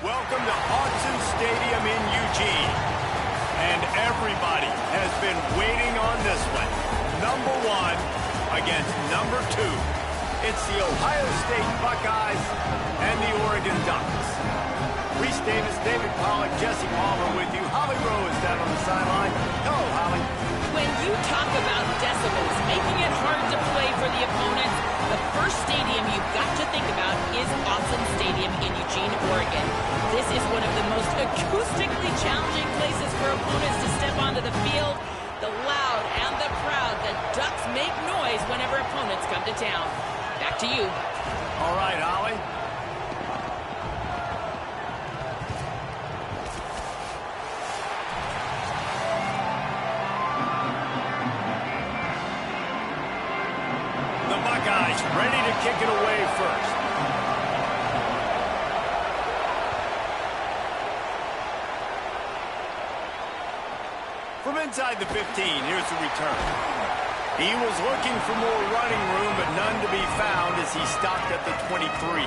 Welcome to Autzen Stadium in Eugene. And everybody has been waiting on this one. Number 1 against number 2. It's the Ohio State Buckeyes and the Oregon Ducks. Reese Davis, David Pollack, Jesse Palmer with you. Holly Rowe is down on the sideline. Hello, Holly. When you talk about decibels, making it hard to play for the opponents, the first stadium you've got to think about is Autzen Stadium in Eugene, Oregon. This is one of the most acoustically challenging places for opponents to step onto the field. The loud and the proud, the Ducks make noise whenever opponents come to town. Back to you. All right, Holly. The Buckeyes ready to kick it away first. From inside the 15, here's the return. He was looking for more running room, but none to be found as he stopped at the 23.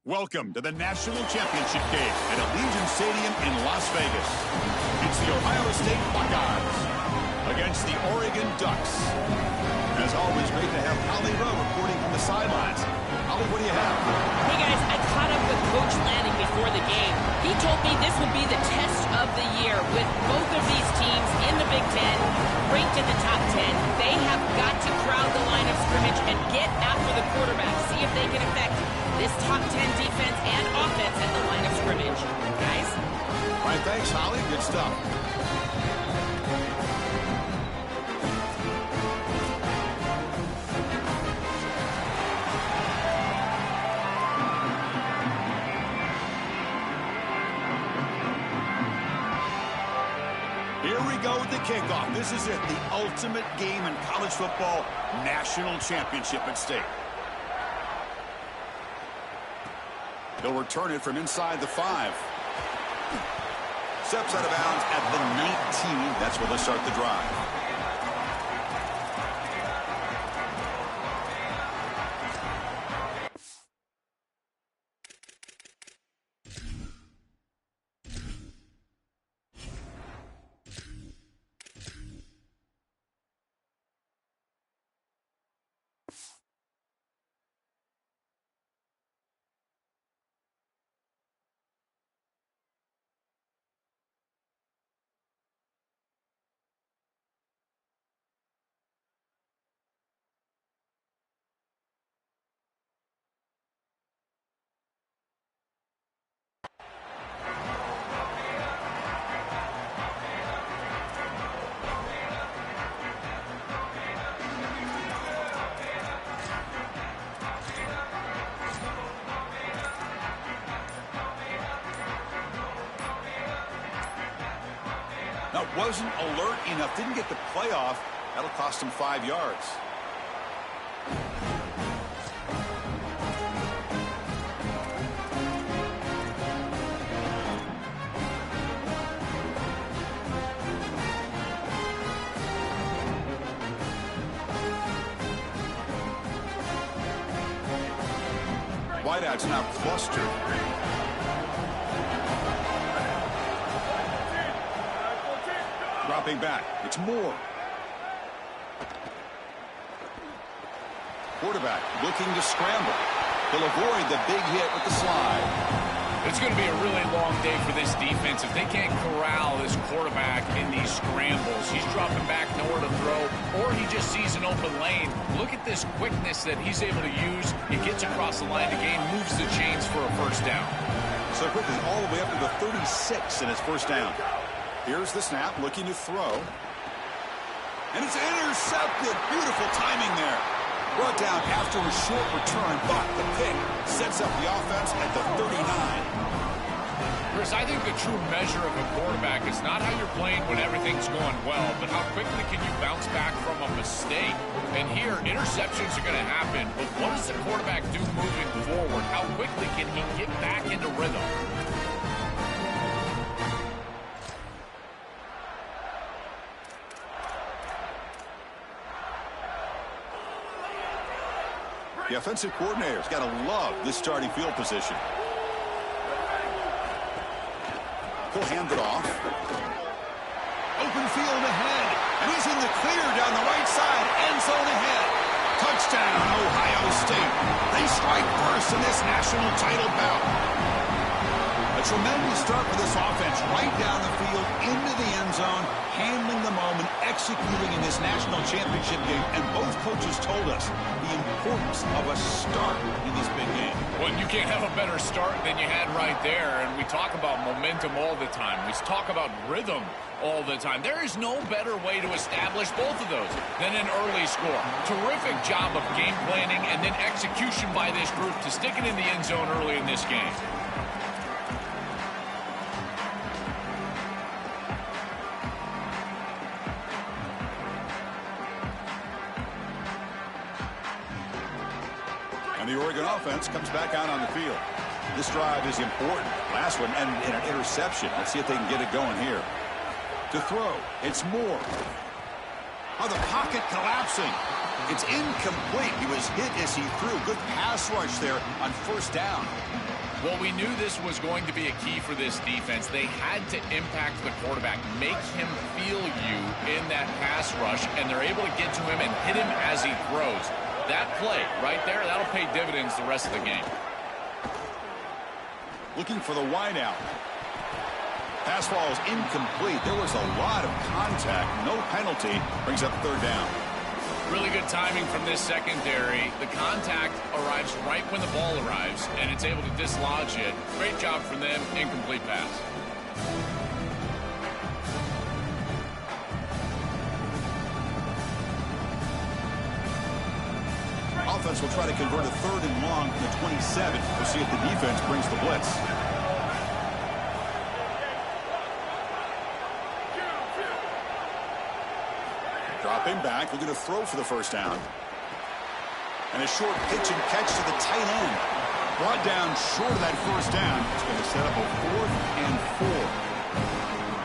Welcome to the National Championship game at Allegiant Stadium in Las Vegas. It's the Ohio State Buckeyes against the Oregon Ducks. As always, great to have Holly Rowe reporting from the sidelines. Holly, what do you have? Hey guys, I caught up with Coach Lanning before the game. He told me this would be the test of the year with both of these teams in the Big Ten, ranked in the top 10. They have got to crowd the line of scrimmage and get after the quarterback, see if they can affect this top 10 defense and offense at the line of scrimmage. Guys? All right, thanks, Holly. Good stuff. Here we go with the kickoff. This is it, the ultimate game in college football, national championship at stake. They'll return it from inside the 5. Steps out of bounds at the 19. That's where they'll start the drive. Now, wasn't alert enough, didn't get the play off. That'll cost him 5 yards. Wideouts now clustered. Dropping back. It's Moore. Quarterback looking to scramble. He'll avoid the big hit with the slide. It's going to be a really long day for this defense. If they can't corral this quarterback in these scrambles, he's dropping back nowhere to throw, or he just sees an open lane. Look at this quickness that he's able to use. He gets across the line to gain, moves the chains for a first down. So quickly, all the way up to the 36 in his first down. Here's the snap, looking to throw. And it's intercepted. Beautiful timing there. Brought down after a short return, but the pick sets up the offense at the 39. Chris, I think the true measure of a quarterback is not how you're playing when everything's going well, but how quickly can you bounce back from a mistake. And here, interceptions are going to happen, but what does the quarterback do moving forward? How quickly can he get back into rhythm? The offensive coordinator's got to love this starting field position. He'll hand it off. Open field ahead. And he's in the clear down the right side. End zone ahead. Touchdown, Ohio State. They strike first in this national title bout. A tremendous start for this offense. Right down the field, into the end zone, handling the moment, executing in this national championship game. And both coaches told us the importance of a start in this big game. Well, you can't have a better start than you had right there. And we talk about momentum all the time. We talk about rhythm all the time. There is no better way to establish both of those than an early score. Terrific job of game planning and then execution by this group to stick it in the end zone early in this game. And the Oregon offense comes back out on the field. This drive is important. Last one ended in an interception. Let's see if they can get it going here. To throw, it's Moore. Oh, the pocket collapsing. It's incomplete. He was hit as he threw. Good pass rush there on first down. Well, we knew this was going to be a key for this defense. They had to impact the quarterback, make him feel you in that pass rush, and they're able to get to him and hit him as he throws. That play right there, that'll pay dividends the rest of the game. Looking for the wideout. Pass ball is incomplete. There was a lot of contact. No penalty. Brings up third down. Really good timing from this secondary. The contact arrives right when the ball arrives, and it's able to dislodge it. Great job from them. Incomplete pass. Offense will try to convert a third and long from the 27. We'll see if the defense brings the blitz. Dropping back, looking to throw for the first down. And a short pitch and catch to the tight end. Brought down short of that first down. It's going to set up a 4th and 4.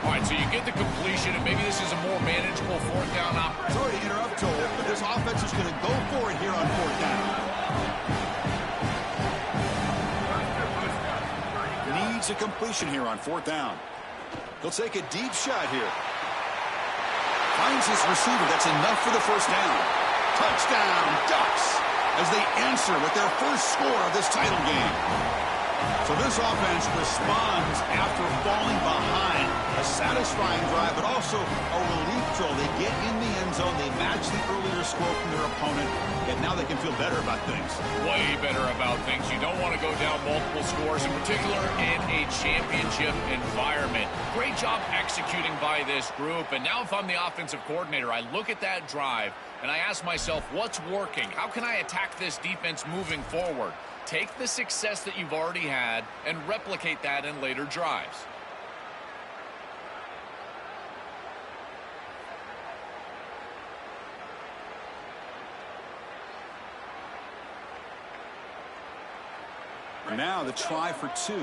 All right, so you get the completion, and maybe this is a more manageable fourth down opportunity. Sorry to interrupt, Joel, but this offense is going to go for it here on fourth down. Needs a completion here on fourth down. He'll take a deep shot here. Finds his receiver. That's enough for the first down. Touchdown, Ducks, as they answer with their first score of this title game. So this offense responds after falling behind. A satisfying drive, but also a relief throw. They get in the end zone. They match the earlier score from their opponent, and now they can feel better about things. Way better about things. You don't want to go down multiple scores, in particular in a championship environment. Great job executing by this group. And now if I'm the offensive coordinator, I look at that drive, and I ask myself, what's working? How can I attack this defense moving forward? Take the success that you've already had and replicate that in later drives. And now the try for 2.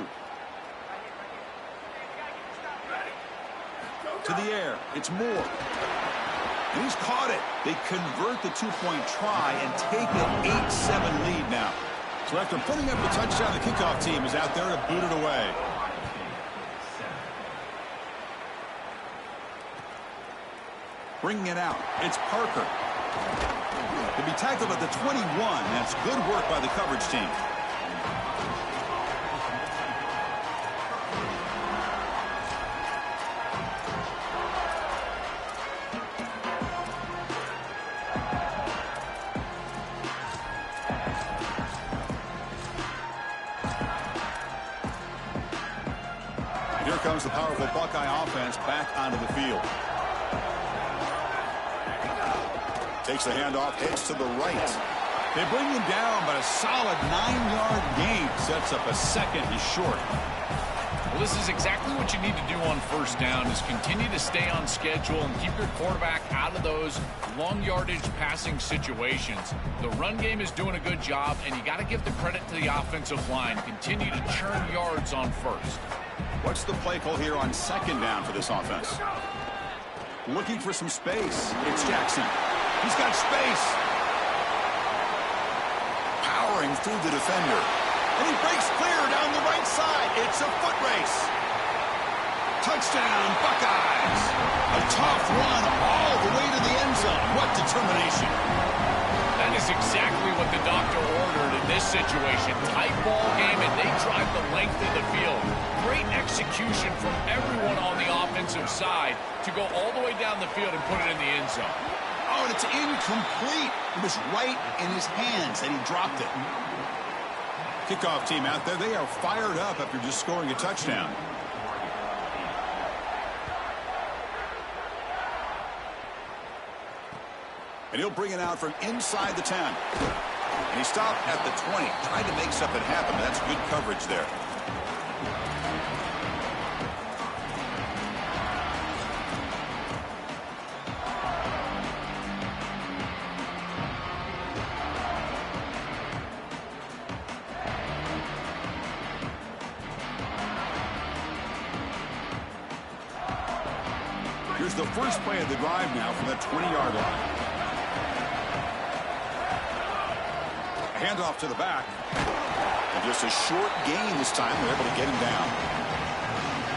To the air. It's Moore. And he's caught it. They convert the 2-point try and take an 8-7 lead now. So after putting up a touchdown, the kickoff team is out there to boot it away. Bringing it out. It's Parker. He'll be tackled at the 21. That's good work by the coverage team. Here comes the powerful Buckeye offense back onto the field. Takes the handoff, heads to the right. They bring him down, but a solid 9-yard gain sets up a second and short. Well, this is exactly what you need to do on first down, is continue to stay on schedule and keep your quarterback out of those long yardage passing situations. The run game is doing a good job, and you got to give the credit to the offensive line. Continue to churn yards on first. What's the play call here on second down for this offense? Looking for some space. It's Jackson. He's got space. Powering through the defender. And he breaks clear down the right side. It's a foot race. Touchdown, Buckeyes. A tough run all the way to the end zone. What determination. That is exactly what the doctor ordered in this situation. Tight ball game, and they drive the length of the field. Great execution from everyone on the offensive side to go all the way down the field and put it in the end zone. Oh, and it's incomplete. It was right in his hands, and he dropped it. Kickoff team out there, they are fired up after just scoring a touchdown. And he'll bring it out from inside the 10. And he stopped at the 20, tried to make something happen, but that's good coverage there. Here's the first play of the drive now from the 20-yard line. A handoff to the back. And just a short gain this time. They're able to get him down.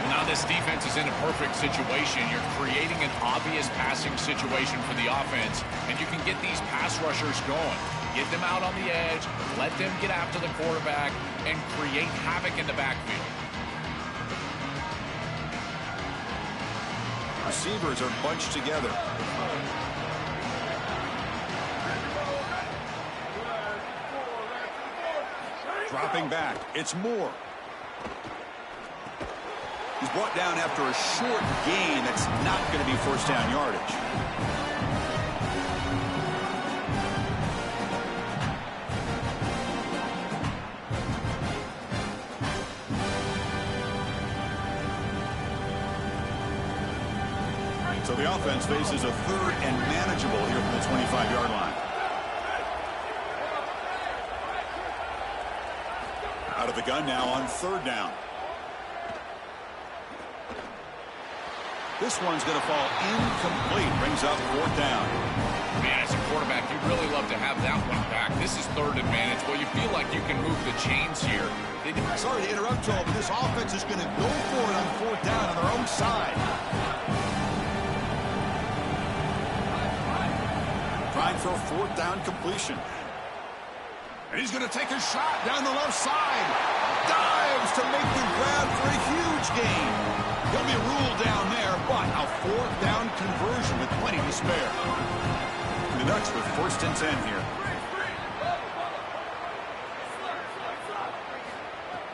Now this defense is in a perfect situation. You're creating an obvious passing situation for the offense, and you can get these pass rushers going. Get them out on the edge, let them get after the quarterback, and create havoc in the backfield. Receivers are bunched together. Dropping back. It's Moore. He's brought down after a short gain that's not going to be first down yardage. So the offense faces a third and manageable here from the 25-yard line. Out of the gun now on third down. This one's going to fall incomplete. Brings up fourth down. Man, as a quarterback, you'd really love to have that one back. This is third and manageable. You feel like you can move the chains here. Sorry to interrupt, Joel, but this offense is going to go for it on fourth down on their own side. Trying for a fourth down completion. And he's going to take a shot down the left side. Dives to make the grab for a huge gain. He'll be ruled down there, but a fourth down conversion with plenty to spare. The Ducks with first and 10 here.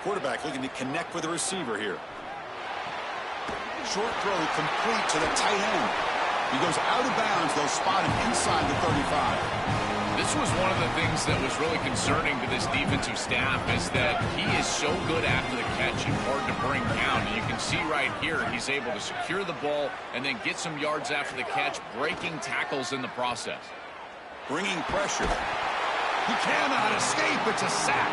Quarterback looking to connect with the receiver here. Short throw complete to the tight end. He goes out of bounds. They'll spot him inside the 35. This was one of the things that was really concerning to this defensive staff, is that he is so good after the catch and hard to bring down. And you can see right here, he's able to secure the ball and then get some yards after the catch, breaking tackles in the process. Bringing pressure. He cannot escape. It's a sack.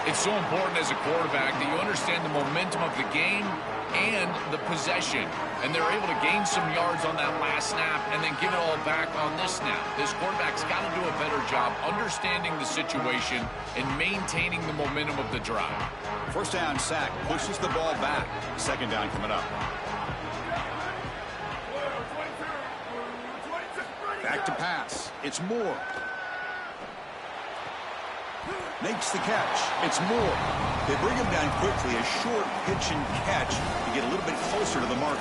It's so important as a quarterback that you understand the momentum of the game and the possession. And they're able to gain some yards on that last snap and then give it all back on this snap. This quarterback's got to do a better job understanding the situation and maintaining the momentum of the drive. First down sack pushes the ball back. Second down coming up. Back to pass. It's Moore. Makes the catch. It's Moore. They bring him down quickly. A short pitch and catch to get a little bit closer to the marker.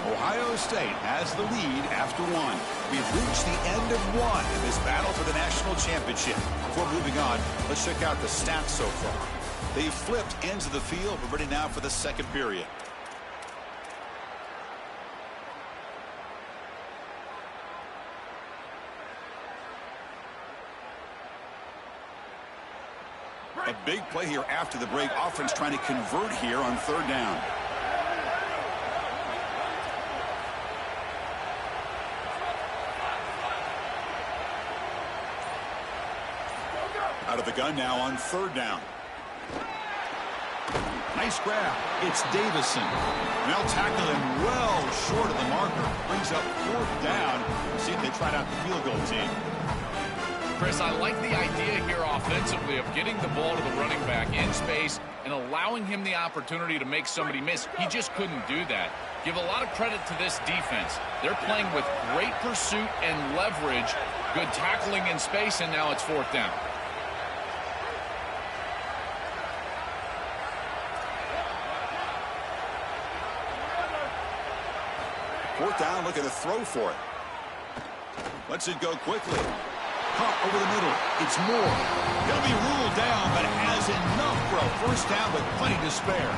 Ohio State has the lead after one. We've reached the end of one in this battle for the national championship. Before moving on, let's check out the stats so far. They've flipped ends of the field. We're ready now for the second period. A big play here after the break. Offense trying to convert here on third down. Out of the gun now on third down. Nice grab. It's Davison. They'll tackle him well short of the marker. Brings up fourth down. See if they tried out the field goal team. Chris, I like the idea here offensively of getting the ball to the running back in space and allowing him the opportunity to make somebody miss. He just couldn't do that. Give a lot of credit to this defense. They're playing with great pursuit and leverage, good tackling in space, and now it's fourth down. Fourth down, look at the throw for it. Lets it go quickly. Caught over the middle. It's Moore. He'll be ruled down, but has enough for a first down with plenty to spare.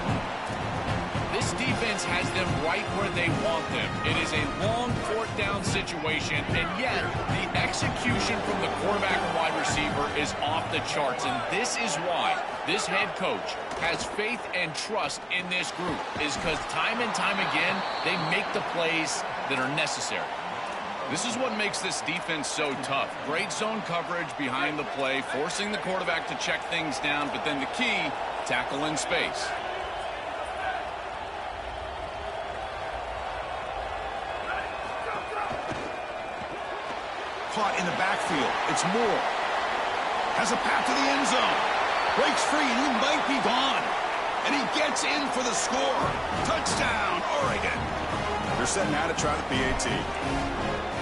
This defense has them right where they want them. It is a long fourth down situation, and yet the execution from the quarterback and wide receiver is off the charts, and this is why this head coach has faith and trust in this group, is because time and time again, they make the plays that are necessary. This is what makes this defense so tough. Great zone coverage behind the play, forcing the quarterback to check things down, but then the key, tackle in space. Caught in the backfield. It's Moore. Has a path to the end zone. Breaks free, and he might be gone. And he gets in for the score. Touchdown, Oregon. They're setting out to try the PAT.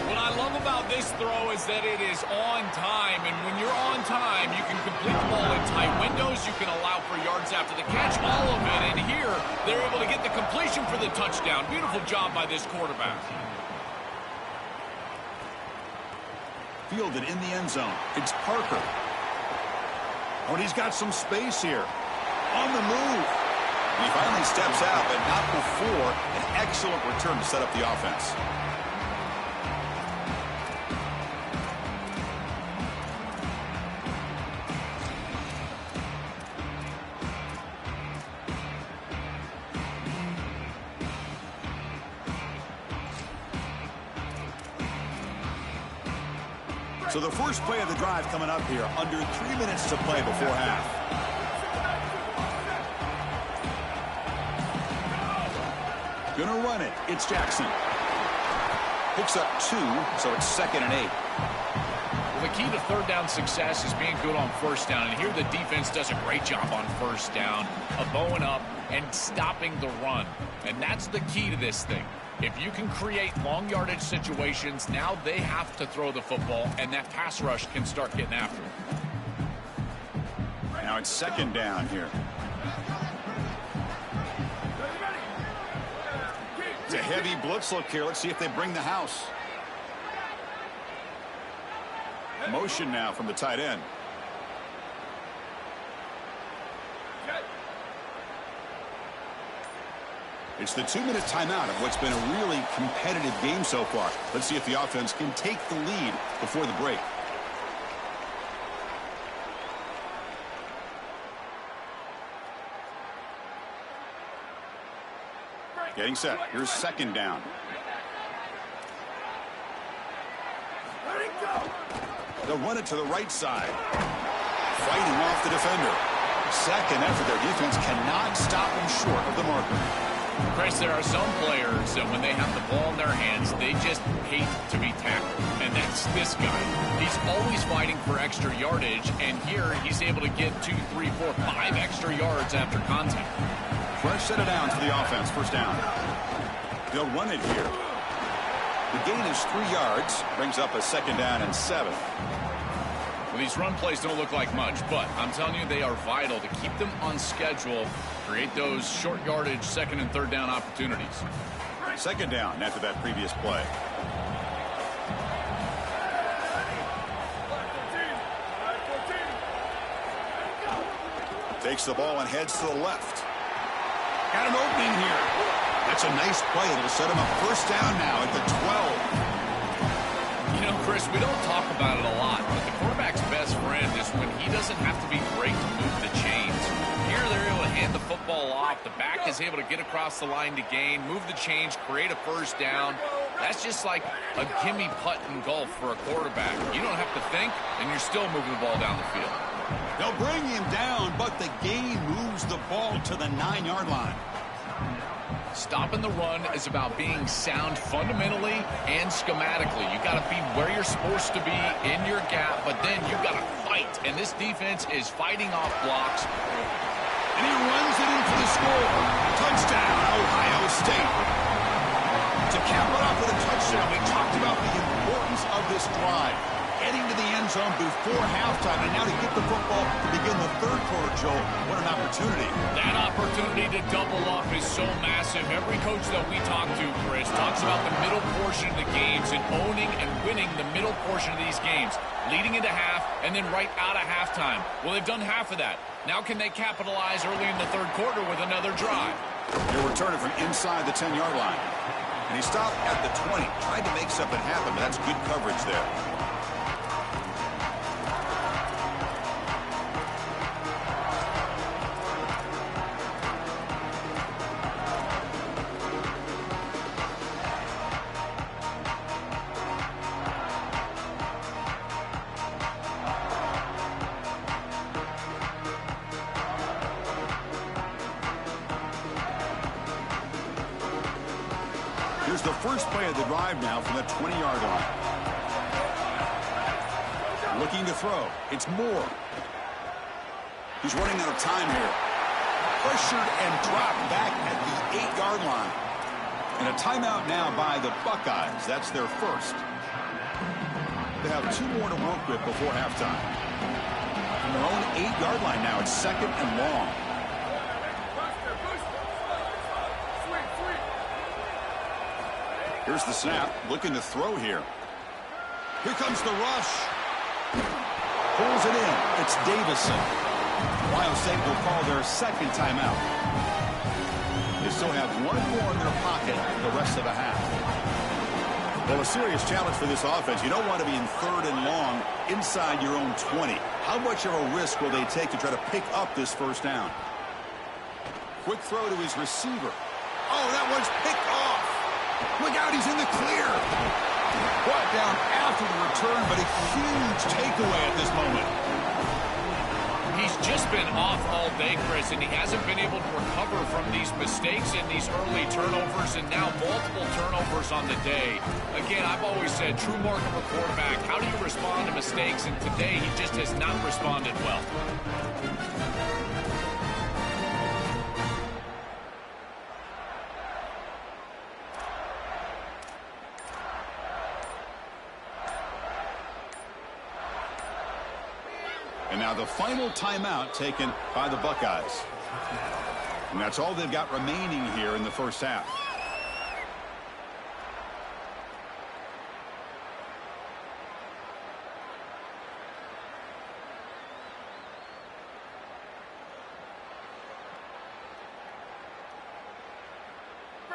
What I love about this throw is that it is on time, and when you're on time, you can complete the ball in tight windows, you can allow for yards after the catch, all of it, and here, they're able to get the completion for the touchdown. Beautiful job by this quarterback. Fielded in the end zone. It's Parker. Oh, and he's got some space here. On the move. He finally steps out, but not before an excellent return to set up the offense. So the first play of the drive coming up here. Under 3 minutes to play before half. Gonna run it. It's Jackson. Picks up 2, so it's 2nd and 8. Well, the key to third down success is being good on first down. And here the defense does a great job on first down of bowing up and stopping the run. And that's the key to this thing. If you can create long yardage situations, now they have to throw the football, and that pass rush can start getting after it. Now it's 2nd down here. It's a heavy blitz look here. Let's see if they bring the house. Motion now from the tight end. It's the 2-minute timeout of what's been a really competitive game so far. Let's see if the offense can take the lead before the break. Getting set. Here's 2nd down. They'll run it to the right side. Fighting off the defender. Second effort, their defense cannot stop them short of the marker. Chris, there are some players that when they have the ball in their hands, they just hate to be tackled. And that's this guy. He's always fighting for extra yardage, and here he's able to get 2, 3, 4, 5 extra yards after contact. Fresh set of downs for the offense. First down. They'll run it here. The gain is 3 yards. Brings up a second down and 7. Well, these run plays don't look like much, but I'm telling you, they are vital to keep them on schedule, create those short yardage second and third down opportunities. Second down after that previous play. Takes the ball and heads to the left. Got an opening here. That's a nice play. It'll set him up first down now at the 12. You know, Chris, we don't talk about it a lot, but the quarterback's best friend is when he doesn't have to be great to move the chains. Here they're able to hand the football off. The back is able to get across the line to gain, move the chains, create a first down. That's just like a gimme putt in golf for a quarterback. You don't have to think, and you're still moving the ball down the field. They'll bring him down, but the gain moves the ball to the 9-yard line. Stopping the run is about being sound fundamentally and schematically. You got to be where you're supposed to be in your gap, but then you got to fight. And this defense is fighting off blocks. And he runs it in for the score. Touchdown, Ohio State. To cap it off with a touchdown, we talked about the importance of this drive. Heading to the end zone before halftime, and now to get the football to begin the third quarter, Joel. What an opportunity. That opportunity to double up is so massive. Every coach that we talk to, Chris, talks about the middle portion of the games and owning and winning the middle portion of these games, leading into half and then right out of halftime. Well, they've done half of that. Now can they capitalize early in the third quarter with another drive? He'll return it from inside the 10-yard line. And he stopped at the 20. Tried to make something happen, but that's good coverage there. Here's the first play of the drive now from the 20-yard line. Looking to throw. It's Moore. He's running out of time here. Pressured and dropped back at the 8-yard line. And a timeout now by the Buckeyes. That's their first. They have 2 more to work with before halftime. From their own 8-yard line now, it's second and long. Here's the snap, looking to throw here. Here comes the rush. Pulls it in. It's Davison. Ohio State will call their second timeout. They still have 1 more in their pocket the rest of the half. Well, a serious challenge for this offense. You don't want to be in third and long inside your own 20. How much of a risk will they take to try to pick up this first down? Quick throw to his receiver. Oh, that one's picked off. Look out, he's in the clear. Brought down after the return, but a huge takeaway at this moment. He's just been off all day, Chris, and he hasn't been able to recover from these mistakes and these early turnovers, and now multiple turnovers on the day. Again, I've always said, true mark of a quarterback, how do you respond to mistakes? And today, he just has not responded well. And now the final timeout taken by the Buckeyes. And that's all they've got remaining here in the first half.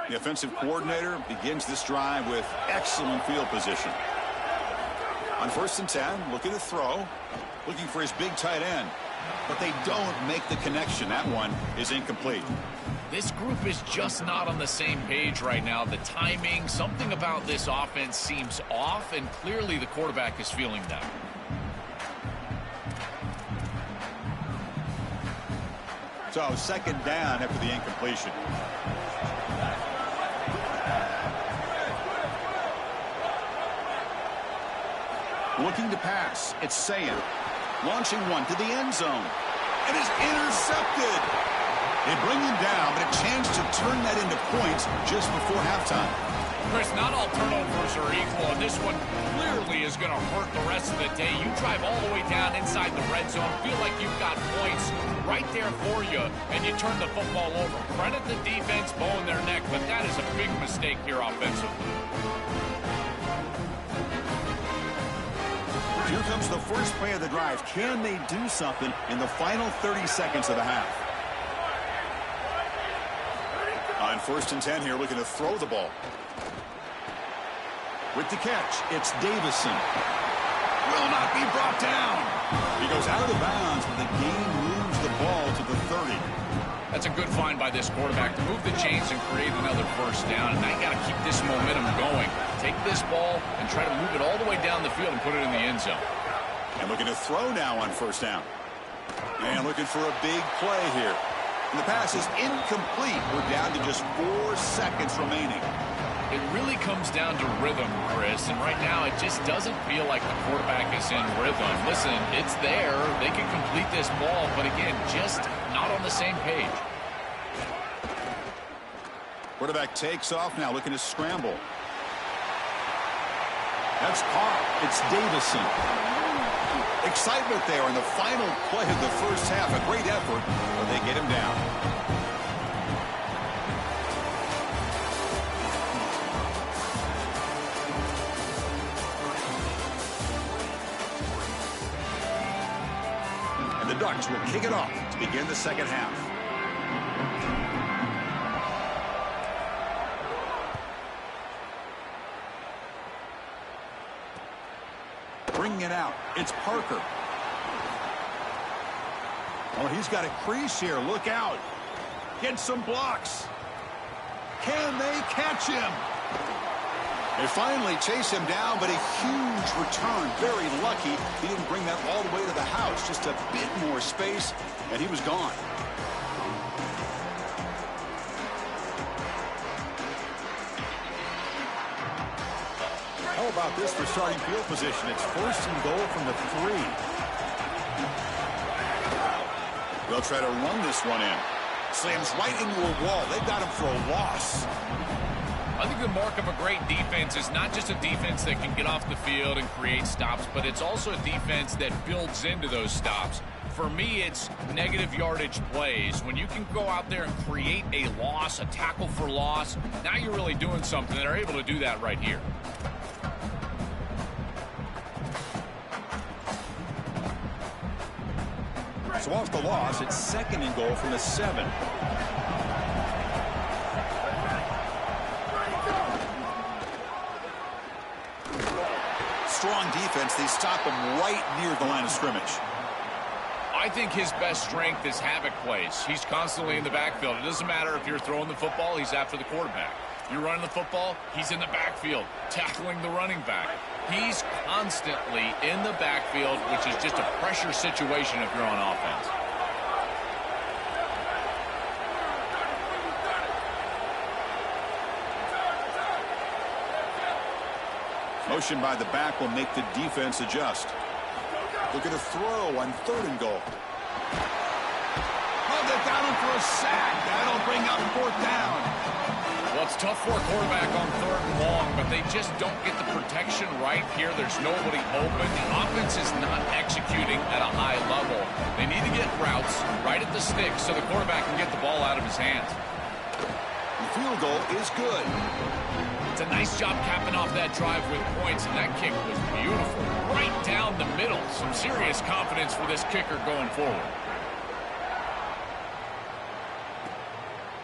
The offensive coordinator begins this drive with excellent field position. On 1st and 10, looking to throw. Looking for his big tight end. but they don't make the connection. That one is incomplete. This group is just not on the same page right now. The timing, something about this offense seems off, and clearly the quarterback is feeling that. So second down after the incompletion. Looking to pass. It's Sayan. Launching one to the end zone. It is intercepted. They bring him down, but a chance to turn that into points just before halftime. Chris, not all turnovers are equal, and this one clearly is going to hurt the rest of the day. You drive all the way down inside the red zone, feel like you've got points right there for you, and you turn the football over. Credit the defense, bowing their neck, but that is a big mistake here offensively. Here comes the first play of the drive. Can they do something in the final 30 seconds of the half? On 1st and 10 here, looking to throw the ball. With the catch, it's Davison. Will not be brought down. He goes out of bounds, but the game moves the ball to the 30. That's a good find by this quarterback to move the chains and create another first down. And now you got to keep this momentum going. Take this ball and try to move it all the way down the field and put it in the end zone. And looking to throw now on 1st down. And looking for a big play here. And the pass is incomplete. We're down to just 4 seconds remaining. It really comes down to rhythm, Chris, and right now it just doesn't feel like the quarterback is in rhythm. Listen, it's there. They can complete this ball, but again, just not on the same page. Quarterback takes off now, looking to scramble. That's caught. It's Davison. Excitement there in the final play of the first half. A great effort, but they get him down. And the Ducks will kick it off to begin the second half. Bringing it out. It's Parker. Oh, he's got a crease here. Look out. Get some blocks. Can they catch him? They finally chase him down, but a huge return. Very lucky he didn't bring that all the way to the house. Just a bit more space, and he was gone. How about this for starting field position? It's 1st and goal from the 3. They'll try to run this one in. Slams right into a wall. They've got him for a loss. I think the mark of a great defense is not just a defense that can get off the field and create stops, but it's also a defense that builds into those stops. For me, it's negative yardage plays. When you can go out there and create a loss, a tackle for loss, now you're really doing something. They're able to do that right here. So off the loss, it's 2nd and goal from the 7. Strong defense. They stop him right near the line of scrimmage. I think his best strength is havoc plays. He's constantly in the backfield. It doesn't matter if you're throwing the football, he's after the quarterback. You're running the football, he's in the backfield, tackling the running back. He's constantly in the backfield, which is just a pressure situation if you're on offense. Motion by the back will make the defense adjust. Looking to throw on 3rd and goal. Oh, they've got him for a sack. That'll bring up 4th down. Well, it's tough for a quarterback on 3rd and long, but they just don't get the protection right here. There's nobody open. The offense is not executing at a high level. They need to get routes right at the sticks so the quarterback can get the ball out of his hands. The field goal is good. It's a nice job capping off that drive with points, and that kick was beautiful. Right down the middle. Some serious confidence for this kicker going forward.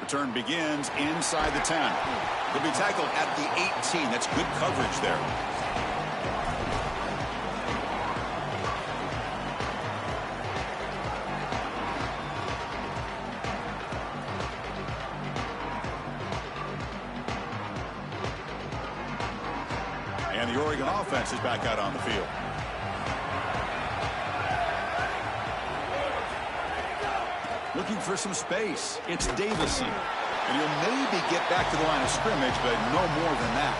Return begins inside the 10. He'll be tackled at the 18. That's good coverage there. offense is back out on the field. Looking for some space. It's Davison. And he'll maybe get back to the line of scrimmage, but no more than that.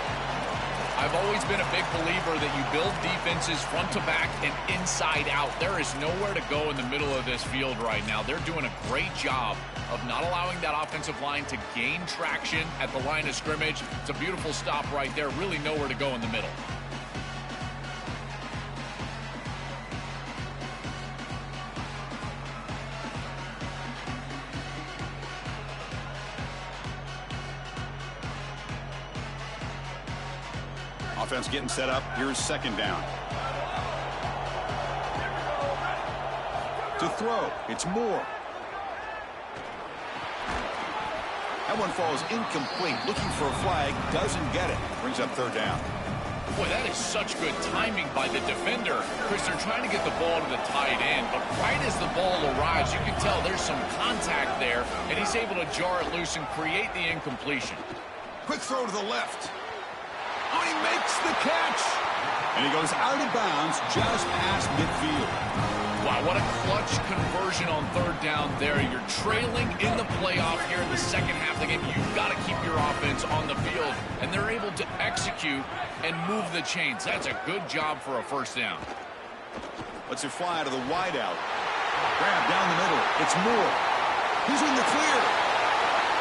I've always been a big believer that you build defenses front to back and inside out. There is nowhere to go in the middle of this field right now. They're doing a great job of not allowing that offensive line to gain traction at the line of scrimmage. It's a beautiful stop right there. Really nowhere to go in the middle. Offense getting set up. Here's second down. To throw, it's Moore. That one falls incomplete. Looking for a flag, doesn't get it. Brings up third down. Boy, that is such good timing by the defender. Chris, they're trying to get the ball to the tight end, but right as the ball arrives, you can tell there's some contact there, and he's able to jar it loose and create the incompletion. Quick throw to the left. Oh, he makes the catch. And he goes out of bounds just past midfield. Wow, what a clutch conversion on third down there. You're trailing in the playoff here in the second half of the game. You've got to keep your offense on the field, and they're able to execute and move the chains. That's a good job for a first down. Lets it fly to the wideout. Grab down the middle. It's Moore. He's in the clear.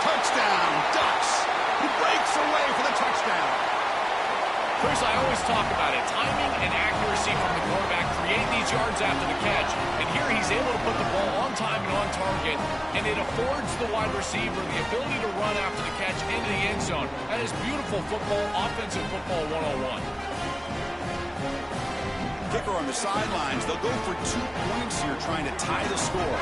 Touchdown, Ducks. He breaks away for the touchdown. Chris, I always talk about it. Timing and accuracy from the quarterback create these yards after the catch. And here he's able to put the ball on time and on target. And it affords the wide receiver the ability to run after the catch into the end zone. That is beautiful football, offensive football 101. Kicker on the sidelines. They'll go for 2 points here, trying to tie the score.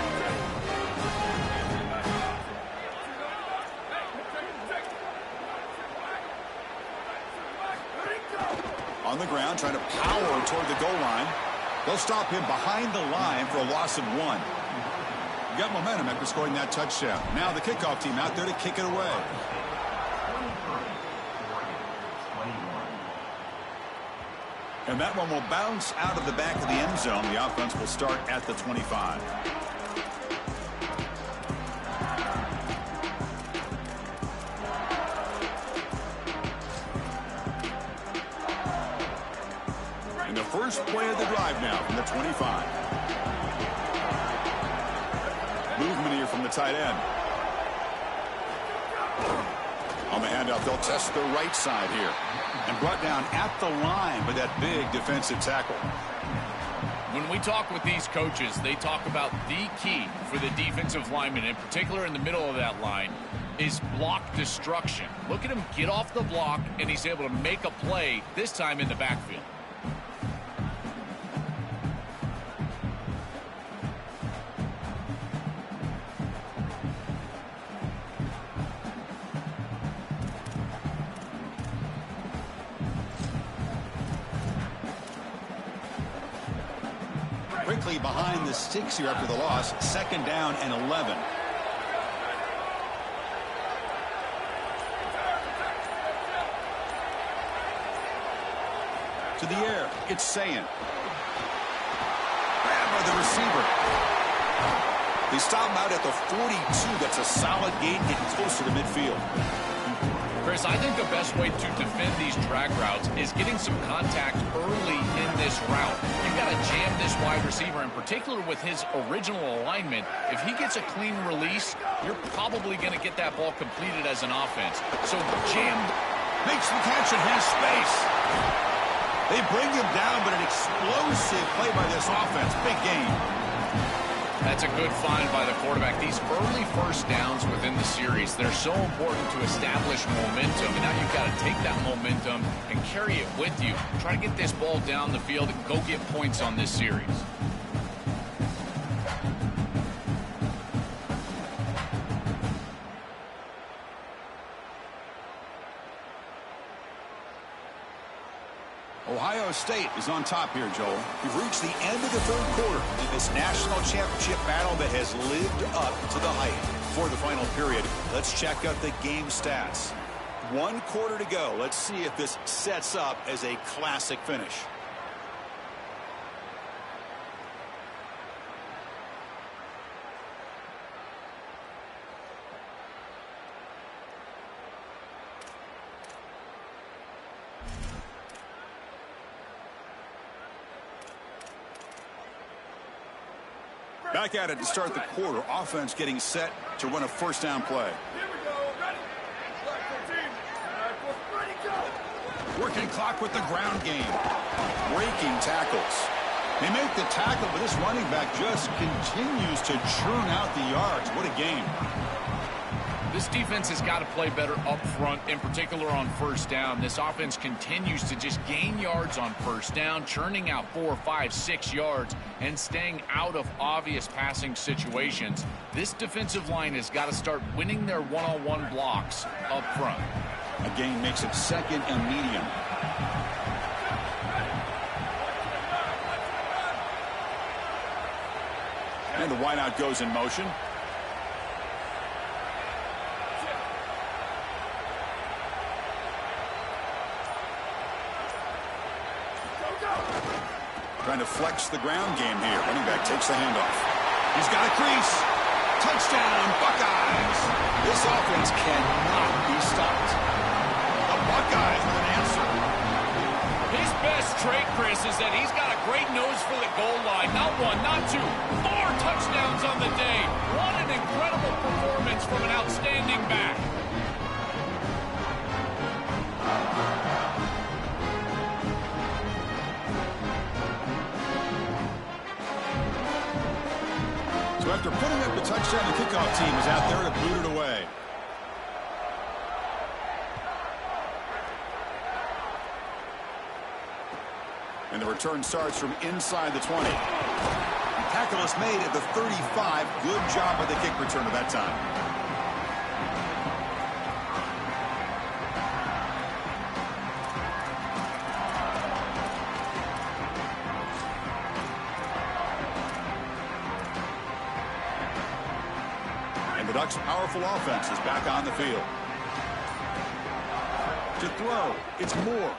On the ground, trying to power toward the goal line. They'll stop him behind the line for a loss of 1. Got momentum after scoring that touchdown. Now the kickoff team out there to kick it away. And that one will bounce out of the back of the end zone. The offense will start at the 25. And the first play of the drive now from the 25. Movement here from the tight end. On the handoff, they'll test the right side here. And brought down at the line with that big defensive tackle. When we talk with these coaches, they talk about the key for the defensive lineman, in particular in the middle of that line, is block destruction. Look at him get off the block, and he's able to make a play, this time in the backfield. Quickly behind the sticks here after the loss. Second down and 11. To the air. It's Sayin. Grabbed by the receiver. They stop him out at the 42. That's a solid gain, getting closer to midfield. Chris, I think the best way to defend these drag routes is getting some contact early in this route. You've got to jam this wide receiver, in particular with his original alignment. If he gets a clean release, you're probably going to get that ball completed as an offense. So jammed. Makes the catch and has space. They bring him down, but an explosive play by this offense. Big game. That's a good find by the quarterback. These early first downs within the series, they're so important to establish momentum. And now you've got to take that momentum and carry it with you. Try to get this ball down the field and go get points on this series. Ohio State is on top here, Joel. We've reached the end of the third quarter in this national championship battle that has lived up to the hype. For the final period, let's check out the game stats. 1 quarter to go. Let's see if this sets up as a classic finish. Back at it to start the quarter. Offense getting set to run a first down play. Working clock with the ground game. Breaking tackles. They make the tackle, but this running back just continues to churn out the yards. What a game. This defense has got to play better up front, in particular on first down. This offense continues to just gain yards on first down, churning out 4, 5, 6 yards, and staying out of obvious passing situations. This defensive line has got to start winning their one-on-one blocks up front. A gain makes it 2nd and medium. And the wideout goes in motion. Trying to flex the ground game here. Running back takes the handoff. He's got a crease. Touchdown, Buckeyes. This offense cannot be stopped. The Buckeyes with an answer. His best trait, Chris, is that he's got a great nose for the goal line. Not 1, not 2, 4 touchdowns on the day. What an incredible performance from an outstanding back. So after putting up the touchdown, the kickoff team is out there to boot it away. And the return starts from inside the 20. The tackle is made at the 35. Good job with the kick return at that time. And the Ducks' powerful offense is back on the field. To throw, it's Moore.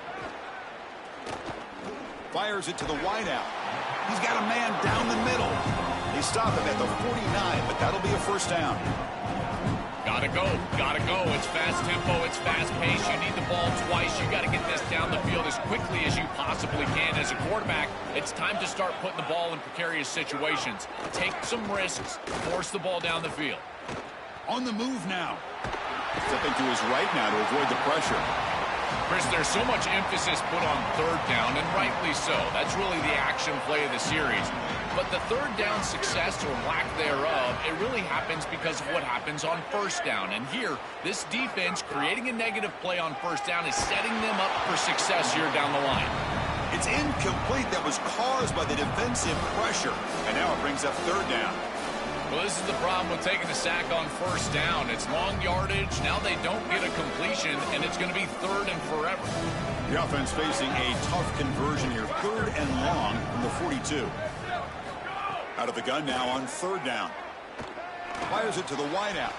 Fires it to the wideout. He's got a man down the middle. They stop him at the 49, but that'll be a first down. Gotta go. Gotta go. It's fast tempo. It's fast pace. You need the ball twice. You got to get this down the field as quickly as you possibly can. As a quarterback, it's time to start putting the ball in precarious situations. Take some risks. Force the ball down the field. On the move now. Stepping to his right now to avoid the pressure. Chris, there's so much emphasis put on third down, and rightly so. That's really the action play of the series. But the third down success or lack thereof, it really happens because of what happens on first down. And here, this defense creating a negative play on first down is setting them up for success here down the line. It's incomplete. That was caused by the defensive pressure. And now it brings up third down. Well, this is the problem with taking a sack on first down. It's long yardage. Now they don't get a completion, and it's going to be third and forever. The offense facing a tough conversion here. Third and long from the 42. Out of the gun now on third down. Fires it to the wideout.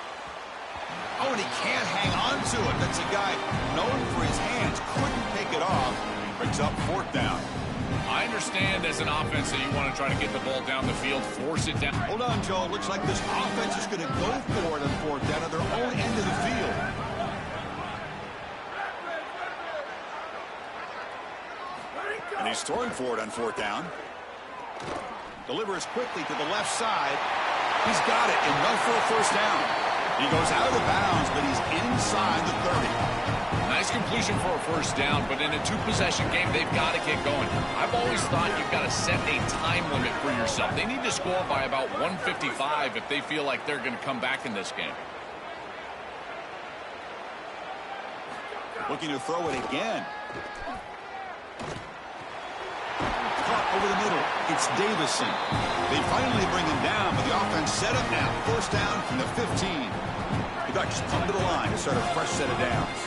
Oh, and he can't hang on to it. That's a guy known for his hands. Couldn't pick it off. Brings up fourth down. I understand as an offense that you want to try to get the ball down the field, force it down. Hold on, Joe. Looks like this offense is going to go for it on fourth down at their own end of the field. And he's throwing for it on fourth down. Delivers quickly to the left side. He's got it. Enough for a first down. He goes out of bounds, but he's inside the 30. Nice completion for a first down, but in a two-possession game, they've got to get going. I've always thought you've got to set a time limit for yourself. They need to score by about 155 if they feel like they're going to come back in this game. Looking to throw it again. Caught over the middle. It's Davison. They finally bring him down, but the offense set up now. First down from the 15. The Ducks come to the line to start a fresh set of downs.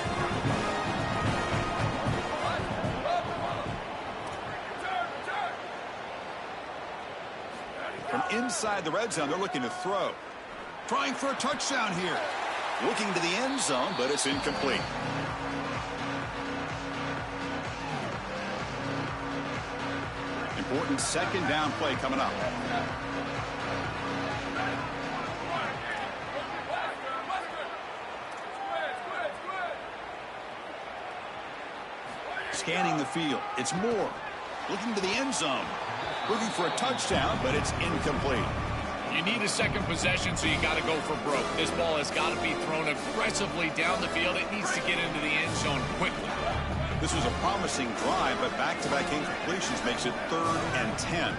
From inside the red zone, they're looking to throw. Trying for a touchdown here. Looking to the end zone, but it's incomplete. important second down play coming up. Scanning the field. It's Moore. Looking to the end zone. Looking for a touchdown, but it's incomplete. You need a second possession, so you got to go for broke. This ball has got to be thrown aggressively down the field. It needs to get into the end zone quickly. This was a promising drive, but back-to-back incompletions makes it 3rd and 10.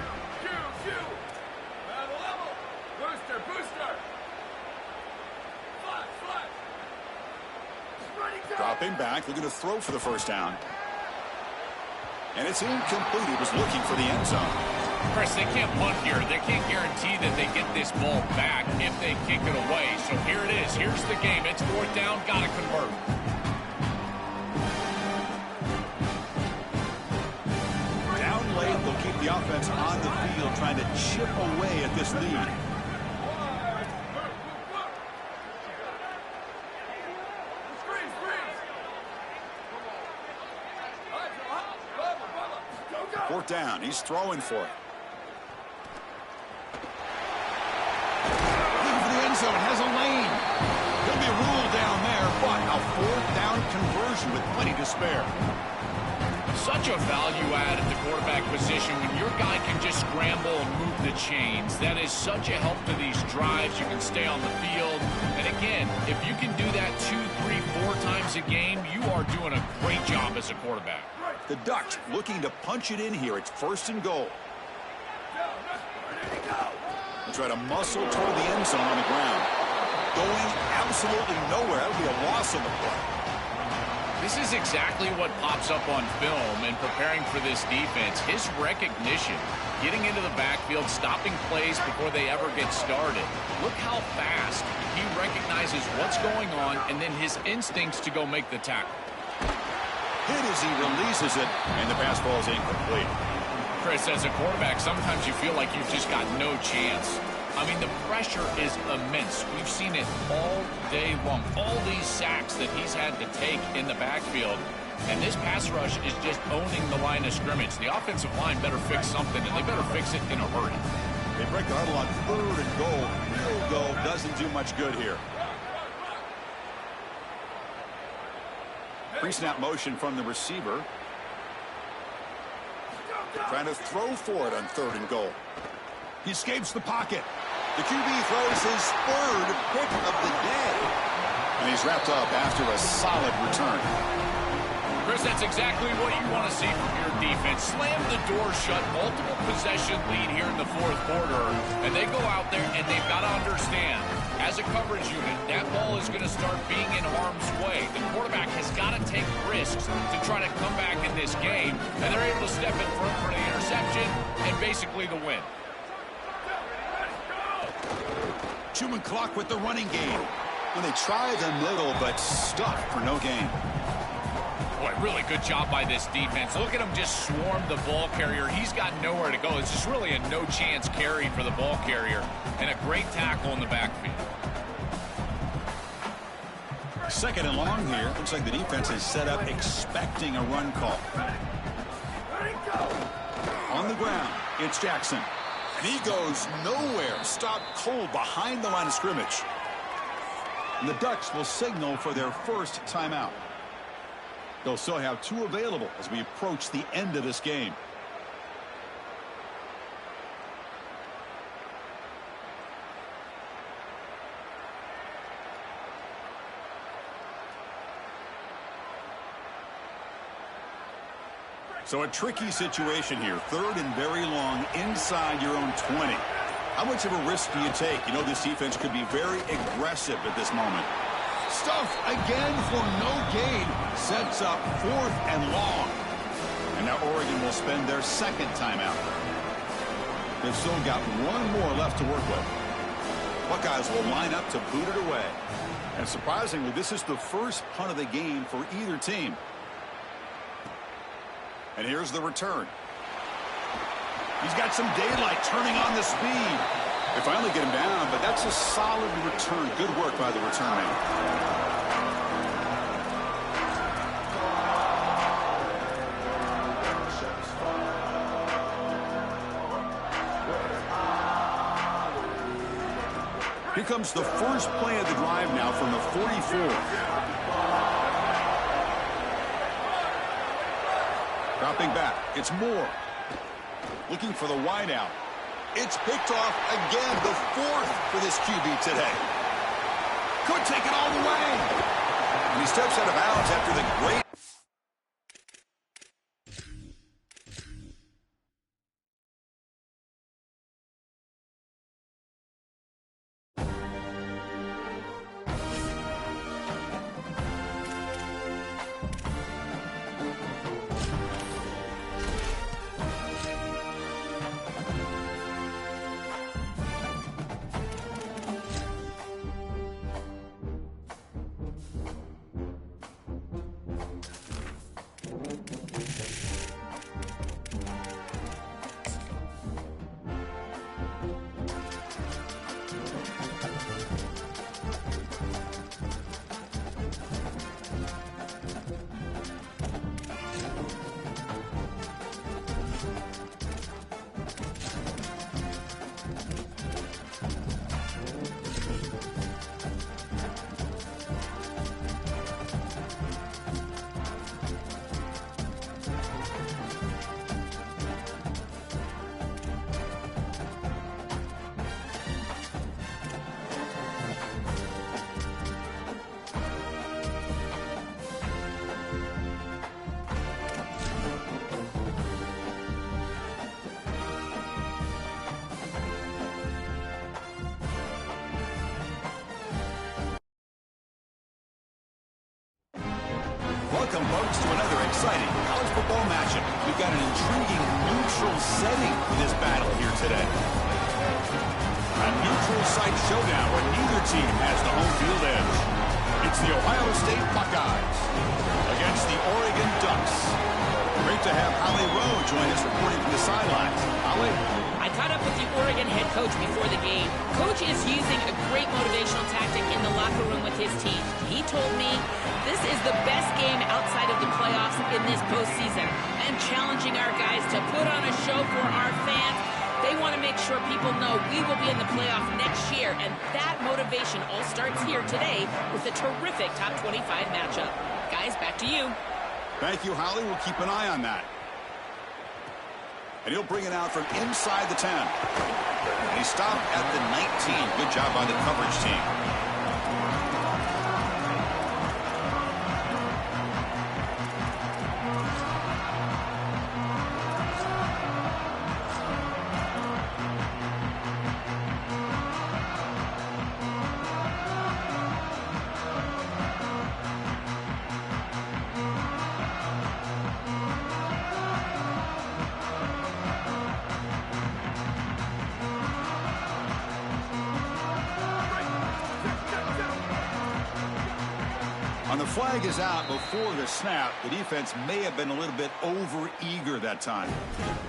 Dropping back, looking to throw for the first down. And it's incomplete. He was looking for the end zone. Chris, they can't punt here. They can't guarantee that they get this ball back if they kick it away. So here it is. Here's the game. It's 4th down. Got to convert. Down late, they'll keep the offense on the field, trying to chip away at this lead. Fourth down. He's throwing for it. Looking for the end zone. Has a lane. He'll be ruled down there, but a 4th down conversion with plenty to spare. Such a value add at the quarterback position when your guy can just scramble and move the chains. That is such a help to these drives. You can stay on the field. And again, if you can do that 2, 3, 4 times a game, you are doing a great job as a quarterback. The Ducks looking to punch it in here. It's 1st and goal. They'll try to muscle toward the end zone on the ground. Going absolutely nowhere. That'll be a loss on the play. This is exactly what pops up on film in preparing for this defense. His recognition, getting into the backfield, stopping plays before they ever get started. Look how fast he recognizes what's going on and then his instincts to go make the tackle. Hit as he releases it, and the pass ball is incomplete. Chris, as a quarterback, sometimes you feel like you've just got no chance. I mean, the pressure is immense. We've seen it all day long. All these sacks that he's had to take in the backfield. And this pass rush is just owning the line of scrimmage. The offensive line better fix something, and they better fix it in a hurry. They break the huddle on 3rd and goal. Field goal doesn't do much good here. Pre-snap motion from the receiver. Trying to throw for it on 3rd and goal. He escapes the pocket. The QB throws his 3rd pick of the day. And he's wrapped up after a solid return. Chris, that's exactly what you want to see from your defense. Slam the door shut, multiple possession lead here in the 4th quarter. And they go out there and they've got to understand, as a coverage unit, that ball is going to start being in harm's way. The quarterback has got to take risks to try to come back in this game. And they're able to step in front for the interception and basically the win. Truman clock with the running game. And they try the middle, but stuck for no gain. Boy, really good job by this defense. Look at him just swarm the ball carrier. He's got nowhere to go. It's just really a no-chance carry for the ball carrier. And a great tackle in the backfield. 2nd and long here. Looks like the defense is set up expecting a run call. On the ground, it's Jackson. And he goes nowhere. Stopped cold behind the line of scrimmage. And the Ducks will signal for their first timeout. They'll still have 2 available as we approach the end of this game. So a tricky situation here. 3rd and very long inside your own 20. How much of a risk do you take? You know this defense could be very aggressive at this moment. Stuff again for no gain. Sets up 4th and long. And now Oregon will spend their 2nd timeout. They've still got 1 more left to work with. Buckeyes will line up to boot it away. And surprisingly, this is the first punt of the game for either team. And here's the return. He's got some daylight turning on the speed. They finally get him down, but that's a solid return. Good work by the return man. Here comes the first play of the drive now from the 44. Dropping back. It's Moore. Looking for the wideout. It's picked off again, the fourth for this QB today. Could take it all the way. And he steps out of bounds after the great. Welcome, folks, to another exciting college football matchup. We've got an intriguing neutral setting for this battle here today. A neutral site showdown where neither team has the home field edge. It's the Ohio State Buckeyes against the Oregon Ducks. Great to have Holly Rowe join us reporting from the sidelines. Holly? I caught up with the Oregon head coach before the game. Coach is using a great motivational tactic in the locker room with his team. He told me this is the best game outside of the playoffs in this postseason. And challenging our guys to put on a show for our fans. They want to make sure people know we will be in the playoff next year. And that motivation all starts here today with a terrific top 25 matchup. Guys, back to you. Thank you, Holly. We'll keep an eye on that. And he'll bring it out from inside the 10. And he stopped at the 19. Good job by the coverage team. And the flag is out before the snap. The defense may have been a little bit over-eager that time.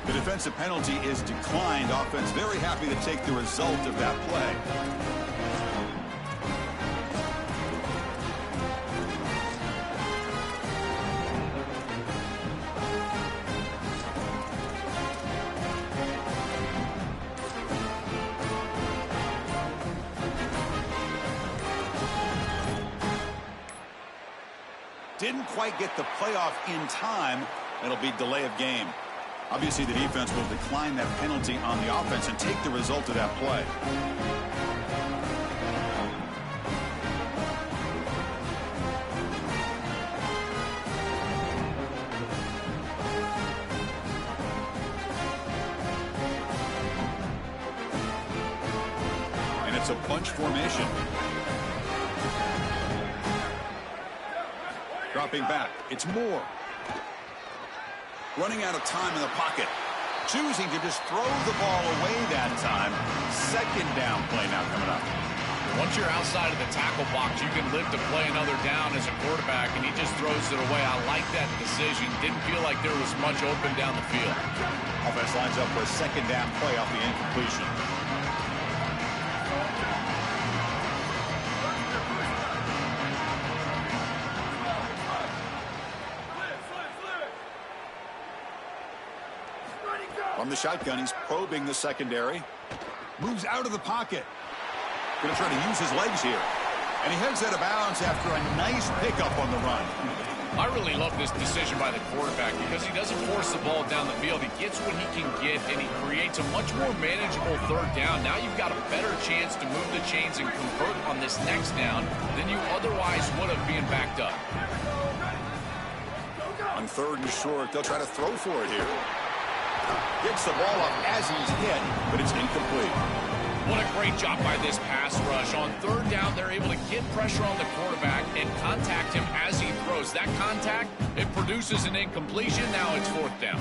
The defensive penalty is declined. Offense very happy to take the result of that play. Didn't quite get the playoff in time. It'll be delay of game. Obviously, the defense will decline that penalty on the offense and take the result of that play. And it's a bunch formation. Dropping back, it's Moore. Running out of time in the pocket. Choosing to just throw the ball away that time. Second down play now coming up. Once you're outside of the tackle box, you can live to play another down as a quarterback, and he just throws it away. I like that decision. Didn't feel like there was much open down the field. Offense lines up for a second down play off the incompletion. From the shotgun, he's probing the secondary. Moves out of the pocket. Going to try to use his legs here. And he heads out of bounds after a nice pickup on the run. I really love this decision by the quarterback because he doesn't force the ball down the field. He gets what he can get, and he creates a much more manageable third down. Now you've got a better chance to move the chains and convert on this next down than you otherwise would have being backed up. On 3rd and short, they'll try to throw for it here. Gets the ball up as he's hit, but it's incomplete. What a great job by this pass rush. On 3rd down, they're able to get pressure on the quarterback and contact him as he throws. That contact, it produces an incompletion. Now it's 4th down.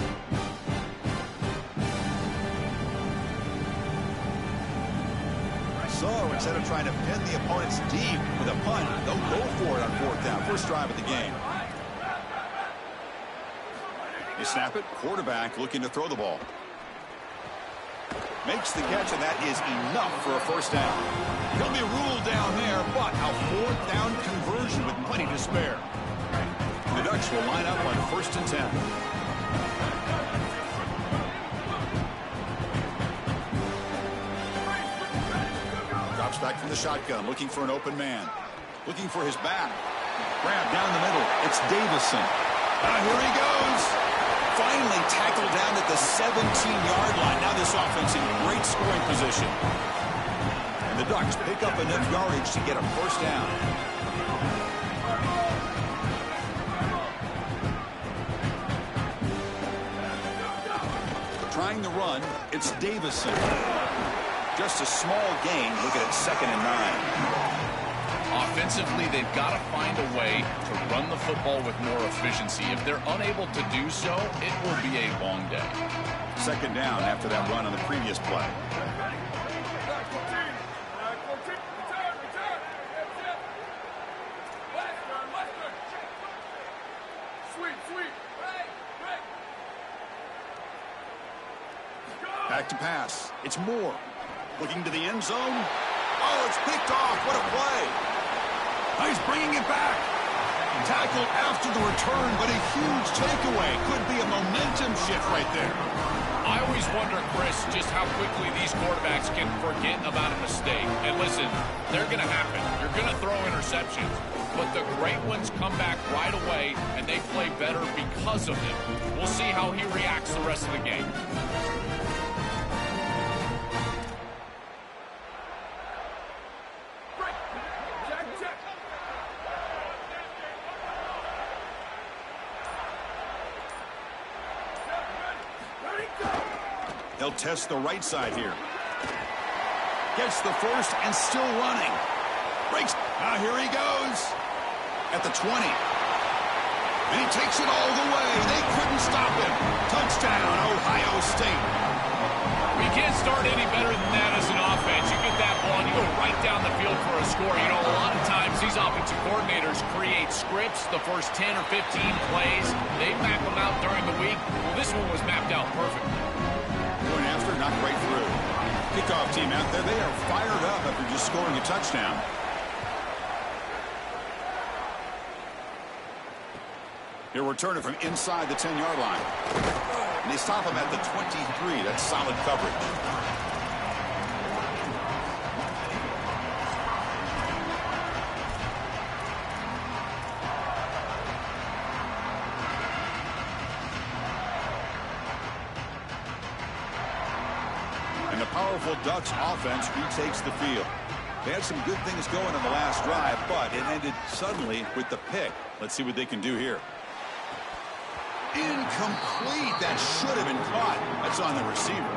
So instead of trying to pin the opponents deep with a punt, they'll go for it on 4th down. First drive of the game. They snap it. Quarterback looking to throw the ball. Makes the catch, and that is enough for a first down. He'll be ruled down there, but a 4th down conversion with plenty to spare. The Ducks will line up on 1st and 10. Drops back from the shotgun, looking for an open man. Looking for his back. Grab down the middle. It's Davison. Here he goes. Finally tackled down at the 17-yard line. Now this offense in great scoring position. And the Ducks pick up enough yardage to get a first down. Trying to run, it's Davison. Just a small gain. Look at it, 2nd and 9. Offensively, they've got to find a way to run the football with more efficiency. If they're unable to do so, it will be a long day. 2nd down after that run on the previous play. Back to pass. It's Moore. Looking to the end zone. Oh, it's picked off. What a play. He's bringing it back. Tackled after the return, but a huge takeaway. Could be a momentum shift right there. I always wonder, Chris, just how quickly these quarterbacks can forget about a mistake. And listen, they're going to happen. You're going to throw interceptions. But the great ones come back right away, and they play better because of it. We'll see how he reacts the rest of the game. They'll test the right side here. Gets the first and still running. Breaks. Here he goes. At the 20. And he takes it all the way. They couldn't stop him. Touchdown, Ohio State. We can't start any better than that as an offense. You get that ball and you go right down the field for a score. You know, a lot of times these offensive coordinators create scripts, the first 10 or 15 plays. They map them out during the week. Well, this one was mapped out perfectly. Going after, knocked right through. Kickoff team out there. They are fired up after just scoring a touchdown. He'll return it from inside the 10-yard line. And they stop him at the 23. That's solid coverage. And the powerful Ducks offense retakes the field. They had some good things going in the last drive, but it ended suddenly with the pick. Let's see what they can do here. Incomplete. That should have been caught. That's on the receiver.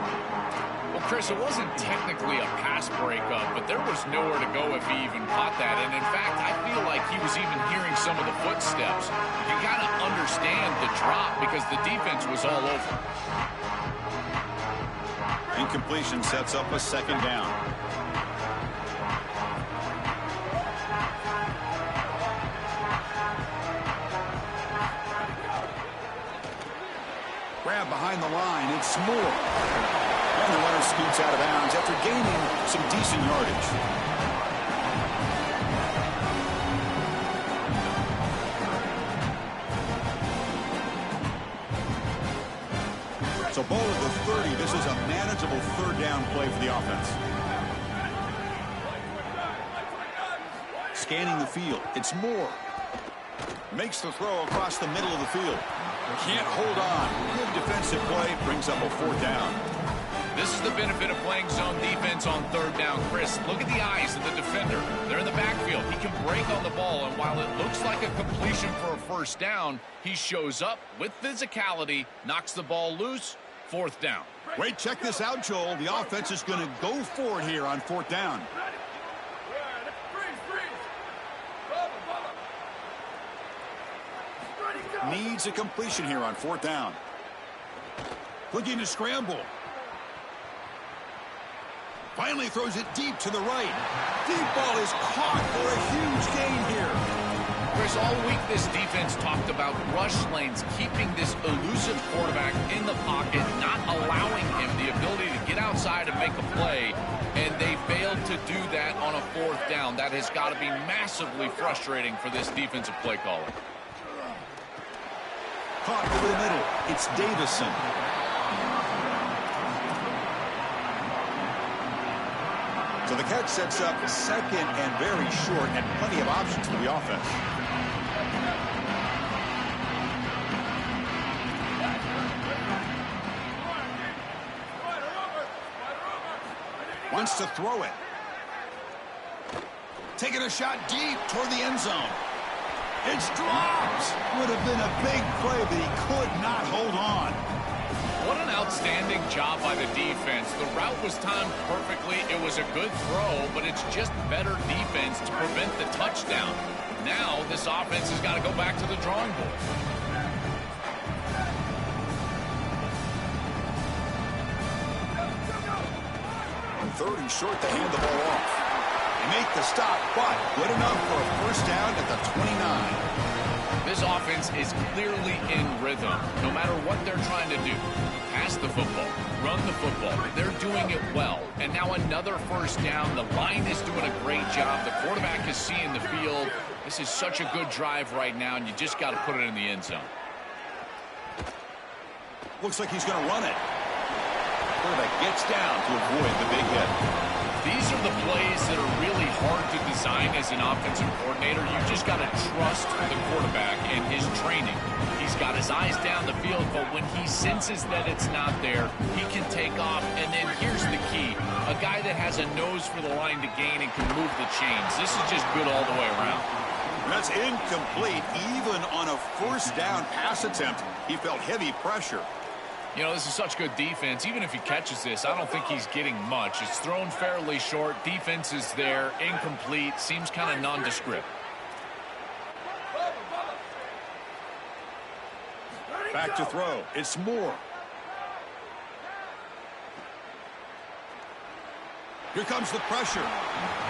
Well, Chris, it wasn't technically a pass breakup, but there was nowhere to go if he even caught that. And in fact, I feel like he was even hearing some of the footsteps. You got to understand the drop because the defense was all over. Incompletion sets up a 2nd down. Grab behind the line. It's Moore. And the runner scoots out of bounds after gaining some decent yardage. So ball at the 30. This is a manageable 3rd down play for the offense. scanning the field. It's Moore. Makes the throw across the middle of the field. Can't hold on. Good defensive play. Brings up a 4th down. This is the benefit of playing zone defense on 3rd down. Chris, look at the eyes of the defender. They're in the backfield. He can break on the ball, and while it looks like a completion for a 1st down, he shows up with physicality, knocks the ball loose, 4th down. Wait, check this out, Joel. The offense is going to go for it here on 4th down. Needs a completion here on 4th down. Looking to scramble. Finally throws it deep to the right. Deep ball is caught for a huge gain here. Chris, all week this defense talked about rush lanes, keeping this elusive quarterback in the pocket, not allowing him the ability to get outside and make a play, and they failed to do that on a 4th down. That has got to be massively frustrating for this defensive play caller. Caught over the middle. It's Davison. So the catch sets up 2nd and very short, and plenty of options for the offense. Wants to throw it. Taking a shot deep toward the end zone. It's dropped. Would have been a big play, but he could not hold on. What an outstanding job by the defense. The route was timed perfectly. It was a good throw, but it's just better defense to prevent the touchdown. Now this offense has got to go back to the drawing board. 3rd and short to hand the ball off. They make the stop, but good enough for a 1st down at the 29. This offense is clearly in rhythm, no matter what they're trying to do. Pass the football, run the football. They're doing it well. And now another 1st down. The line is doing a great job. The quarterback is seeing the field. This is such a good drive right now, and you just got to put it in the end zone. Looks like he's going to run it. Quarterback gets down to avoid the big hit. These are the plays that are really hard to design as an offensive coordinator. You just got to trust the quarterback and his training. He's got his eyes down the field, but when he senses that it's not there, he can take off. And then here's the key. A guy that has a nose for the line to gain and can move the chains. This is just good all the way around. That's incomplete. Even on a 1st down pass attempt, he felt heavy pressure. You know, this is such good defense. Even if he catches this, I don't think he's getting much. It's thrown fairly short. Defense is there. Incomplete. Seems kind of nondescript. Back to throw. It's Moore. Here comes the pressure.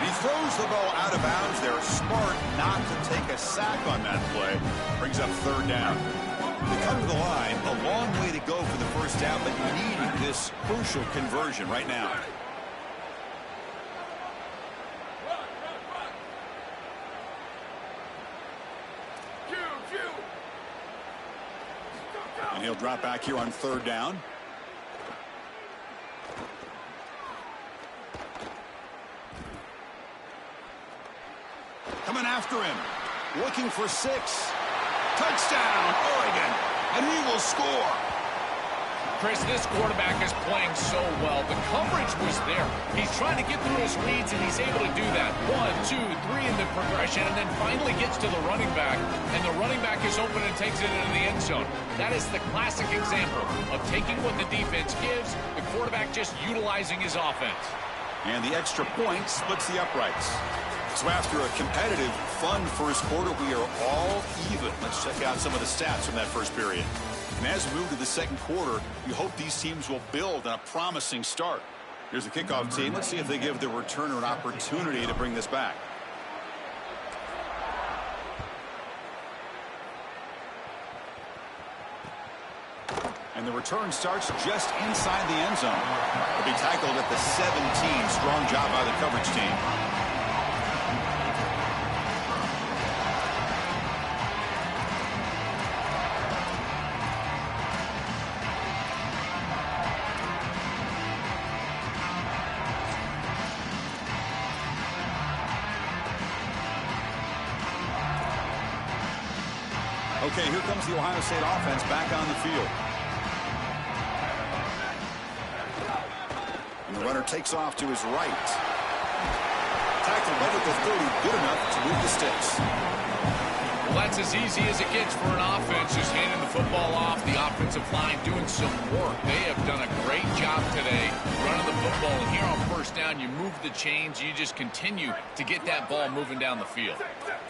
He throws the ball out of bounds. They're smart not to take a sack on that play. Brings up 3rd down. They come to the line, a long way to go for the 1st down, but needing this crucial conversion right now. And he'll drop back here on 3rd down. Coming after him, looking for 6. Touchdown, Oregon, and he will score. Chris, this quarterback is playing so well. The coverage was there. He's trying to get through his reads, and he's able to do that. 1, 2, 3 in the progression, and then finally gets to the running back, and the running back is open and takes it into the end zone. That is the classic example of taking what the defense gives, the quarterback just utilizing his offense. And the extra point splits the uprights. So after a competitive, fun 1st quarter, we are all even. Let's check out some of the stats from that 1st period. And as we move to the 2nd quarter, you hope these teams will build on a promising start. Here's the kickoff team. Let's see if they give the returner an opportunity to bring this back. And the return starts just inside the end zone. They'll be tackled at the 17. Strong job by the coverage team. Okay, here comes the Ohio State offense back on the field. And the runner takes off to his right. Tackle right at the 30, good enough to move the sticks. Well, that's as easy as it gets for an offense, just handing the football off. The offensive line doing some work. They have done a great job today running the football. And here on first down, you move the chains. You just continue to get that ball moving down the field.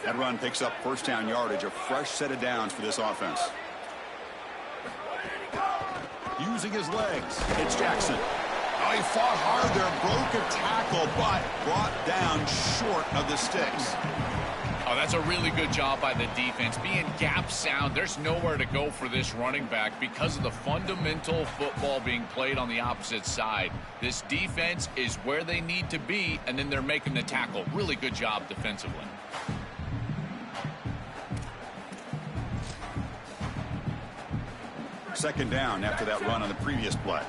That run picks up first down yardage, a fresh set of downs for this offense. Using his legs, it's Jackson. Oh, he fought hard there, broke a tackle, but brought down short of the sticks. Oh, that's a really good job by the defense. Being gap sound, there's nowhere to go for this running back because of the fundamental football being played on the opposite side. This defense is where they need to be, and then they're making the tackle. Really good job defensively. Second down after that run on the previous play.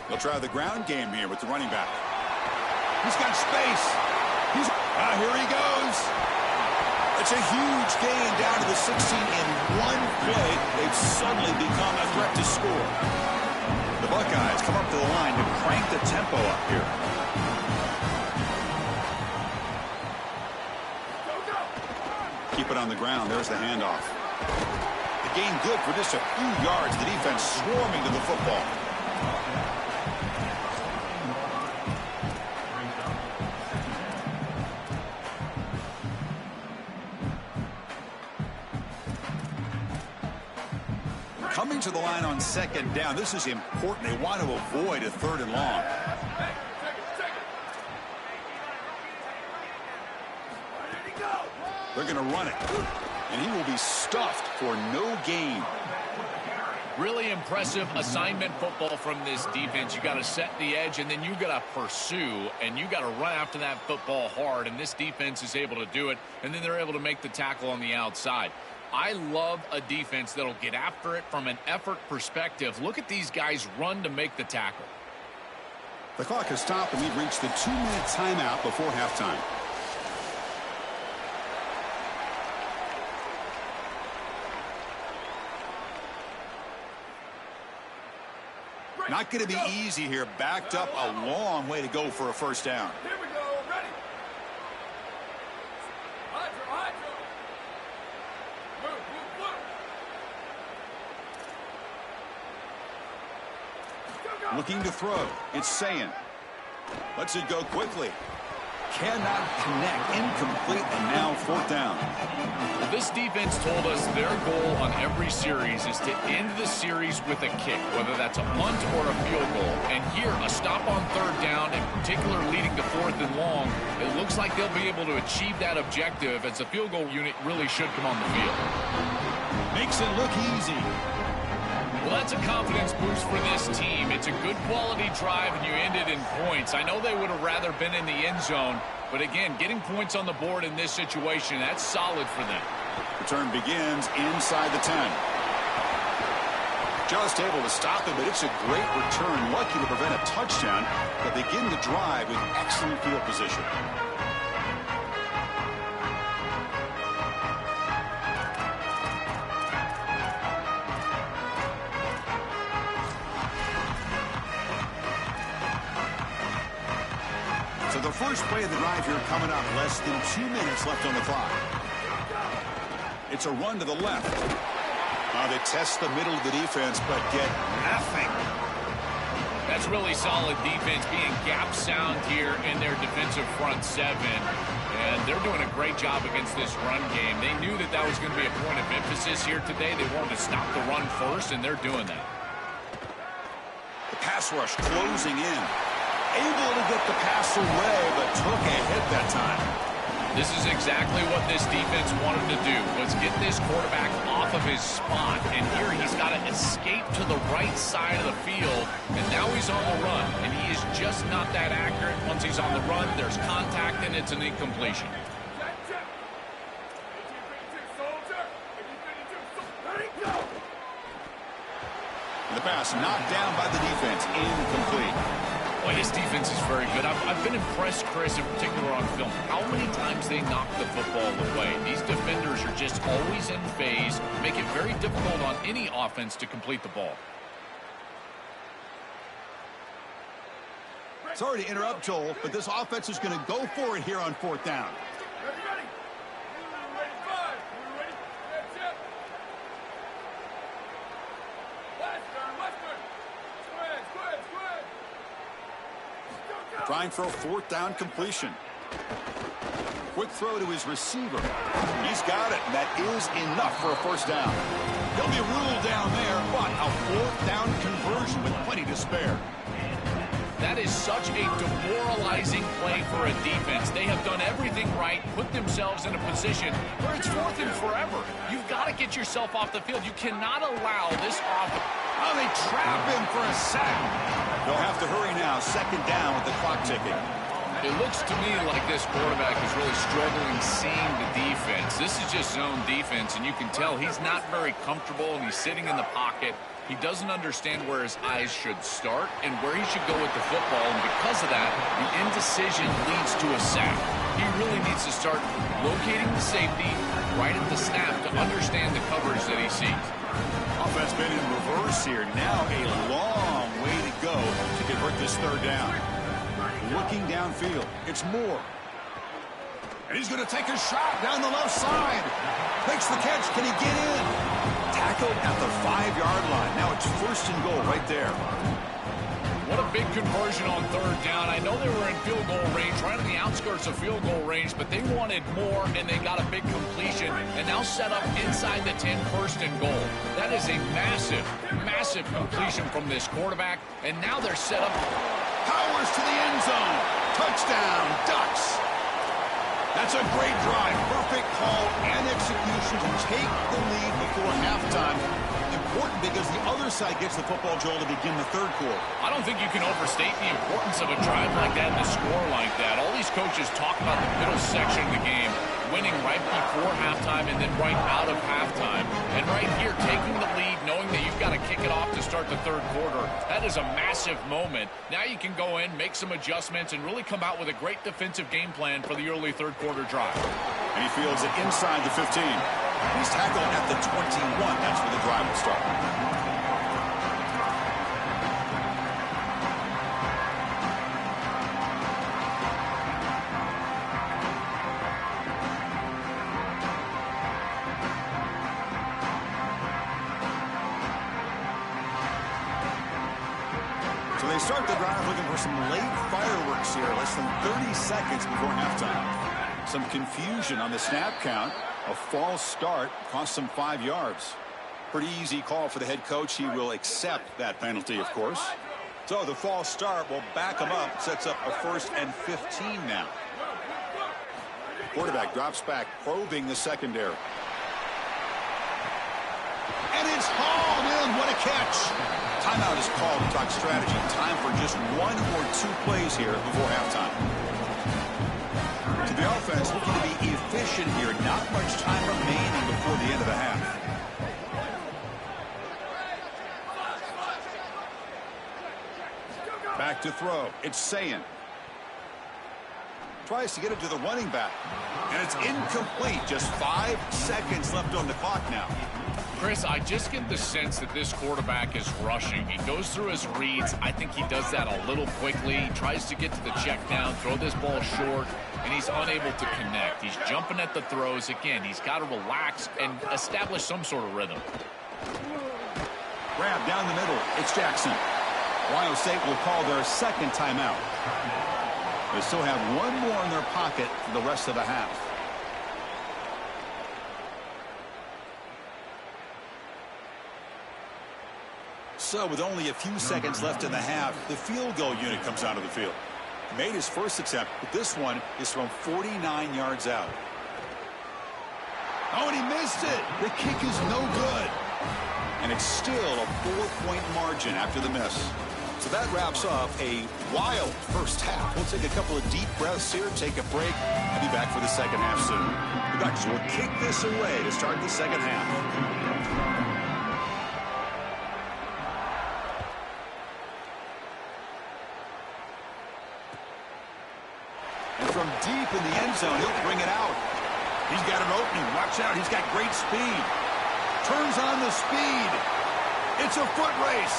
They'll try the ground game here with the running back. He's got space. Here he goes. It's a huge gain down to the 16 in one play. They've suddenly become a threat to score. The Buckeyes come up to the line to crank the tempo up here. Keep it on the ground. There's the handoff. The gain good for just a few yards. The defense swarming to the football. Coming to the line on second down. This is important. They want to avoid a third and long. They're going to run it. And he will be stuffed for no gain. Really impressive assignment football from this defense. You got to set the edge, and then you got to pursue, and you got to run after that football hard. And this defense is able to do it, and then they're able to make the tackle on the outside. I love a defense that'll get after it from an effort perspective. Look at these guys run to make the tackle. The clock has stopped, and we've reached the 2-minute timeout before halftime. Not going to be easy here. Backed up a long way to go for a first down. Here we go. Ready. Move. Looking to throw. It's Sayin. Lets it go quickly. Cannot connect. Incomplete, and now fourth down. Well, this defense told us their goal on every series is to end the series with a kick, whether that's a punt or a field goal. And here, a stop on third down, in particular leading to fourth and long, it looks like they'll be able to achieve that objective as the field goal unit really should come on the field. Makes it look easy. Well, that's a confidence boost for this team. It's a good quality drive, and you end it in points. I know they would have rather been in the end zone, but again, getting points on the board in this situation, that's solid for them. Return begins inside the 10. Just able to stop him, but it's a great return. Lucky to prevent a touchdown, but begin the drive with excellent field position. So the first play of the drive here coming up. Less than 2 minutes left on the clock. It's a run to the left. They test the middle of the defense, but get nothing. That's really solid defense, being gap sound here in their defensive front seven. And they're doing a great job against this run game. They knew that that was going to be a point of emphasis here today. They wanted to stop the run first, and they're doing that. The pass rush closing in. Able to get the pass away, but took a hit that time. This is exactly what this defense wanted to do, was get this quarterback off of his spot. And here he's got to escape to the right side of the field, and now he's on the run. And he is just not that accurate. Once he's on the run, there's contact, and it's an incompletion. The pass knocked down by the defense, incomplete. Boy, this defense is very good. I've been impressed, Chris, in particular on film, how many times they knock the football away. These defenders are just always in phase, make it very difficult on any offense to complete the ball. Sorry to interrupt, Joel, but this offense is going to go for it here on 4th down. Trying for a 4th down completion. Quick throw to his receiver. He's got it, and that is enough for a 1st down. He'll be ruled down there, but a 4th down conversion with plenty to spare. That is such a demoralizing play for a defense. They have done everything right, put themselves in a position where it's 4th and forever. You've got to get yourself off the field. You cannot allow this offense. Oh, they trap him for a sack. They'll have to hurry now. 2nd down with the clock ticking. It looks to me like this quarterback is really struggling seeing the defense. This is just zone defense, and you can tell he's not very comfortable, and he's sitting in the pocket. He doesn't understand where his eyes should start and where he should go with the football, and because of that, the indecision leads to a sack. He really needs to start locating the safety right at the snap to understand the coverage that he sees. Offense been in reverse here. Now a long way to go to convert this 3rd down. Looking downfield, it's Moore. And he's going to take a shot down the left side. Makes the catch. Can he get in? Tackled at the 5-yard line. Now it's 1st and goal right there. What a big conversion on 3rd down. I know they were in field goal range, right on the outskirts of field goal range, but they wanted more, and they got a big completion, and now set up inside the 10, 1st and goal. That is a massive, massive completion from this quarterback, and now they're set up. Powers to the end zone. Touchdown, Ducks. That's a great drive. Perfect call and execution to take the lead before halftime. Important because the other side gets the football, Joel, to begin the 3rd quarter. I don't think you can overstate the importance of a drive like that and a score like that. All these coaches talk about the middle section of the game, winning right before halftime and then right out of halftime. And right here, taking the lead, knowing that you've got to kick it off to start the 3rd quarter, that is a massive moment. Now you can go in, make some adjustments, and really come out with a great defensive game plan for the early 3rd quarter drive. And he fields it inside the 15. He's tackled at the 21. That's where the drive will start. So they start the drive looking for some late fireworks here, less than 30 seconds before halftime. Some confusion on the snap count. A false start cost them 5 yards. Pretty easy call for the head coach. He will accept that penalty, of course. So the false start will back him up. Sets up a 1st and 15 now. Quarterback drops back, probing the secondary. And it's hauled in. What a catch. Timeout is called to talk strategy. Time for just 1 or 2 plays here before halftime. To the offense, looking to be efficient here. Not much time remaining before the end of the half. Back to throw. It's Sayin. Tries to get it to the running back. And it's incomplete. Just 5 seconds left on the clock now. Chris, I just get the sense that this quarterback is rushing. He goes through his reads. I think he does that a little quickly. He tries to get to the check down, throw this ball short, and he's unable to connect. He's jumping at the throws. Again, he's got to relax and establish some sort of rhythm. Grab down the middle. It's Jackson. Ohio State will call their 2nd timeout. They still have 1 more in their pocket for the rest of the half. So with only a few seconds left in the half, the field goal unit comes out of the field. Made his first attempt, but this one is from 49 yards out. Oh, and he missed it. The kick is no good. And it's still a 4-point margin after the miss. So that wraps up a wild first half. We'll take a couple of deep breaths here, take a break, and be back for the second half soon. The Ducks will kick this away to start the second half. from deep in the end zone. He'll bring it out. He's got an opening. Watch out. He's got great speed. Turns on the speed. It's a foot race.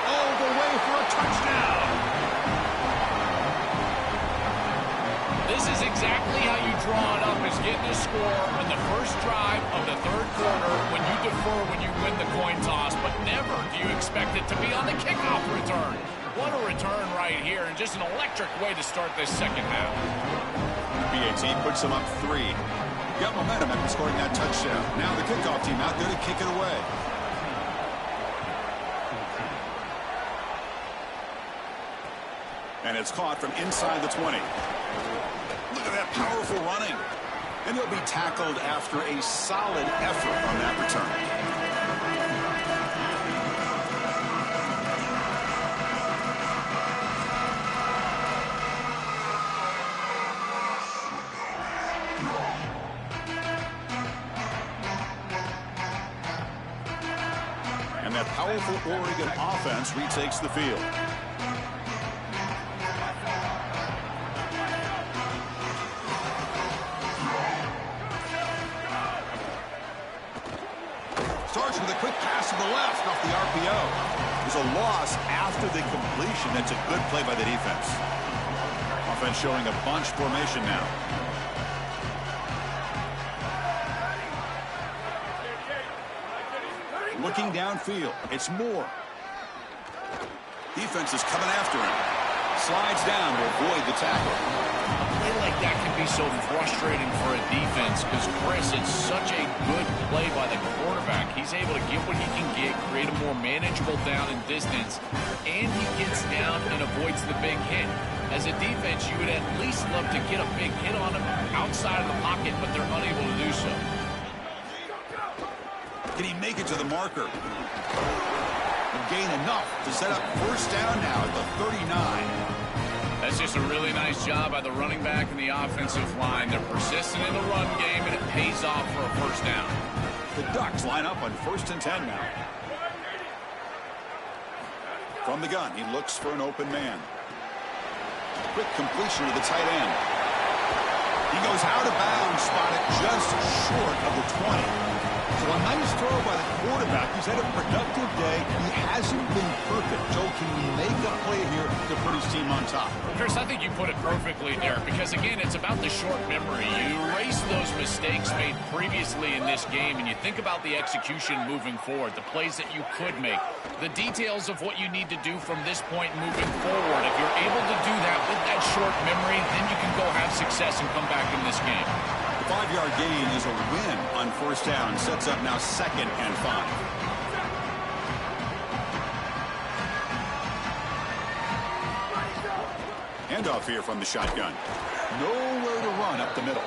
All the way for a touchdown. This is exactly how you draw it up, is getting a score on the first drive of the third quarter when you defer when you win the coin toss, but never do you expect it to be on the kickoff return. What a return right here, and just an electric way to start this second half. BAT puts them up 3. Got momentum after scoring that touchdown. Now the kickoff team out there to kick it away. And it's caught from inside the 20. Look at that powerful running. And he'll be tackled after a solid effort on that return. And that powerful Oregon offense retakes the field. Starts with a quick pass to the left off the RPO. There's a loss after the completion. That's a good play by the defense. Offense showing a bunch formation now. Looking downfield. It's Moore. Defense is coming after him. Slides down to avoid the tackle. A play like that can be so frustrating for a defense because, Chris, it's such a good play by the quarterback. He's able to get what he can get, create a more manageable down and distance, and he gets down and avoids the big hit. As a defense, you would at least love to get a big hit on him outside of the pocket, but they're unable to do so. Can he make it to the marker? And gain enough to set up first down now at the 39. That's just a really nice job by the running back and the offensive line. They're persistent in the run game, and it pays off for a first down. The Ducks line up on 1st and 10 now. From the gun, he looks for an open man. Quick completion to the tight end. He goes out of bounds, spotted just short of the 20. So a nice throw by the quarterback. He's had a productive day. He hasn't been perfect. Joe, can he make a play here to put his team on top? Chris, I think you put it perfectly there because, again, it's about the short memory. You erase those mistakes made previously in this game, and you think about the execution moving forward, the plays that you could make, the details of what you need to do from this point moving forward. If you're able to do that with that short memory, then you can go have success and come back in this game. The 5-yard gain is a win on first down. Sets up now 2nd and 5. Handoff here from the shotgun. Nowhere to run up the middle.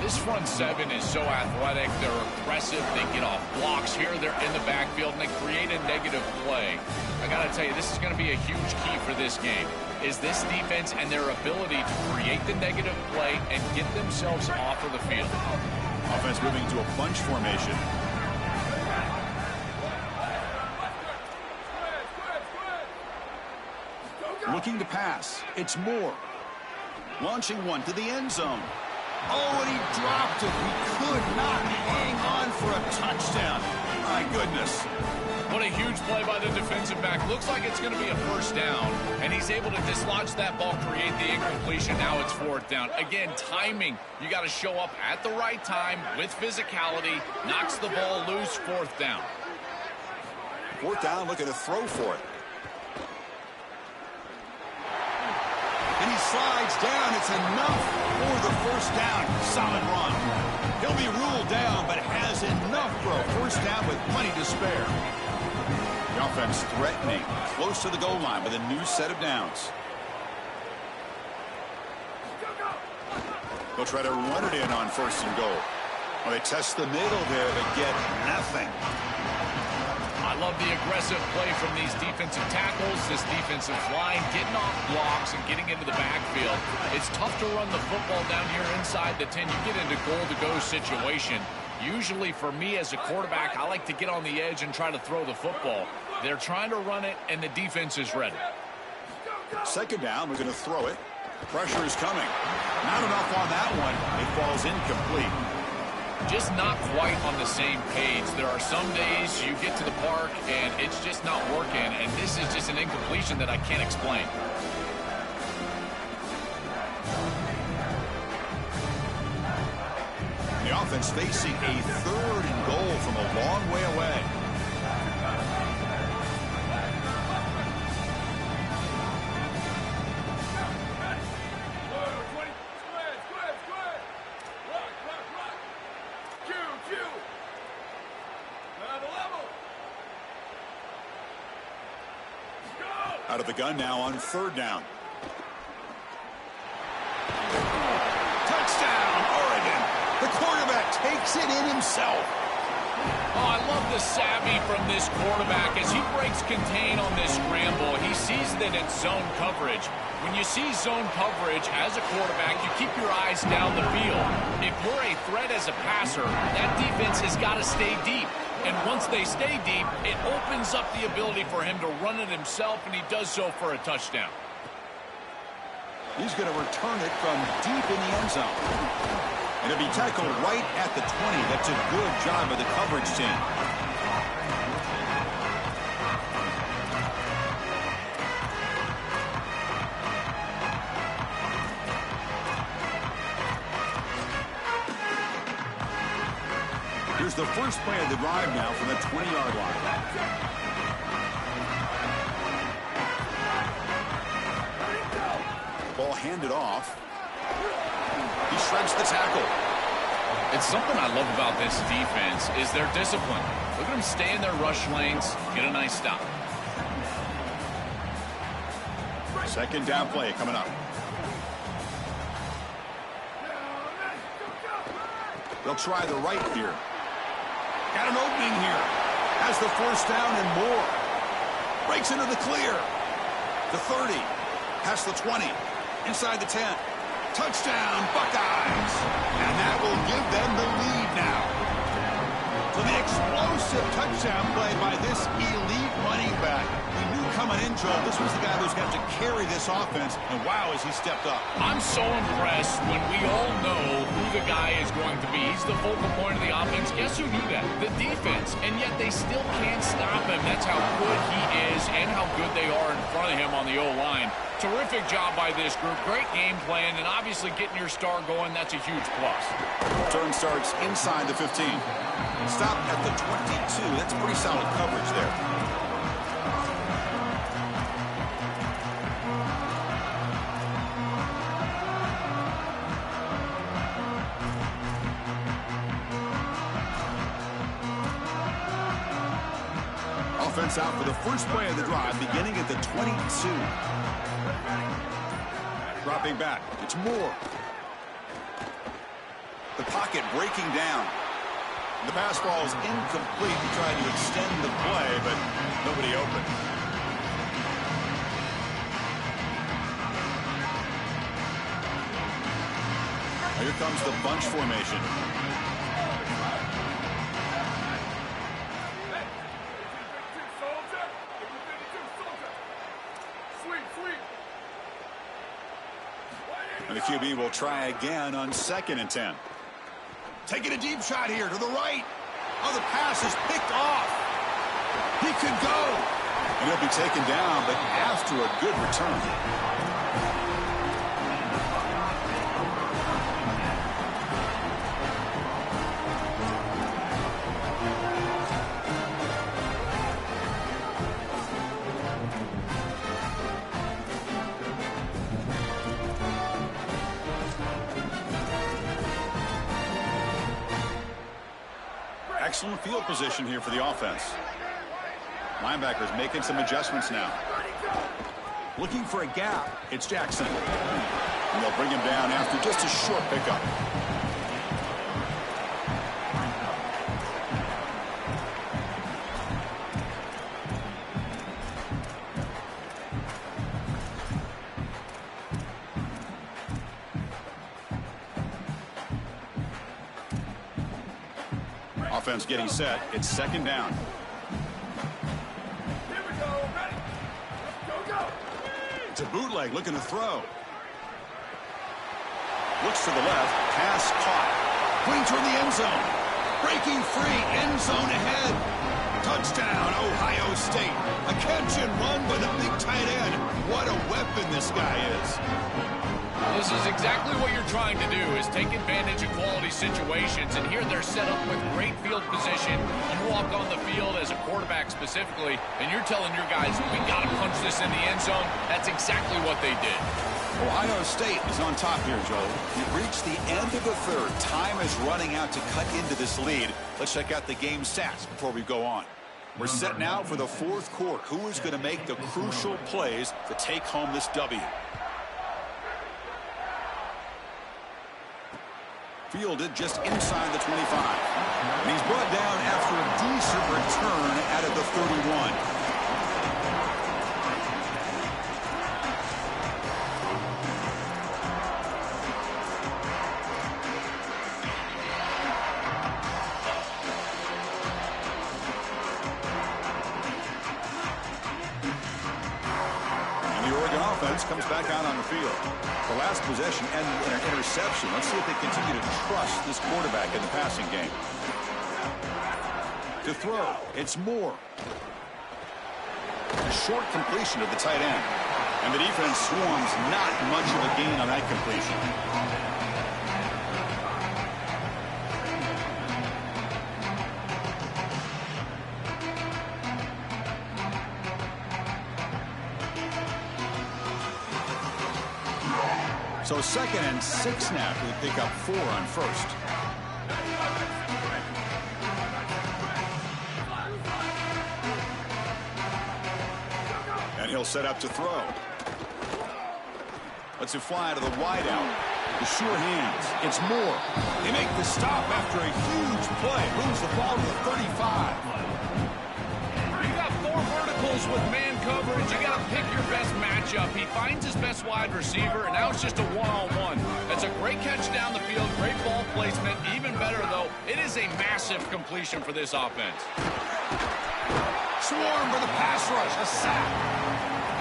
This front 7 is so athletic. They're aggressive. They get off blocks. Here they're in the backfield, and they create a negative play. I got to tell you, this is going to be a huge key for this game, is this defense and their ability to create the negative play and get themselves off of the field. Offense moving to a bunch formation. Looking to pass. It's Moore. Launching one to the end zone. Oh, and he dropped it. He could not hang on for a touchdown. My goodness. What a huge play by the defensive back. Looks like it's going to be a first down, and he's able to dislodge that ball, create the incompletion. Now it's 4th down. Again, timing. You got to show up at the right time with physicality. Knocks the ball loose, 4th down. 4th down, looking to throw for it. And he slides down. It's enough for the first down. Solid run. He'll be ruled down, but has enough for a first down with plenty to spare. The offense threatening, close to the goal line with a new set of downs. They'll try to run it in on 1st and goal. Well, they test the middle there, but get nothing. I love the aggressive play from these defensive tackles, this defensive line, getting off blocks and getting into the backfield. It's tough to run the football down here inside the 10. You get into goal-to-go situation. Usually for me as a quarterback, I like to get on the edge and try to throw the football. They're trying to run it, and the defense is ready. 2nd down, we're going to throw it. Pressure is coming. Not enough on that one. It falls incomplete. Just not quite on the same page. There are some days you get to the park and it's just not working, and this is just an incompletion that I can't explain. The offense facing a 3rd and goal from a long way away. Out of the gun now on 3rd down. Touchdown, Oregon. The quarterback takes it in himself. Oh, I love the savvy from this quarterback as he breaks contain on this scramble. He sees that it's zone coverage. When you see zone coverage as a quarterback, you keep your eyes down the field. If you're a threat as a passer, that defense has got to stay deep. And once they stay deep, it opens up the ability for him to run it himself, and he does so for a touchdown. He's going to return it from deep in the end zone. And it'll be tackled right at the 20. That's a good job of the coverage team. Here's the first play of the drive now from the 20-yard line. Ball handed off. He shreds the tackle. It's something I love about this defense is their discipline. Look at them stay in their rush lanes, get a nice stop. 2nd down play coming up. They'll try the right here. Got an opening here. Has the 1st down and more. Breaks into the clear. The 30. Past the 20. Inside the 10. Touchdown, Buckeyes. And that will give them the lead now. So the explosive touchdown play by this elite running back. We knew coming in, Joel, this was the guy who's got to carry this offense. And wow, has he stepped up. I'm so impressed when we all know who the guy is going to be. He's the focal point of the offense. Guess who knew that? The defense. And yet they still can't stop him. That's how good he is and how good they are in front of him on the O-line. Terrific job by this group. Great game plan, and obviously getting your star going, that's a huge plus. Turn starts inside the 15. Stop at the 22. That's pretty solid coverage there. Offense out for the first play of the drive, beginning at the 22. Dropping back. It's Moore. The pocket breaking down. The pass ball is incomplete. He tried to extend the play, but nobody open. Here comes the bunch formation. And the QB will try again on 2nd and 10. Taking a deep shot here to the right. Oh, the pass is picked off. He could go. And he'll be taken down, but after a good return. Excellent field position here for the offense. Linebackers making some adjustments now. Looking for a gap. It's Jackson. And they'll bring him down after just a short pickup. Offense getting set. It's 2nd down. It's a bootleg looking to throw. Looks to the left. Pass caught. Going toward the end zone. Breaking free. End zone ahead. Touchdown, Ohio State. A catch and run by the big tight end. What a weapon this guy is. This is exactly what you're trying to do, is take advantage of quality situations. And here they're set up with great field position. You walk on the field as a quarterback specifically, and you're telling your guys, we got to punch this in the end zone. That's exactly what they did. Ohio State is on top here, Joel. We've reached the end of the third. Time is running out to cut into this lead. Let's check out the game stats before we go on. We're set now for the fourth quarter. Who is going to make the crucial plays to take home this W? Fielded just inside the 25. And he's brought down after a decent return out of the 31. Comes back out on the field. The last possession ended in an interception. Let's see if they continue to trust this quarterback in the passing game. To throw, it's Moore. A short completion of the tight end. And the defense swarms, not much of a gain on that completion. So 2nd and 6 now. We pick up 4 on first. And he'll set up to throw. Lets it fly to the wideout. The sure hands. It's Moore. They make the stop after a huge play. Moves the ball to the 35. You got 4 verticals with man coverage. You got to pick your best matchup. He finds his best wide receiver, and now it's just a one-on-one. That's a great catch down the field, great ball placement. Even better, though, it is a massive completion for this offense. Swarm for the pass rush, a sack.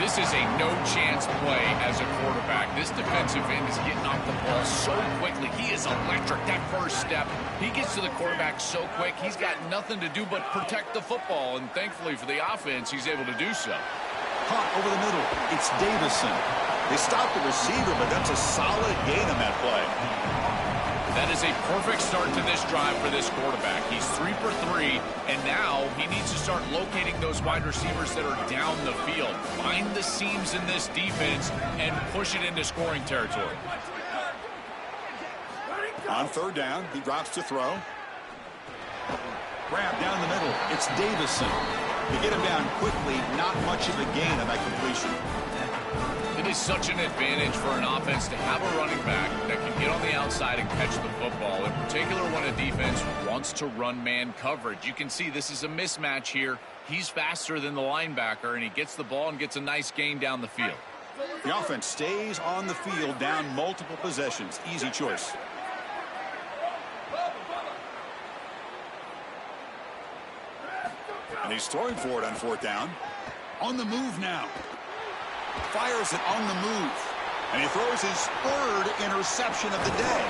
This is a no-chance play as a quarterback. This defensive end is getting off the ball so quickly. He is electric. That first step, he gets to the quarterback so quick, he's got nothing to do but protect the football, and thankfully for the offense, he's able to do so. Caught over the middle. It's Davison. They stopped the receiver, but that's a solid gain on that play. That is a perfect start to this drive for this quarterback. He's 3 for 3, and now he needs to start locating those wide receivers that are down the field. Find the seams in this defense and push it into scoring territory. On 3rd down, he drops to throw. Grab down the middle. It's Davison. They get him down quickly. Not much of a gain on that completion. It is such an advantage for an offense to have a running back that can get on the outside and catch the football, in particular when a defense wants to run man coverage. You can see this is a mismatch here. He's faster than the linebacker, and he gets the ball and gets a nice gain down the field. The offense stays on the field down multiple possessions. Easy choice. And he's throwing for it on 4th down. On the move now. Fires it on the move. And he throws his 3rd interception of the day.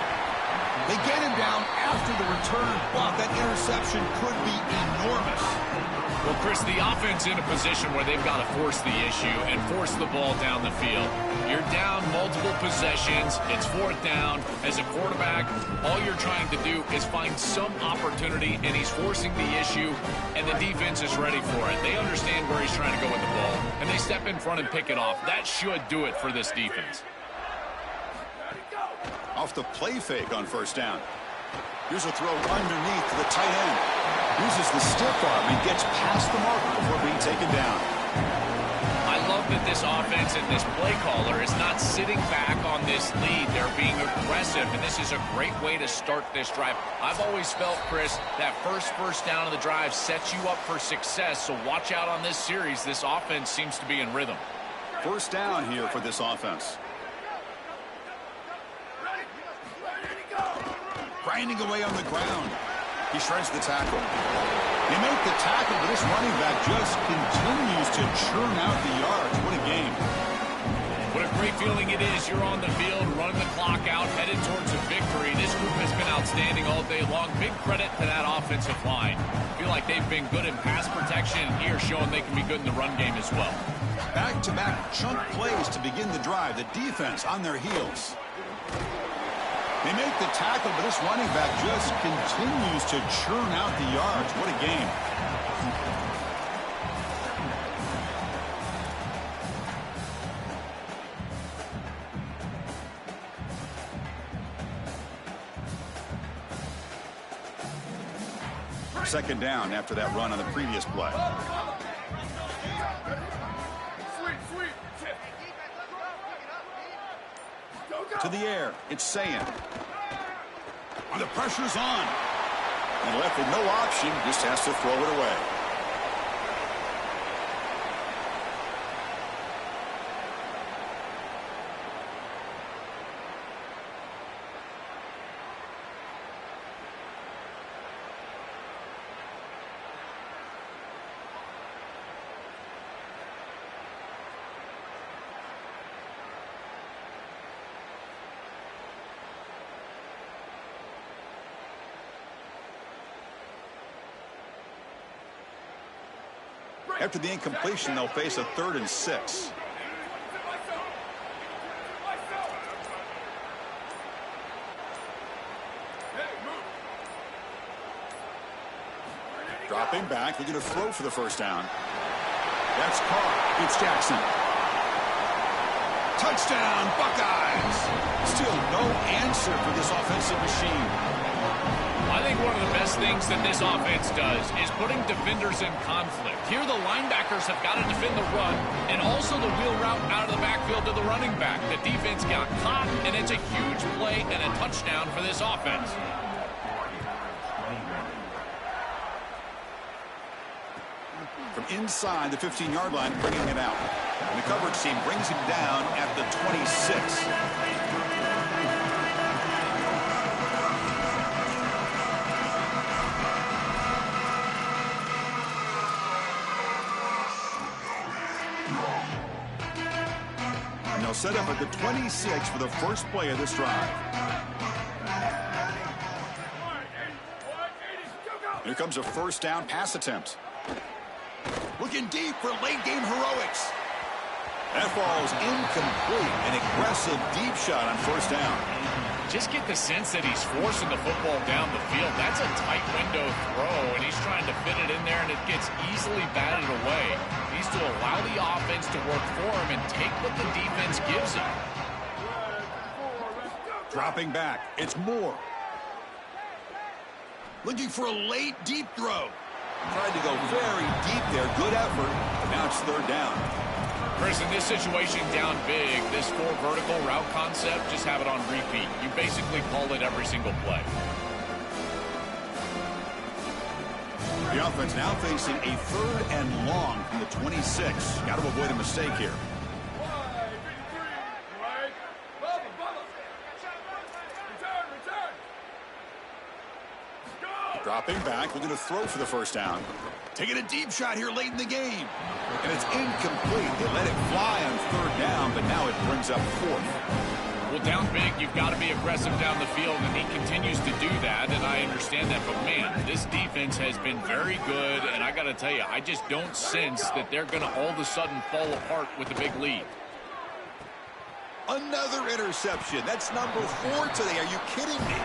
They get him down after the return, but that interception could be enormous. Well, Chris, the offense in a position where they've got to force the issue and force the ball down the field. You're down multiple possessions. It's 4th down. As a quarterback, all you're trying to do is find some opportunity, and he's forcing the issue, and the defense is ready for it. They understand where he's trying to go with the ball, and they step in front and pick it off. That should do it for this defense. Off the play fake on 1st down. Here's a throw underneath to the tight end. Uses the stiff arm and gets past the mark before being taken down. I love that this offense and this play caller is not sitting back on this lead. They're being aggressive, and this is a great way to start this drive. I've always felt, Chris, that first down of the drive sets you up for success, so watch out on this series. This offense seems to be in rhythm. 1st down here for this offense. Grinding away on the ground. He shreds the tackle. They make the tackle, but this running back just continues to churn out the yards. What a game. What a great feeling it is. You're on the field, running the clock out, headed towards a victory. This group has been outstanding all day long. Big credit to that offensive line. I feel like they've been good in pass protection, and here showing they can be good in the run game as well. Back-to-back chunk plays to begin the drive. The defense on their heels. They make the tackle, but this running back just continues to churn out the yards. What a game. Second down after that run on the previous play. To the air, it's Sayan. The pressure's on. And left with no option, just has to throw it away. After the incompletion, they'll face a 3rd and 6. Dropping back, they're going to throw for the first down. That's caught. It's Jackson. Touchdown, Buckeyes. Still no answer for this offensive machine. I think one of the best things that this offense does is putting defenders in conflict. Here the linebackers have got to defend the run and also the wheel route out of the backfield to the running back. The defense got caught, and it's a huge play and a touchdown for this offense. From inside the 15-yard line, bringing it out. And the coverage team brings him down at the 26. They'll set up at the 26 for the first play of this drive. Here comes a first down pass attempt. Looking deep for late-game heroics. That ball's incomplete. An aggressive deep shot on first down. Just get the sense that he's forcing the football down the field. That's a tight window throw, and he's trying to fit it in there, and it gets easily batted away. He needs to allow the offense to work for him and take what the defense gives him. Dropping back, it's Moore. Looking for a late deep throw. Tried to go very deep there. Good effort, but now it's third down. Chris, in this situation down big, this 4 vertical route concept, just have it on repeat. You basically call it every single play. The offense now facing a 3rd and long from the 26. Got to avoid a mistake here. Dropping back, looking to throw for the first down. Taking a deep shot here late in the game. And it's incomplete. They let it fly on 3rd down, but now it brings up 4th. Well, down big, you've got to be aggressive down the field, and he continues to do that, and I understand that. But, man, this defense has been very good, and I got to tell you, I just don't sense that they're going to all of a sudden fall apart with a big lead. Another interception. That's number 4 today. Are you kidding me?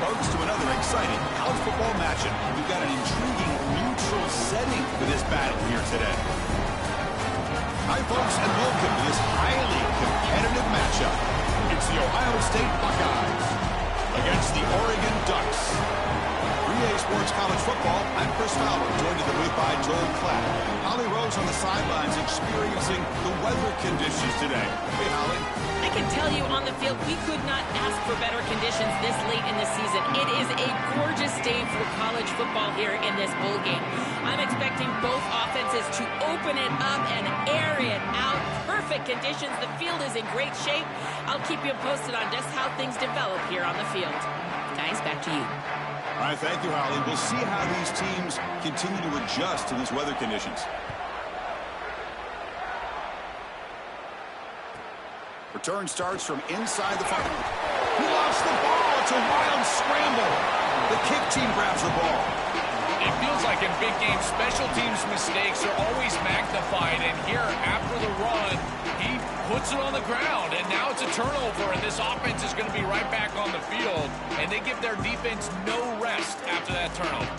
folks, to another exciting college football matchup. We've got an intriguing neutral setting for this battle here today. Hi, folks, and welcome to this highly competitive matchup. It's the Ohio State Buckeyes against the Oregon Ducks. 3A Sports College Football, I'm Chris Fowler, joined in the booth by Joel Klatt. Holly Rose on the sidelines experiencing the weather conditions today. Hey, Holly. I can tell you on the field, we could not ask for better conditions this late in the season. It is a gorgeous day for college football here in this bowl game. I'm expecting both offenses to open it up and air it out. Perfect conditions. The field is in great shape. I'll keep you posted on just how things develop here on the field. Guys, back to you. All right, thank you, Holly. We'll see how these teams continue to adjust to these weather conditions. Return starts from inside the 5. He lost the ball. It's a wild scramble. The kick team grabs the ball. It feels like in big games, special teams mistakes are always magnified. And here, after the run, he puts it on the ground. And now it's a turnover, and this offense is going to be right back on the field. And they give their defense no rest after that turnover.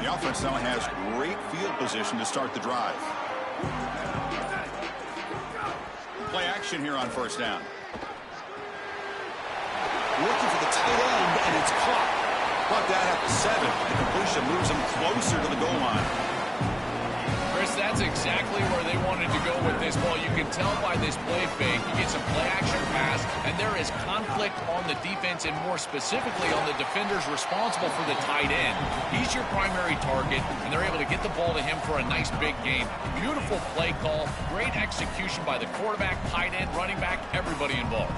The offense now has great field position to start the drive. Play action here on first down. Looking for the tight end, and it's caught. Brought that at the 7. The completion moves him closer to the goal line. Chris, that's exactly where they wanted to go with this ball. You can tell by this play fake. You get some play action pass, and there is conflict on the defense, and more specifically on the defenders responsible for the tight end. He's your primary target, and they're able to get the ball to him for a nice big gain. Beautiful play call, great execution by the quarterback, tight end, running back, everybody involved.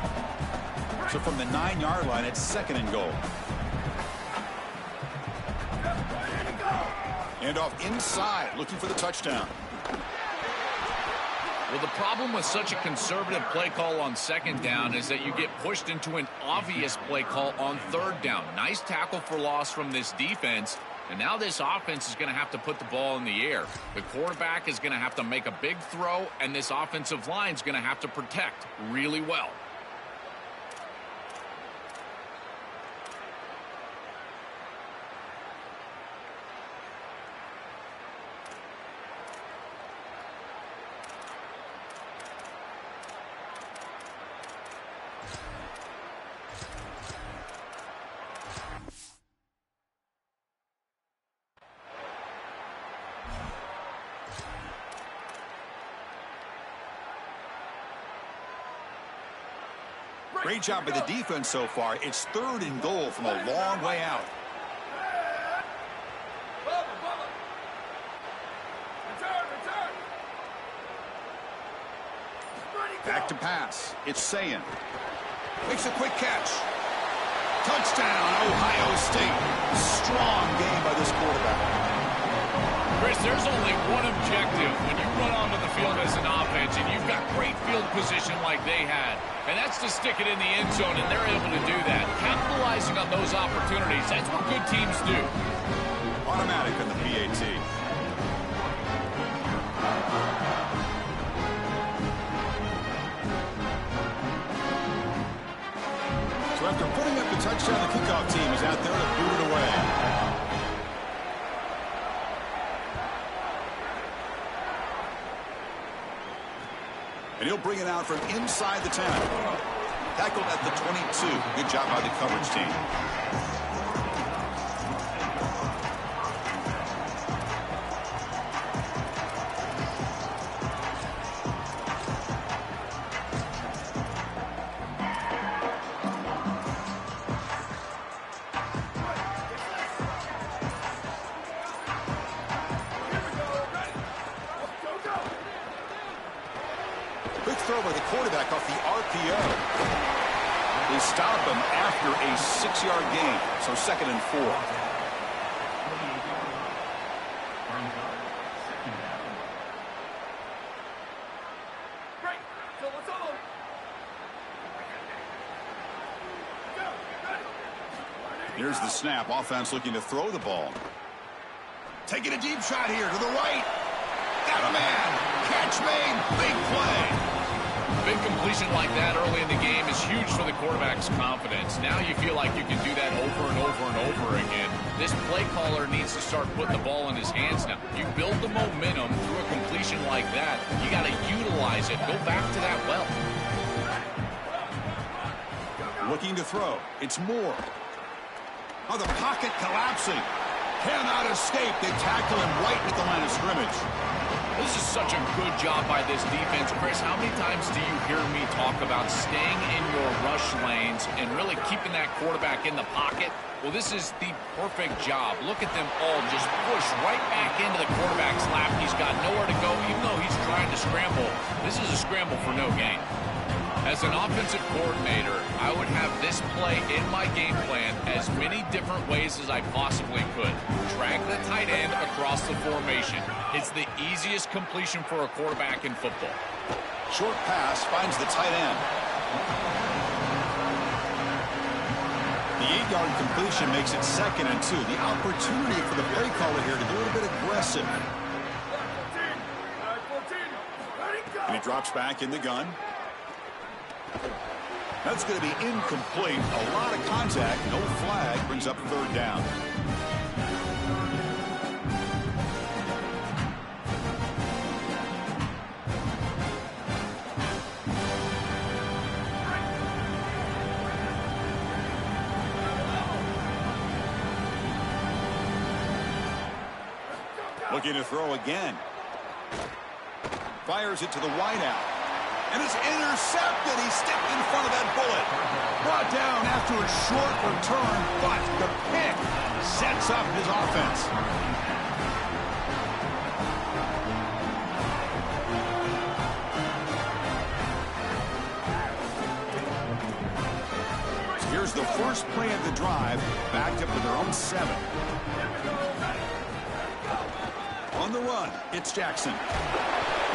So from the 9-yard line, it's 2nd and goal. And off inside, looking for the touchdown. Well, the problem with such a conservative play call on 2nd down is that you get pushed into an obvious play call on 3rd down. Nice tackle for loss from this defense. And now this offense is going to have to put the ball in the air. The quarterback is going to have to make a big throw, and this offensive line is going to have to protect really well. Great job by the defense so far. It's 3rd and goal from a long way out. Back to pass. It's Sayin. Makes a quick catch. Touchdown, Ohio State. Strong game by this quarterback. Chris, there's only one objective when you run onto the field as an offense and you've got great field position like they had, and that's to stick it in the end zone, and they're able to do that. Capitalizing on those opportunities, that's what good teams do. Automatic on the PAT. So after putting up the touchdown, the kickoff team is out there to boot it away. And he'll bring it out from inside the 10. Tackled at the 22. Good job by the coverage team. Quick throw by the quarterback off the RPO. They stop him after a 6-yard gain, so 2nd and 4. Here's the snap. Offense looking to throw the ball. Taking a deep shot here to the right. Got a man. Catch made. Big play. big completion like that early in the game is huge for the quarterback's confidence. Now you feel like you can do that over and over and over again. This play caller needs to start putting the ball in his hands now. You build the momentum through a completion like that. You got to utilize it. Go back to that well. Looking to throw. It's Moore. Oh, the pocket collapsing. Cannot escape. They tackle him right at the line of scrimmage. This is such a good job by this defense. Chris, how many times do you hear me talk about staying in your rush lanes and really keeping that quarterback in the pocket? Well, this is the perfect job. Look at them all just push right back into the quarterback's lap. He's got nowhere to go, even though he's trying to scramble. This is a scramble for no gain. As an offensive coordinator, I would have this play in my game plan as many different ways as I possibly could. Drag the tight end across the formation. It's the easiest completion for a quarterback in football. Short pass finds the tight end. The 8-yard completion makes it 2nd and 2. The opportunity for the play caller here to be a little bit aggressive. And he drops back in the gun. That's going to be incomplete. A lot of contact. No flag. Brings up 3rd down. Looking to throw again. Fires it to the wideout. And it's intercepted. He stepped in front of that bullet. Brought down after a short return, but the pick sets up his offense. So here's the first play of the drive, backed up to their own 7. On the run, it's Jackson. We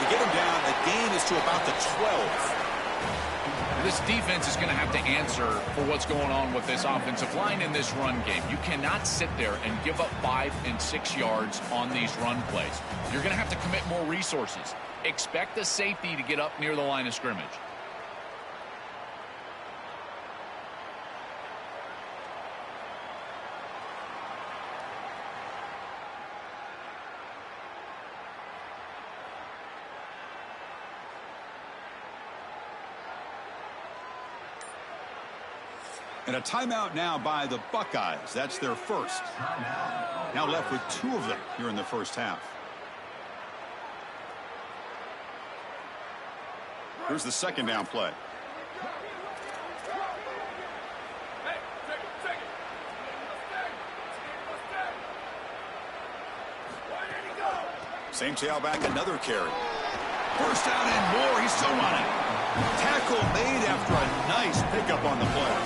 get him down. The gain is to about the 12. This defense is going to have to answer for what's going on with this offensive line in this run game. You cannot sit there and give up 5 and 6 yards on these run plays. You're going to have to commit more resources. Expect the safety to get up near the line of scrimmage. And a timeout now by the Buckeyes. That's their first. Now left with 2 of them here in the first half. Here's the 2nd down play. Same tailback, another carry. First down and more. He's still running. Tackle made after a nice pickup on the play.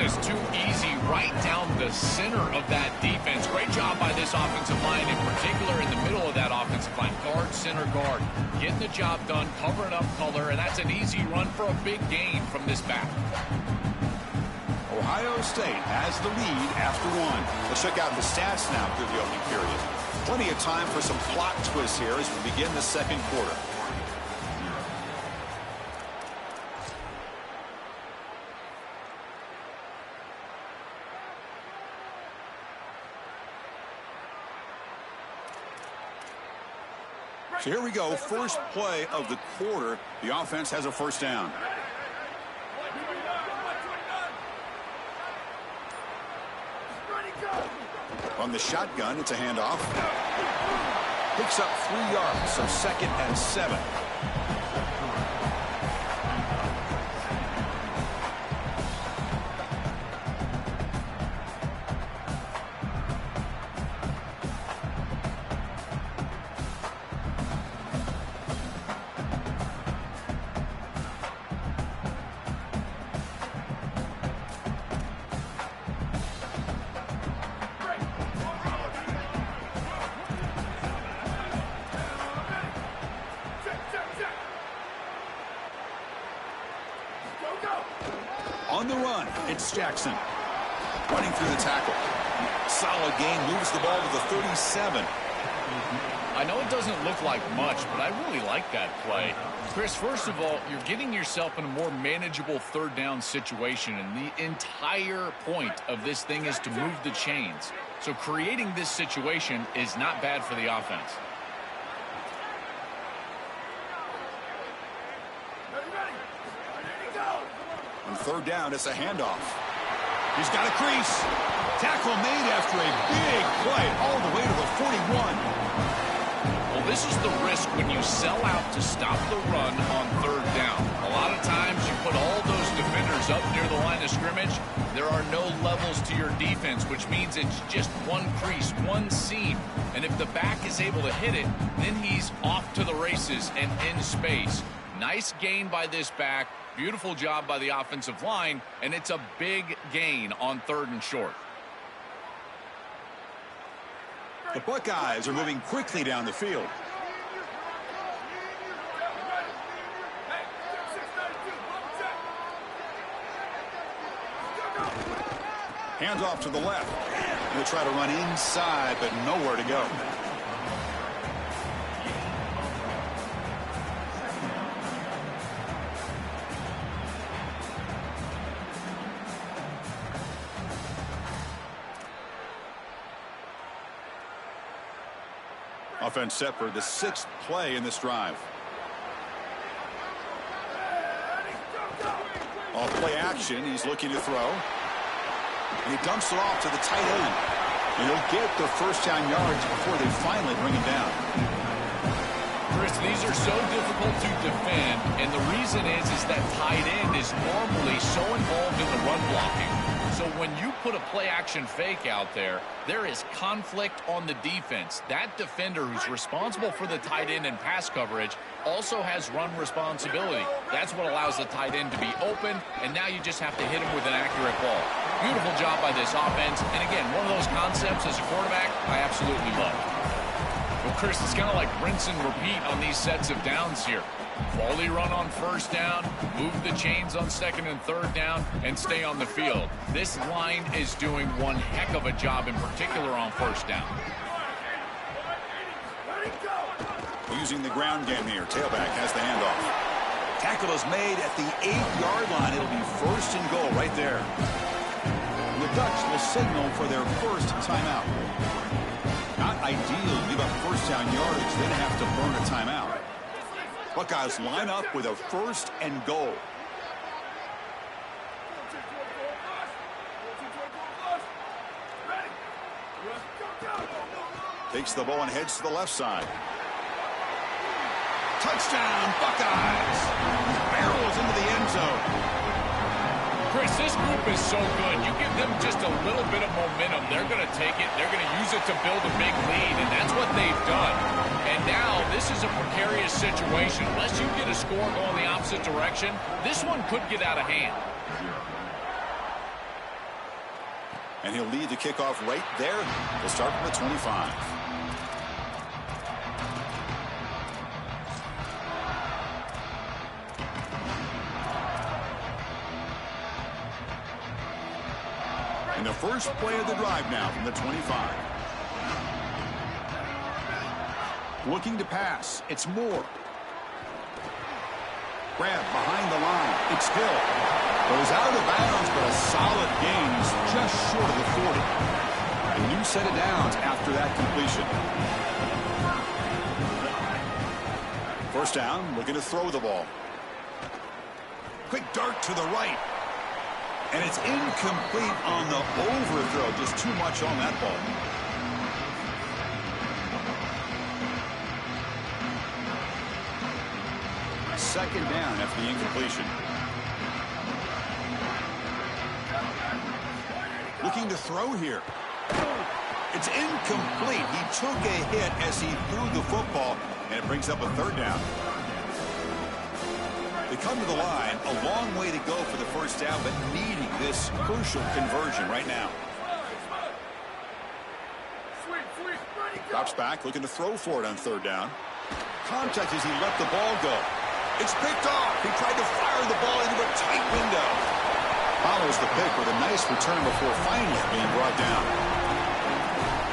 Is too easy right down the center of that defense. Great job by this offensive line, in particular in the middle of that offensive line. Guard, center, guard. Getting the job done, covering up color, and that's an easy run for a big gain from this back. Ohio State has the lead after 1. Let's check out the stats now through the opening period. Plenty of time for some plot twists here as we begin the 2nd quarter. So here we go, first play of the quarter. The offense has a first down. On the shotgun, it's a handoff. Picks up 3 yards, so 2nd and 7. On the run, it's Jackson. Running through the tackle. Solid gain, moves the ball to the 37. I know it doesn't look like much, but I really like that play. Chris, first of all, you're getting yourself in a more manageable third down situation, and the entire point of this thing is to move the chains. So creating this situation is not bad for the offense. On third down, it's a handoff. He's got a crease. Tackle made after a big play all the way to the 41. Well, this is the risk when you sell out to stop the run on third down. A lot of times you put all those defenders up near the line of scrimmage. There are no levels to your defense, which means it's just one crease, one seam. And if the back is able to hit it, then he's off to the races and in space. Nice gain by this back. Beautiful job by the offensive line, and it's a big gain on third and short. The Buckeyes are moving quickly down the field. Hands off to the left. He'll try to run inside, but nowhere to go. Offense set for the 6th play in this drive. Off play action, he's looking to throw. And he dumps it off to the tight end. And he'll get the first down yards before they finally bring him down. Chris, these are so difficult to defend, and the reason is that tight end is normally so involved in the run blocking. So when you put a play-action fake out there, there is conflict on the defense. That defender who's responsible for the tight end and pass coverage also has run responsibility. That's what allows the tight end to be open, and now you just have to hit him with an accurate ball. Beautiful job by this offense, and again, one of those concepts as a quarterback I absolutely love. Well, Chris, it's kind of like rinse and repeat on these sets of downs here. Quality run on first down, move the chains on second and third down, and stay on the field. This line is doing one heck of a job, in particular on first down. Using the ground game here. Tailback has the handoff. Tackle is made at the 8-yard line. It'll be first and goal right there. The Ducks will signal for their first timeout. Not ideal. Give up first down yardage, then have to burn a timeout. Buckeyes line up with a first and goal. Takes the ball and heads to the left side. Touchdown, Buckeyes! Barrels into the end zone. Chris, this group is so good. You give them just a little bit of momentum, they're going to take it. They're going to use it to build a big lead, and that's what they've done. And now this is a precarious situation. Unless you get a score going the opposite direction, this one could get out of hand. And he'll lead the kickoff right there. He'll start from the 25. And the first play of the drive now from the 25. Looking to pass. It's Moore. Grab behind the line. It's Hill. Goes out of bounds, but a solid gain. He's just short of the 40. A new set of downs after that completion. First down, looking to throw the ball. Quick dart to the right. And it's incomplete on the overthrow. Just too much on that ball. Second down after the incompletion. Looking to throw here. It's incomplete. He took a hit as he threw the football, and it brings up a third down. They come to the line, a long way to go for the first down, but needing this crucial conversion right now. Drops back, looking to throw for it on third down. Contact as he let the ball go. It's picked off. He tried to fire the ball into a tight window. Follows the pick with a nice return before finally being brought down.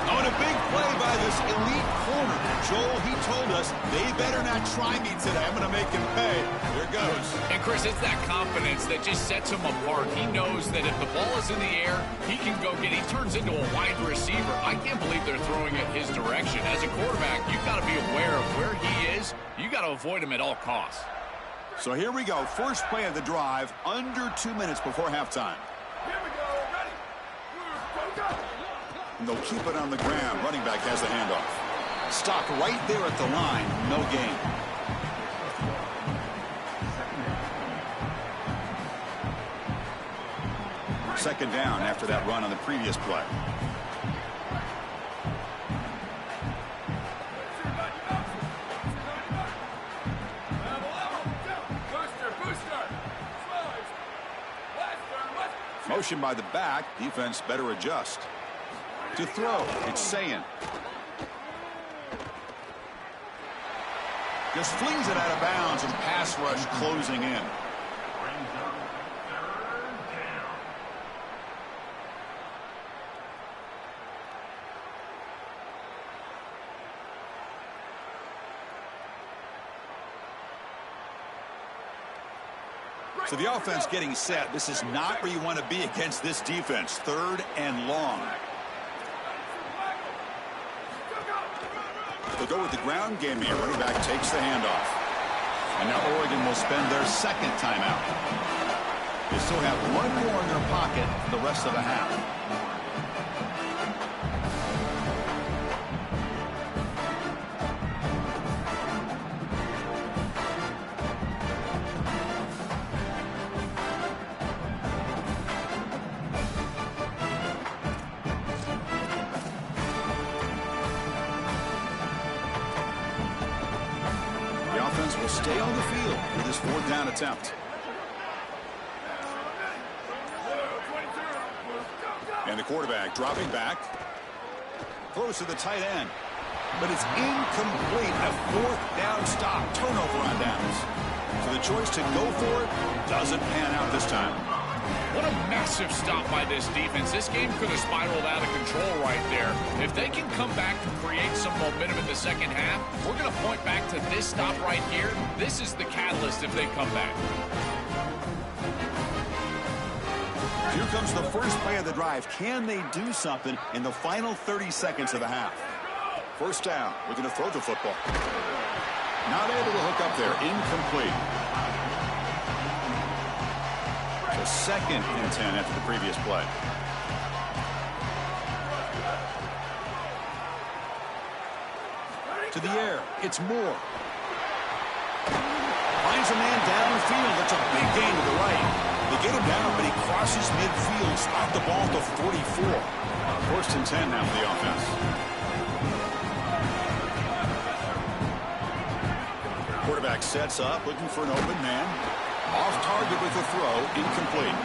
Oh, and a big play by this elite corner. Joel, he told us they better not try me today. I'm going to make him pay. Here goes. And Chris, it's that confidence that just sets him apart. He knows that if the ball is in the air, he can go get it. He turns into a wide receiver. I can't believe they're throwing it his direction. As a quarterback, you've got to be aware of where he is. You've got to avoid him at all costs. So here we go. First play of the drive, under 2 minutes before halftime. Here we go. Ready? Go. And they'll keep it on the ground. Running back has the handoff. Stop right there at the line. No gain. Second down after that run on the previous play. Motion by the back. Defense better adjust. To throw, it's Sayin. Just flings it out of bounds and pass rush closing in. So the offense getting set. This is not where you want to be against this defense. Third and long. They'll go with the ground game here. Running back takes the handoff. And now Oregon will spend their second timeout. They still have one more in their pocket for the rest of the half. Will stay on the field with his fourth down attempt. And the quarterback dropping back. Throws to the tight end. But it's incomplete. A fourth down stop. Turnover on downs. So the choice to go for it doesn't pan out this time. What a massive stop by this defense. This game could have spiraled out of control right there. If they can come back and create some momentum in the second half, we're going to point back to this stop right here. This is the catalyst if they come back. Here comes the first play of the drive. Can they do something in the final 30 seconds of the half? First down. Looking to throw the football. Not able to hook up there. Incomplete. So second and 10 after the previous play. To the air. It's Moore. Finds a man downfield. That's a big gain to the right. They get him down, but he crosses midfield. Spot the ball at the 44. First and 10 now for the offense. Quarterback sets up, looking for an open man. Off target with a throw, incomplete.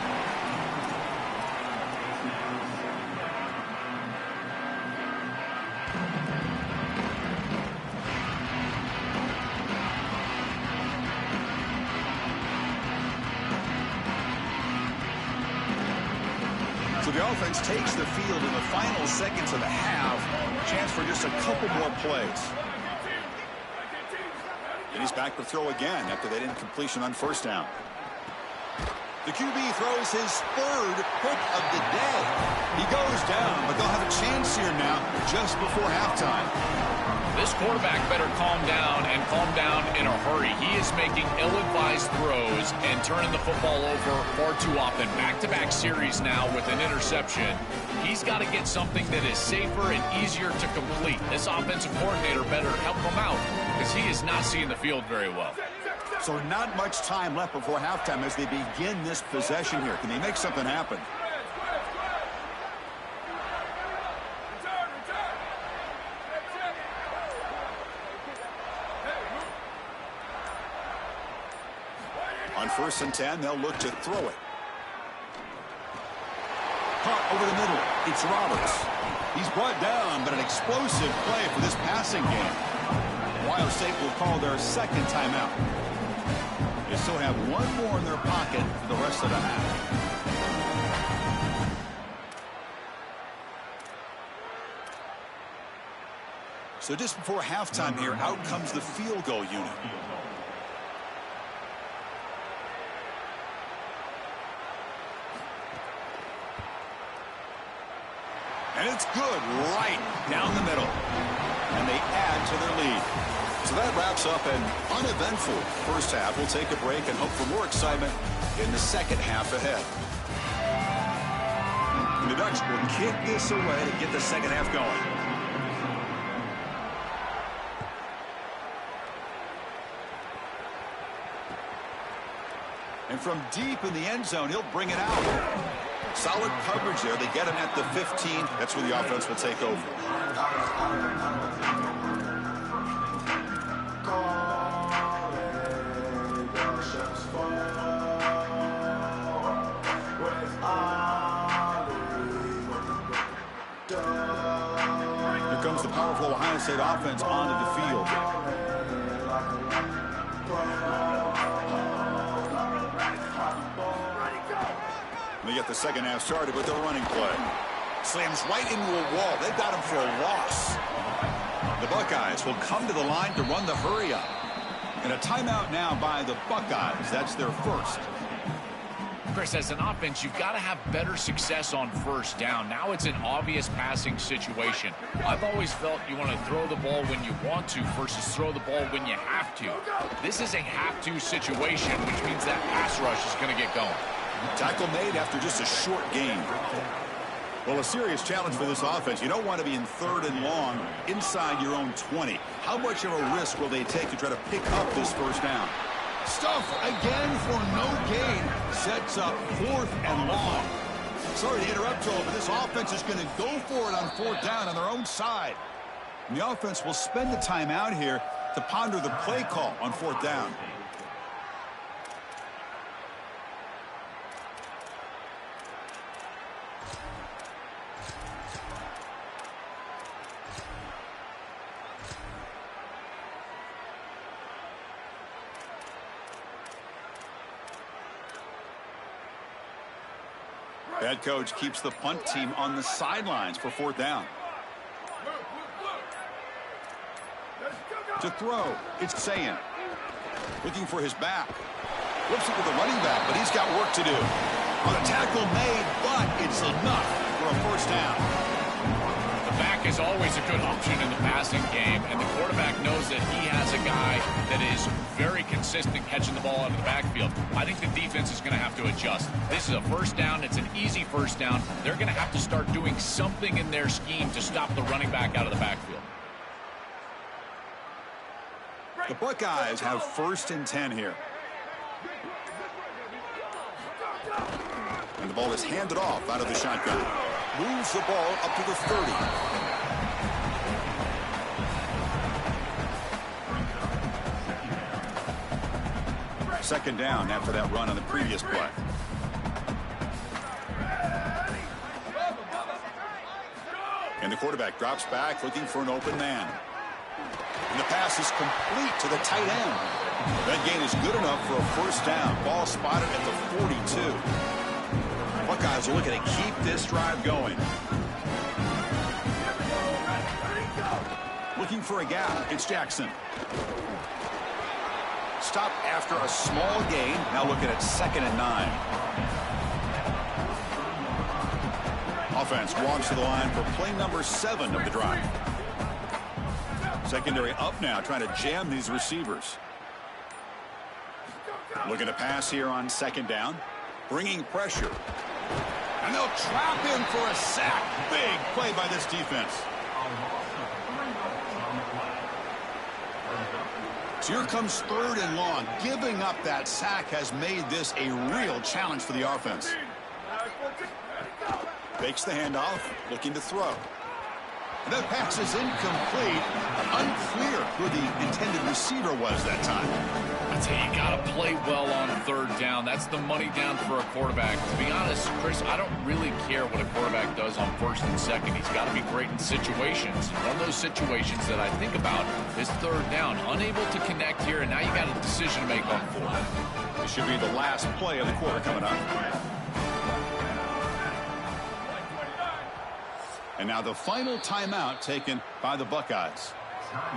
So the offense takes the field in the final seconds of the half. Chance for just a couple more plays. And he's back to throw again after that incompletion on first down. The QB throws his third pick of the day. He goes down, but they'll have a chance here now just before halftime. This quarterback better calm down and calm down in a hurry. He is making ill-advised throws and turning the football over far too often. Back-to-back series now with an interception. He's got to get something that is safer and easier to complete. This offensive coordinator better help him out because he is not seeing the field very well. So not much time left before halftime as they begin this possession here. Can they make something happen? On first and 10, they'll look to throw it. Caught over the middle. It's Roberts. He's brought down, but an explosive play for this passing game. Ohio State will call their second timeout. They still have one more in their pocket for the rest of the half. So just before halftime here, out comes the field goal unit. And it's good right down the middle. And they add to their lead. So that wraps up an uneventful first half. We'll take a break and hope for more excitement in the second half ahead. And the Ducks will kick this away to get the second half going. And from deep in the end zone, he'll bring it out. Solid coverage there. They get him at the 15. That's where the offense will take over. Here comes the powerful Ohio State offense onto the field. They get the second half started with their running play. Slams right into a wall. They've got him for a loss. The Buckeyes will come to the line to run the hurry up. And a timeout now by the Buckeyes. That's their first. Chris, as an offense, you've got to have better success on first down. Now it's an obvious passing situation. I've always felt you want to throw the ball when you want to versus throw the ball when you have to. This is a have-to situation, which means that pass rush is going to get going. Tackle made after just a short gain. Well, a serious challenge for this offense. You don't want to be in 3rd and long inside your own 20. How much of a risk will they take to try to pick up this first down? Stuff again for no gain. Sets up 4th and long. Sorry to interrupt, Joel, but this offense is going to go for it on 4th down on their own side. And the offense will spend the time out here to ponder the play call on 4th down. Head coach keeps the punt team on the sidelines for 4th down. To throw, it's Sayin. Looking for his back. Flips it to the running back, but he's got work to do. On a tackle made, but it's enough for a first down. The back is always a good option in the passing game, and the quarterback knows that he has a guy that is very consistent catching the ball out of the backfield. I think the defense is going to have to adjust. This is a first down. It's an easy first down. They're going to have to start doing something in their scheme to stop the running back out of the backfield. The Buckeyes have 1st and 10 here. And the ball is handed off out of the shotgun. Moves the ball up to the 30. Second down after that run on the previous play. And the quarterback drops back looking for an open man. And the pass is complete to the tight end. That gain is good enough for a first down. Ball spotted at the 42. Buckeyes are looking to keep this drive going. Looking for a gap. It's Jackson. Stop after a small gain. Now looking at 2nd and 9. Offense walks to the line for play number 7 of the drive. Secondary up now, trying to jam these receivers. Looking to pass here on 2nd down. Bringing pressure. And they'll trap him for a sack. Big play by this defense. So here comes 3rd and long. Giving up that sack has made this a real challenge for the offense. Fakes the handoff, looking to throw. And that pass is incomplete. Unclear who the intended receiver was that time. I tell you, you got to play well on 3rd down. That's the money down for a quarterback. To be honest, Chris, I don't really care what a quarterback does on 1st and 2nd. He's got to be great in situations. One of those situations that I think about is 3rd down. Unable to connect here, and now you got a decision to make on 4th. This should be the last play of the quarter coming up. And now the final timeout taken by the Buckeyes. Time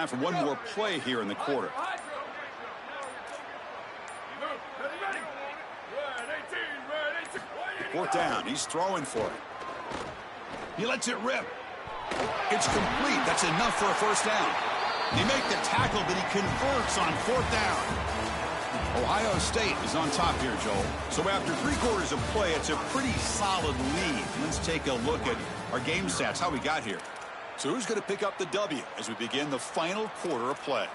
for one more play here in the quarter. Fourth down. He's throwing for it. He lets it rip. It's complete. That's enough for a first down. They make the tackle, but he converts on fourth down. Ohio State is on top here, Joel. So after 3 quarters of play, it's a pretty solid lead. Let's take a look at our game stats, how we got here. So who's going to pick up the W as we begin the final quarter of play?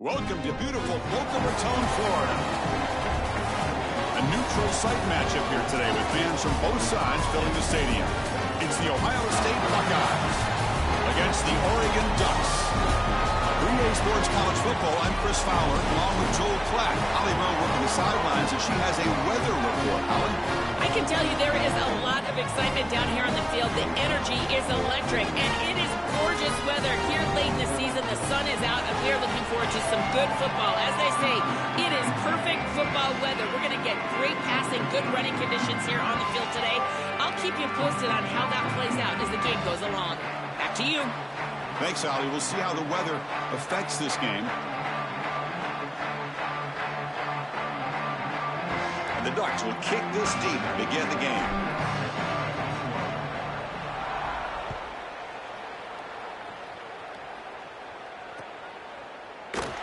Welcome to beautiful Boca Raton, Florida. A neutral site matchup here today with fans from both sides filling the stadium. It's the Ohio State Buckeyes against the Oregon Ducks. 3A Sports College Football, I'm Chris Fowler, along with Joel Klatt. Holly Rowe working the sidelines, and she has a weather report. Holly? I can tell you there is a lot of excitement down here on the field. The energy is electric, and it is gorgeous weather here late in the season. The sun is out, and we are looking forward to some good football. As they say, it is perfect football weather. We're going to get great passing, good running conditions here on the field today. I'll keep you posted on how that plays out as the game goes along. Back to you. Thanks, Holly. We'll see how the weather affects this game. And the Ducks will kick this deep and begin the game.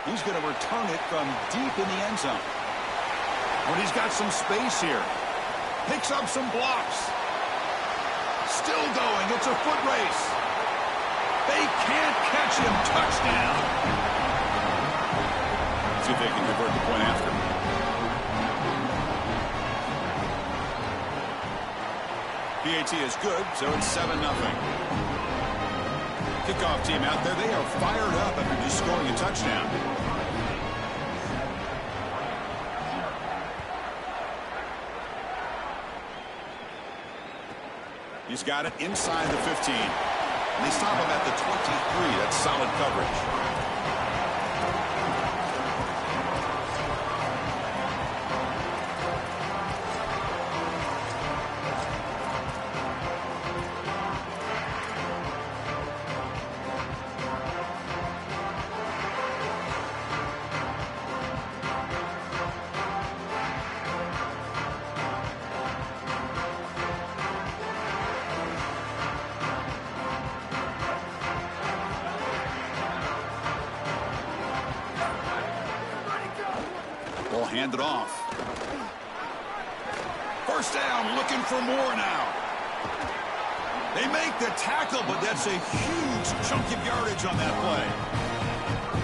He's going to return it from deep in the end zone. When he's got some space here. Picks up some blocks. Still going. It's a foot race. They can't catch him. Touchdown. See if they can convert the point after. PAT is good, so it's 7-0. Kickoff team out there. They are fired up after just scoring a touchdown. He's got it inside the 15. And they stop him at the 23. That's solid coverage. hand it off. First down, looking for more now. They make the tackle, but that's a huge chunk of yardage on that play.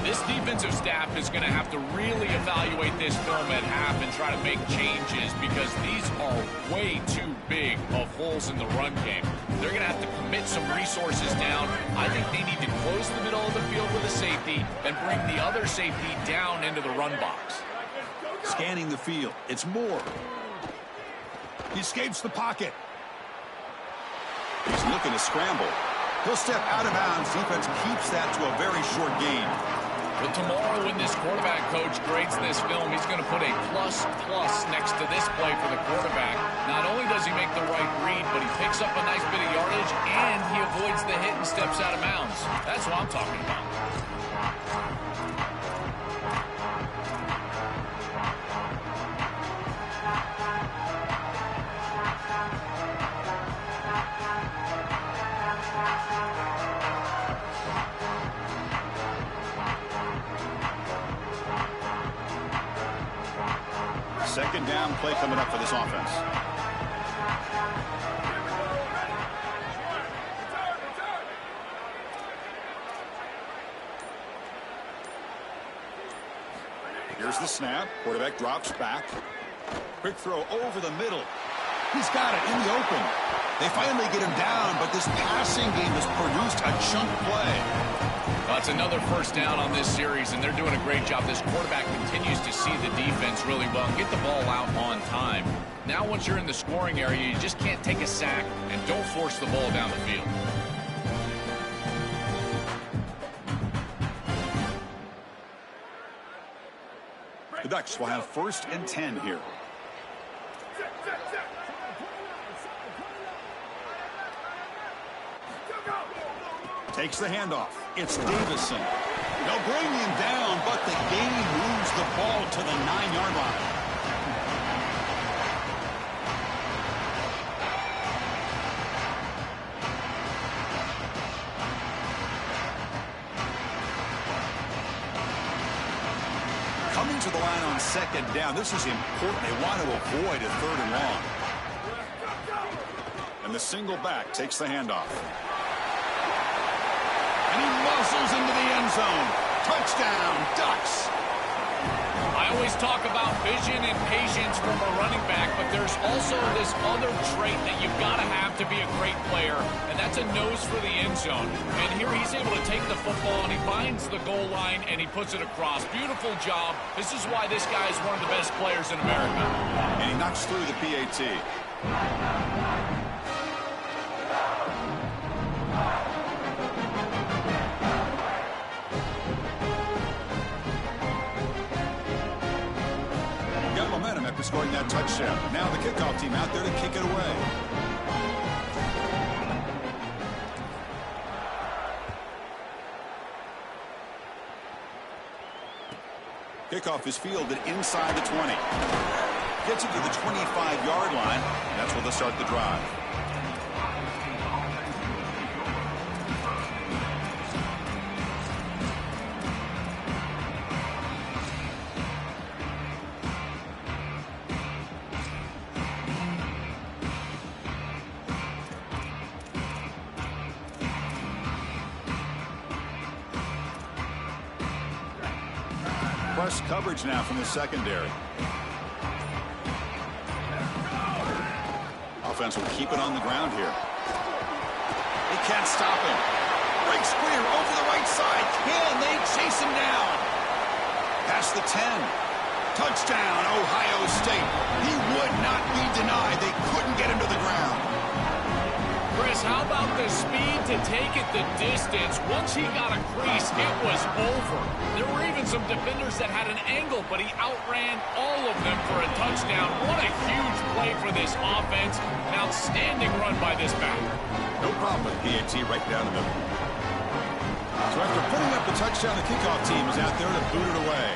This defensive staff is going to have to really evaluate this film at half and try to make changes because these are way too big of holes in the run game. They're going to have to commit some resources down. I think they need to close the middle of the field with a safety and bring the other safety down into the run box. Scanning the field. It's Moore. He escapes the pocket. He's looking to scramble. He'll step out of bounds. Defense keeps that to a very short gain. But tomorrow when this quarterback coach grades this film, he's going to put a plus next to this play for the quarterback. Not only does he make the right read, but he picks up a nice bit of yardage, and he avoids the hit and steps out of bounds. That's what I'm talking about. Second down play coming up for this offense. Here's the snap. Quarterback drops back. Quick throw over the middle. He's got it in the open. They finally get him down, but this passing game has produced a chunk play. That's another first down on this series, and they're doing a great job. This quarterback continues to see the defense really well and get the ball out on time. Now once you're in the scoring area, you just can't take a sack and don't force the ball down the field. The Ducks will have 1st and 10 here. Takes the handoff. It's Davison. They'll bring him down, but the game moves the ball to the 9-yard line. Coming to the line on 2nd down. This is important. They want to avoid a 3rd and long. And the single back takes the handoff. And he muscles into the end zone. Touchdown, Ducks. I always talk about vision and patience from a running back, but there's also this other trait that you've got to have to be a great player, and that's a nose for the end zone. And here he's able to take the football, and he finds the goal line, and he puts it across. Beautiful job. This is why this guy is one of the best players in America. And he knocks through the PAT. Scoring that touchdown. Now the kickoff team out there to kick it away. Kickoff is fielded inside the 20. Gets it to the 25-yard line. That's where they'll start the drive. Press coverage now from the secondary. Offense will keep it on the ground here. They can't stop him. Breaks clear over the right side. Can they chase him down? Past the 10. Touchdown, Ohio State. He would not be denied. They couldn't get him to the ground. Chris, how about the speed to take it the distance? Once he got a crease, it was over. There were even some defenders that had an angle, but he outran all of them for a touchdown. What a huge play for this offense. An outstanding run by this back. No problem with PAT right down the middle. So after putting up the touchdown, the kickoff team is out there to boot it away.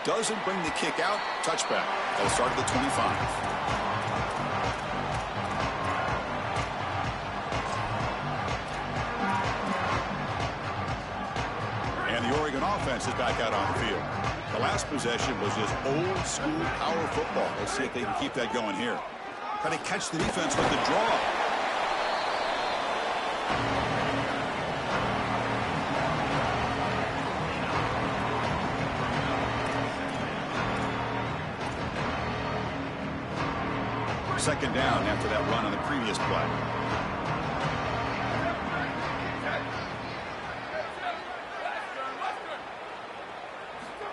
Doesn't bring the kick out. Touchback. They'll start at the 25. The Oregon offense is back out on the field. The last possession was just old school power football. Let's see if they can keep that going here. Try to catch the defense with the draw. Second down after that run on the previous play.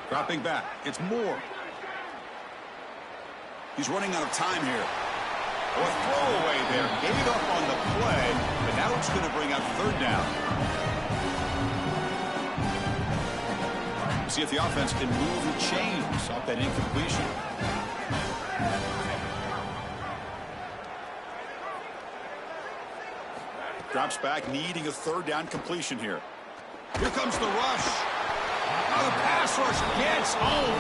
Dropping back. It's Moore. He's running out of time here. Oh, a throwaway there. Gave up on the play, but now it's going to bring up third down. See if the offense can move the chains off that incompletion. Drops back, needing a third down completion here. Here comes the rush. Now the pass rush gets home.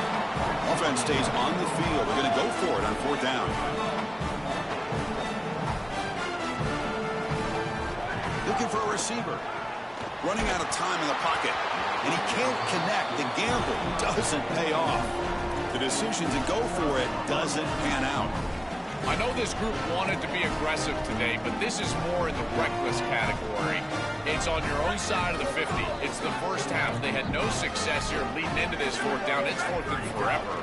Offense stays on the field. They're going to go for it on fourth down. Looking for a receiver. Running out of time in the pocket. And he can't connect. The gamble doesn't pay off. The decision to go for it doesn't pan out. I know this group wanted to be aggressive today, but this is more in the reckless category. It's on your own side of the 50. It's the first half. They had no success here leading into this fourth down. It's fourth and forever.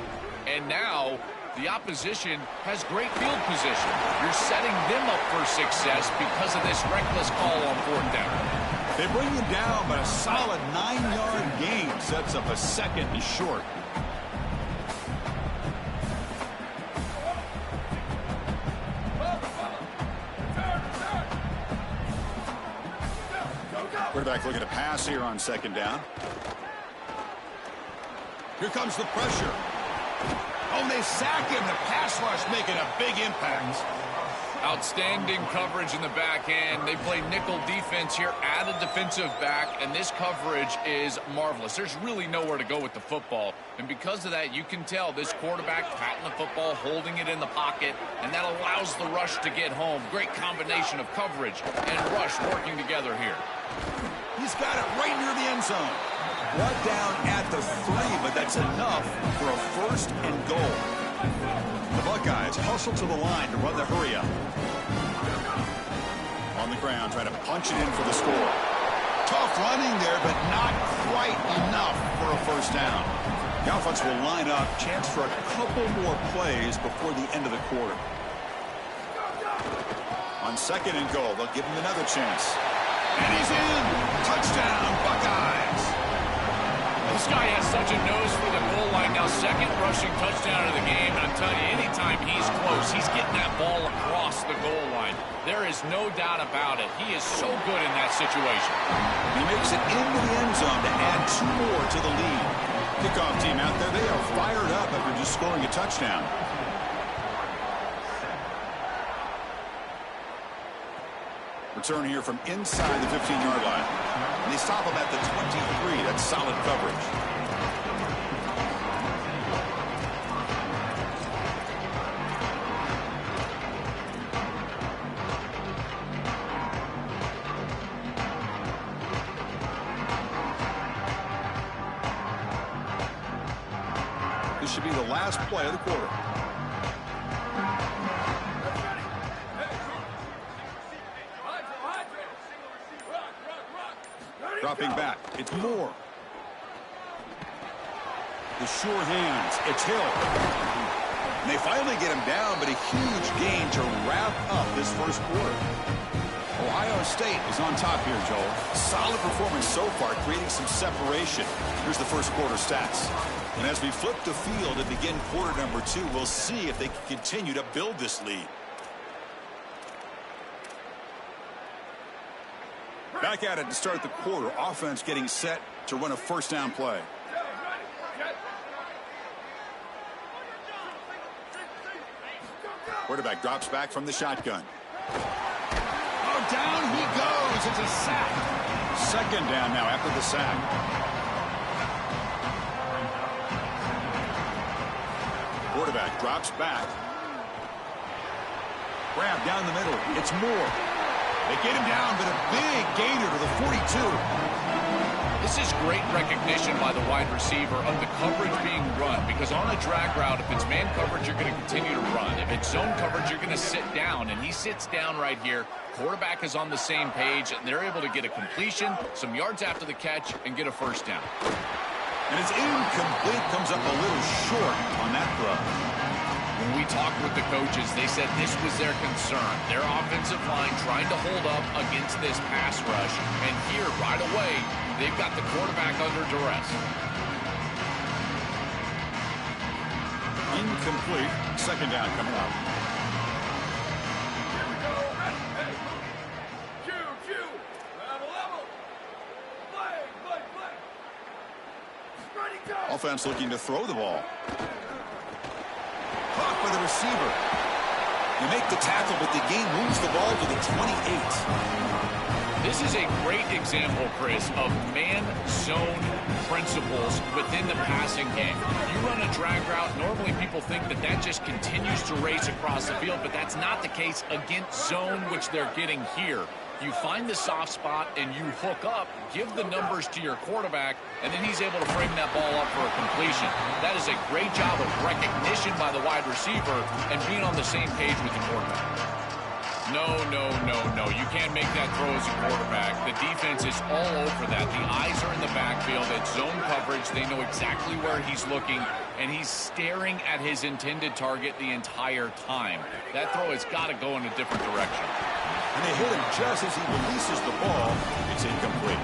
And now the opposition has great field position. You're setting them up for success because of this reckless call on fourth down. They bring him down, but a solid 9-yard gain sets up a second and short. Quarterback looking to pass here on second down. Here comes the pressure. Oh, they sack him. The pass rush making a big impact. Outstanding coverage in the back end. They play nickel defense here, added defensive back, and this coverage is marvelous. There's really nowhere to go with the football, and because of that, you can tell this quarterback patting the football, holding it in the pocket, and that allows the rush to get home. Great combination of coverage and rush working together here. He's got it right near the end zone. Brought down at the 3, but that's enough for a first and goal. The Buckeyes hustle to the line to run the hurry up. On the ground, trying to punch it in for the score. Tough running there, but not quite enough for a first down. The offense will line up. Chance for a couple more plays before the end of the quarter. On second and goal, they'll give him another chance. And he's in. Touchdown, Buckeyes. This guy has such a nose for the goal line. Now, second rushing touchdown of the game. And I'm telling you, anytime he's close, he's getting that ball across the goal line. There is no doubt about it. He is so good in that situation. He makes it into the end zone to add 2 more to the lead. Kickoff team out there, they are fired up after just scoring a touchdown. Return here from inside the 15-yard line. And they stop him at the 23. That's solid coverage. This should be the last play of the quarter. Dropping back. It's Moore. The sure hands. It's Hill. And they finally get him down, but a huge gain to wrap up this first quarter. Ohio State is on top here, Joel. Solid performance so far, creating some separation. Here's the first quarter stats. And as we flip the field and begin quarter number 2, we'll see if they can continue to build this lead. Back at it to start the quarter. Offense getting set to run a first down play. Quarterback drops back from the shotgun. Oh, down he goes. It's a sack. Second down now after the sack. Quarterback drops back. Grab down the middle. It's Moore. They get him down, but a big gainer to the 42. This This is great recognition by the wide receiver of the coverage being run, because on a drag route, if it's man coverage, you're going to continue to run. If it's zone coverage, you're going to sit down, and he sits down right here. Quarterback is on the same page, and they're able to get a completion, some yards after the catch, and get a first down. And it's incomplete, comes up a little short on that throw. When we talked with the coaches, they said this was their concern. Their offensive line trying to hold up against this pass rush. And here, right away, they've got the quarterback under duress. Incomplete. Second down coming up. Here we go. Ready. Hey. Q. Level. Play. Ready, go. Offense looking to throw the ball. Caught by the receiver. They make the tackle, but the game moves the ball to the 28. This is a great example, Chris, of man-zone principles within the passing game. You run a drag route, normally people think that that just continues to race across the field, but that's not the case against zone, which they're getting here. You find the soft spot and you hook up, give the numbers to your quarterback, and then he's able to frame that ball up for a completion. That is a great job of recognition by the wide receiver and being on the same page with the quarterback. No. You can't make that throw as a quarterback. The defense is all over that. The eyes are in the backfield. It's zone coverage. They know exactly where he's looking, and he's staring at his intended target the entire time. That throw has got to go in a different direction. And they hit him just as he releases the ball. It's incomplete.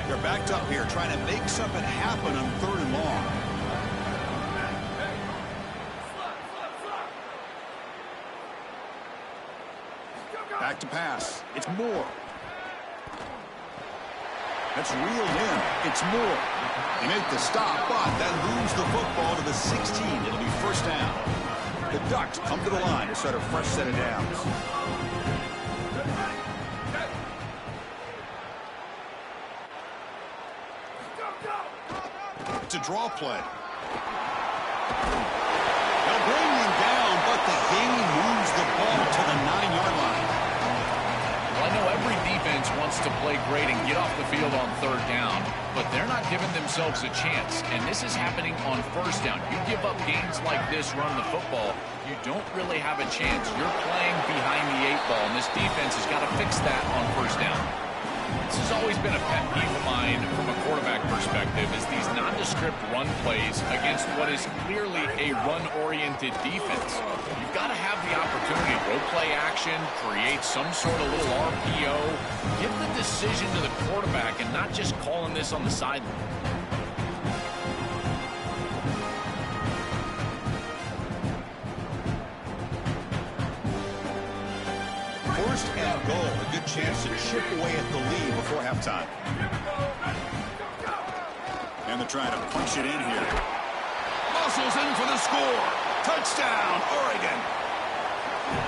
They're backed up here trying to make something happen on 3rd and long. Back to pass. It's Moore. That's reeled in. It's Moore. They make the stop, but that moves the football to the 16. It'll be first down. The Ducks come to the line to start a fresh set of downs. It's a draw play. They'll bring him down, but the game moves the ball to the 9-yard line. Well, I know every defense wants to play great and get off the field on 3rd down, but they're not giving themselves a chance, and this is happening on 1st down. You give up games like this running the football, you don't really have a chance. You're playing behind the 8 ball, and this defense has got to fix that on 1st down. This has always been a pet peeve of mine from a quarterback perspective, is these nondescript run plays against what is clearly a run-oriented defense. You've got to have the opportunity to rope play action, create some sort of little RPO, give the decision to the quarterback and not just calling this on the sideline. First and goal, a good chance to chip away at the lead before halftime. And they're trying to punch it in here. Muscles in for the score. Touchdown, Oregon.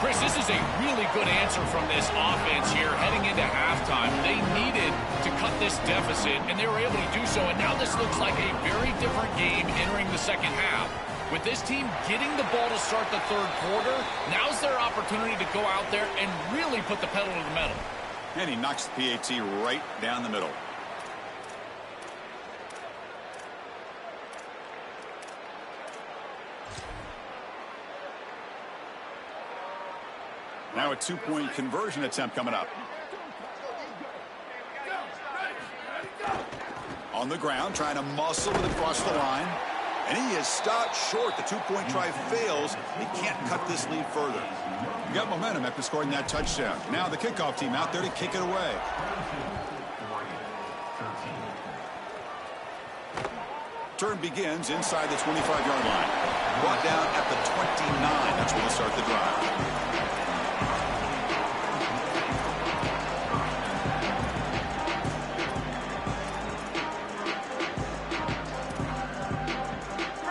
Chris, this is a really good answer from this offense here heading into halftime. They needed to cut this deficit, and they were able to do so, and now this looks like a very different game entering the second half. With this team getting the ball to start the 3rd quarter, now's their opportunity to go out there and really put the pedal to the metal. And he knocks the PAT right down the middle. Now a 2-point conversion attempt coming up. On the ground, trying to muscle it across the line. And he is stopped short. The 2-point try fails. He can't cut this lead further. You got momentum after scoring that touchdown. Now the kickoff team out there to kick it away. Turn begins inside the 25-yard line. Brought down at the 29. That's where they'll start the drive.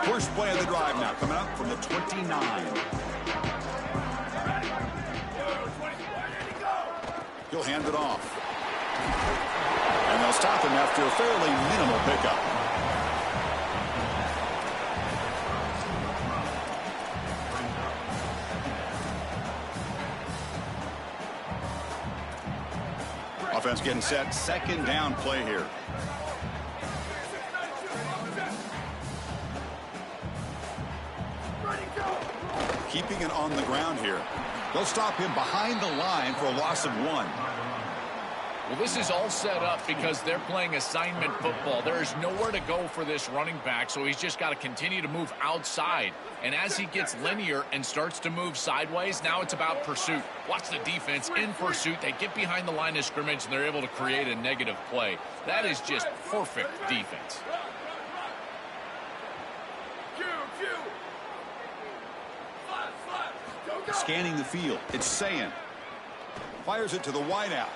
First play of the drive now, coming up from the 29. He'll hand it off. And they'll stop him after a fairly minimal pickup. defense getting set. Second down play here. Keeping it on the ground here. They'll stop him behind the line for a loss of 1. Well, this is all set up because they're playing assignment football. There is nowhere to go for this running back, so he's just got to continue to move outside. And as he gets linear and starts to move sideways, now it's about pursuit. Watch the defense in pursuit. They get behind the line of scrimmage, and they're able to create a negative play. That is just perfect defense. Scanning the field. It's Sayin. Fires it to the wideout.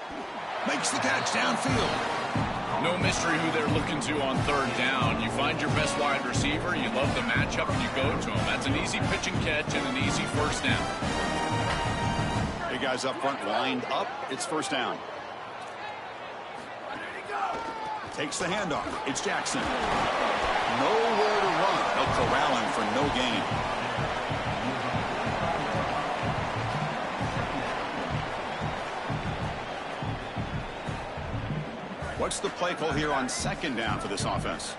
Makes the catch downfield. No mystery who they're looking to on third down. You find your best wide receiver, you love the matchup, and you go to him. That's an easy pitch and catch and an easy first down. Hey, guys up front lined up. It's first down. Takes the handoff. It's Jackson. Nowhere to run. They'll corral him for no gain. What's the play call here on second down for this offense?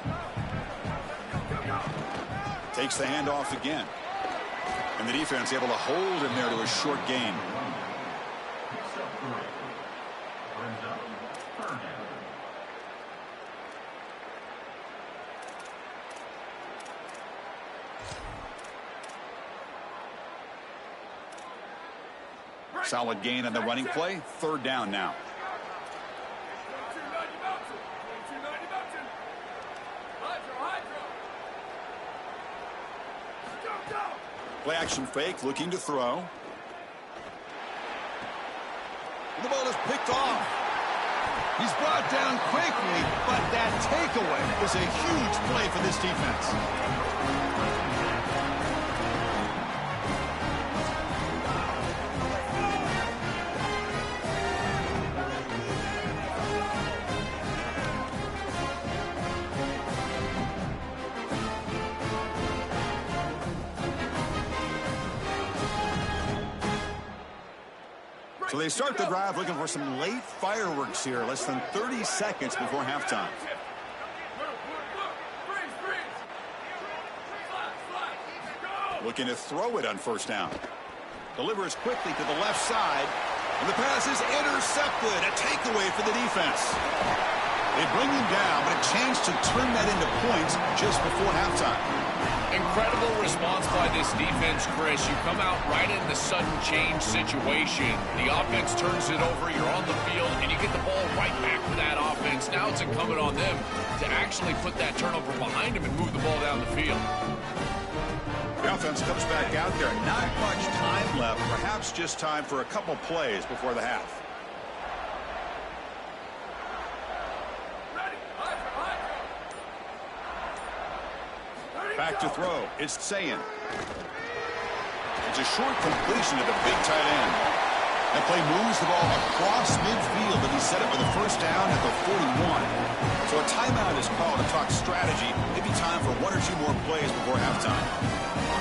Takes the handoff again. And the defense able to hold him there to a short gain. Solid gain on the running play. Third down now. Play action fake, looking to throw. The ball is picked off. He's brought down quickly, but that takeaway is a huge play for this defense. So they start the drive looking for some late fireworks here, less than 30 seconds before halftime. Looking to throw it on first down. Delivers quickly to the left side, and the pass is intercepted. A takeaway for the defense. They bring him down, but a chance to turn that into points just before halftime. Incredible response by this defense, Chris. You come out right in the sudden change situation. The offense turns it over, you're on the field, and you get the ball right back to that offense. Now it's incumbent on them to actually put that turnover behind them and move the ball down the field. The offense comes back out there. Not much time left. Perhaps just time for a couple plays before the half. Back to throw. It's Sayin. It's a short completion to the big tight end. That play moves the ball across midfield, and he set it for the first down at the 41. So a timeout is called to talk strategy. Maybe time for one or two more plays before halftime.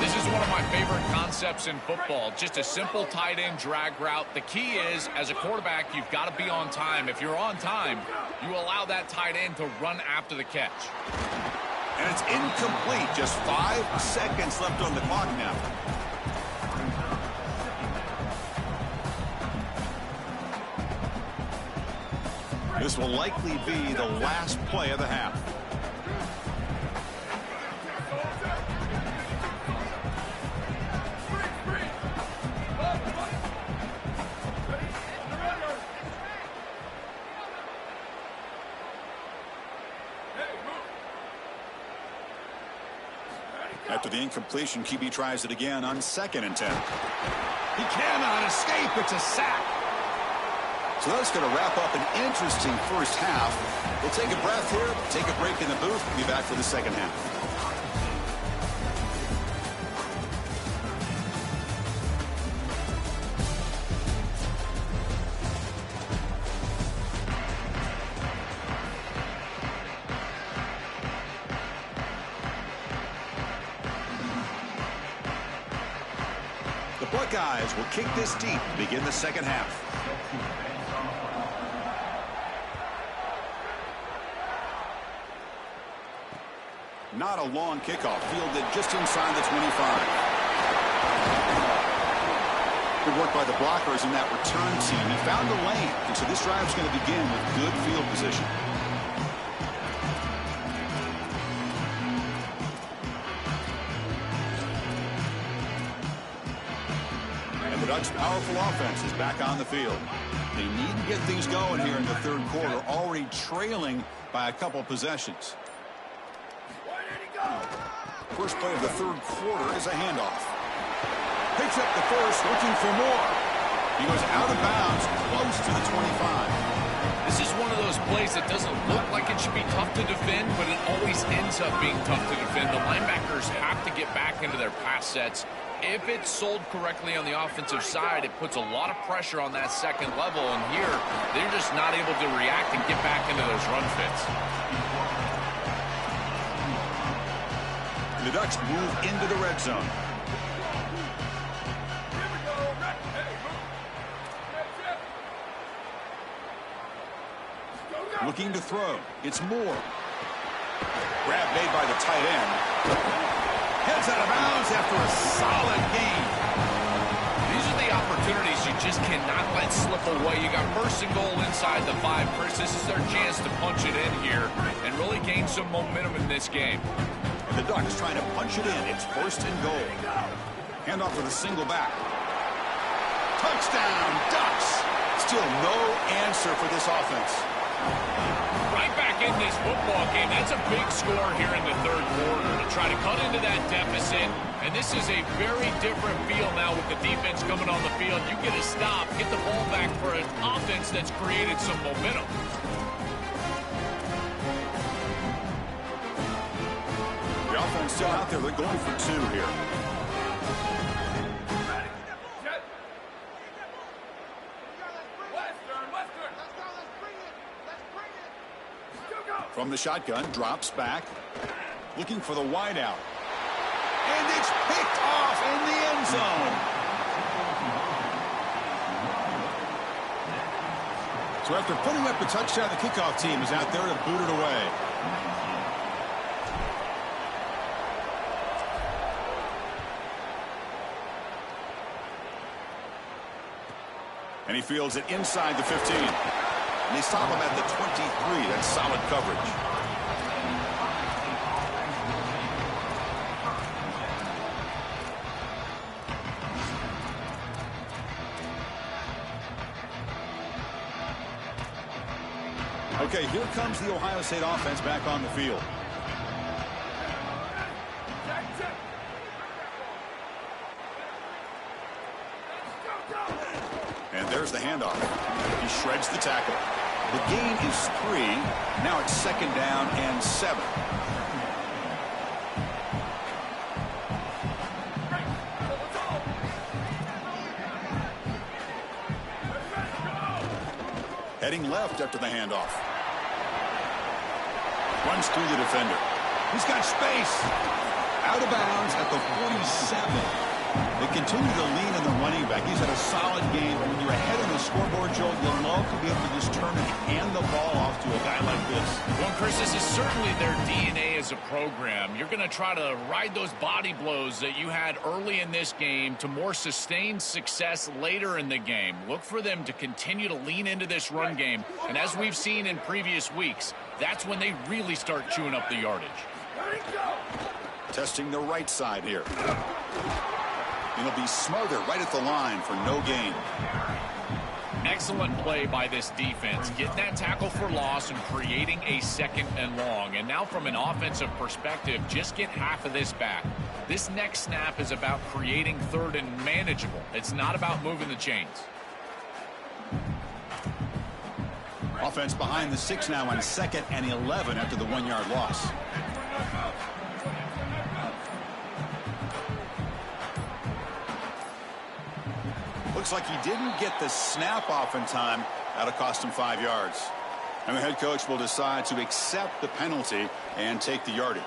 This is one of my favorite concepts in football. Just a simple tight end drag route. The key is, as a quarterback, you've got to be on time. If you're on time, you allow that tight end to run after the catch. And it's incomplete. Just 5 seconds left on the clock now. This will likely be the last play of the half. After the incompletion, QB tries it again on 2nd and 10. He cannot escape. It's a sack. So that's going to wrap up an interesting first half. We'll take a breath here, take a break in the booth, and be back for the second half. Buckeyes will kick this deep to begin the second half. Not a long kickoff, fielded just inside the 25. Good work by the blockers in that return team. He found the lane, and so this drive is going to begin with good field position. And the Ducks' powerful offense is back on the field. They need to get things going here in the third quarter, already trailing by a couple possessions. First play of the third quarter is a handoff. Picks up the first, looking for more. He goes out of bounds, close to the 25. This is one of those plays that doesn't look like it should be tough to defend, but it always ends up being tough to defend. The linebackers have to get back into their pass sets. If it's sold correctly on the offensive side, it puts a lot of pressure on that second level, and here they're just not able to react and get back into those run fits. The Ducks move into the red zone. Looking to throw. It's Moore. Grab made by the tight end. Heads out of bounds after a solid gain. These are the opportunities you just cannot let slip away. You got first and goal inside the 5. Chris, this is their chance to punch it in here and really gain some momentum in this game. And the Ducks trying to punch it in. It's first and goal. Handoff with a single back. Touchdown, Ducks. Still no answer for this offense. Right back in this football game. That's a big score here in the third quarter to try to cut into that deficit. And this is a very different feel now with the defense coming on the field. You get a stop, get the ball back for an offense that's created some momentum. The offense still out there. They're going for 2 here. From the shotgun, drops back, looking for the wideout. And it's picked off in the end zone. So after putting up a touchdown, the kickoff team is out there to boot it away. And he fields it inside the 15. And they stop him at the 23. That's solid coverage. Okay, here comes the Ohio State offense back on the field. And there's the handoff. He shreds the tackle. The gain is 3. Now it's 2nd down and 7. Heading left after the handoff. Runs through the defender. He's got space. Out of bounds at the 47. They continue to lean on the running back. He's had a solid game. When you're ahead on the scoreboard, Joe, you'll love to be able to just turn and hand the ball off to a guy like this. Well, Chris, this is certainly their DNA as a program. You're going to try to ride those body blows that you had early in this game to more sustained success later in the game. Look for them to continue to lean into this run game. And as we've seen in previous weeks, that's when they really start chewing up the yardage. Testing the right side here. It'll be Smother right at the line for no gain. Excellent play by this defense, getting that tackle for loss and creating a 2nd and long. And now from an offensive perspective, just get half of this back. This next snap is about creating 3rd and manageable. It's not about moving the chains. Offense behind the 6 now on 2nd and 11 after the 1-yard loss. Looks like he didn't get the snap off in time. That'll cost him 5 yards. And the head coach will decide to accept the penalty and take the yardage.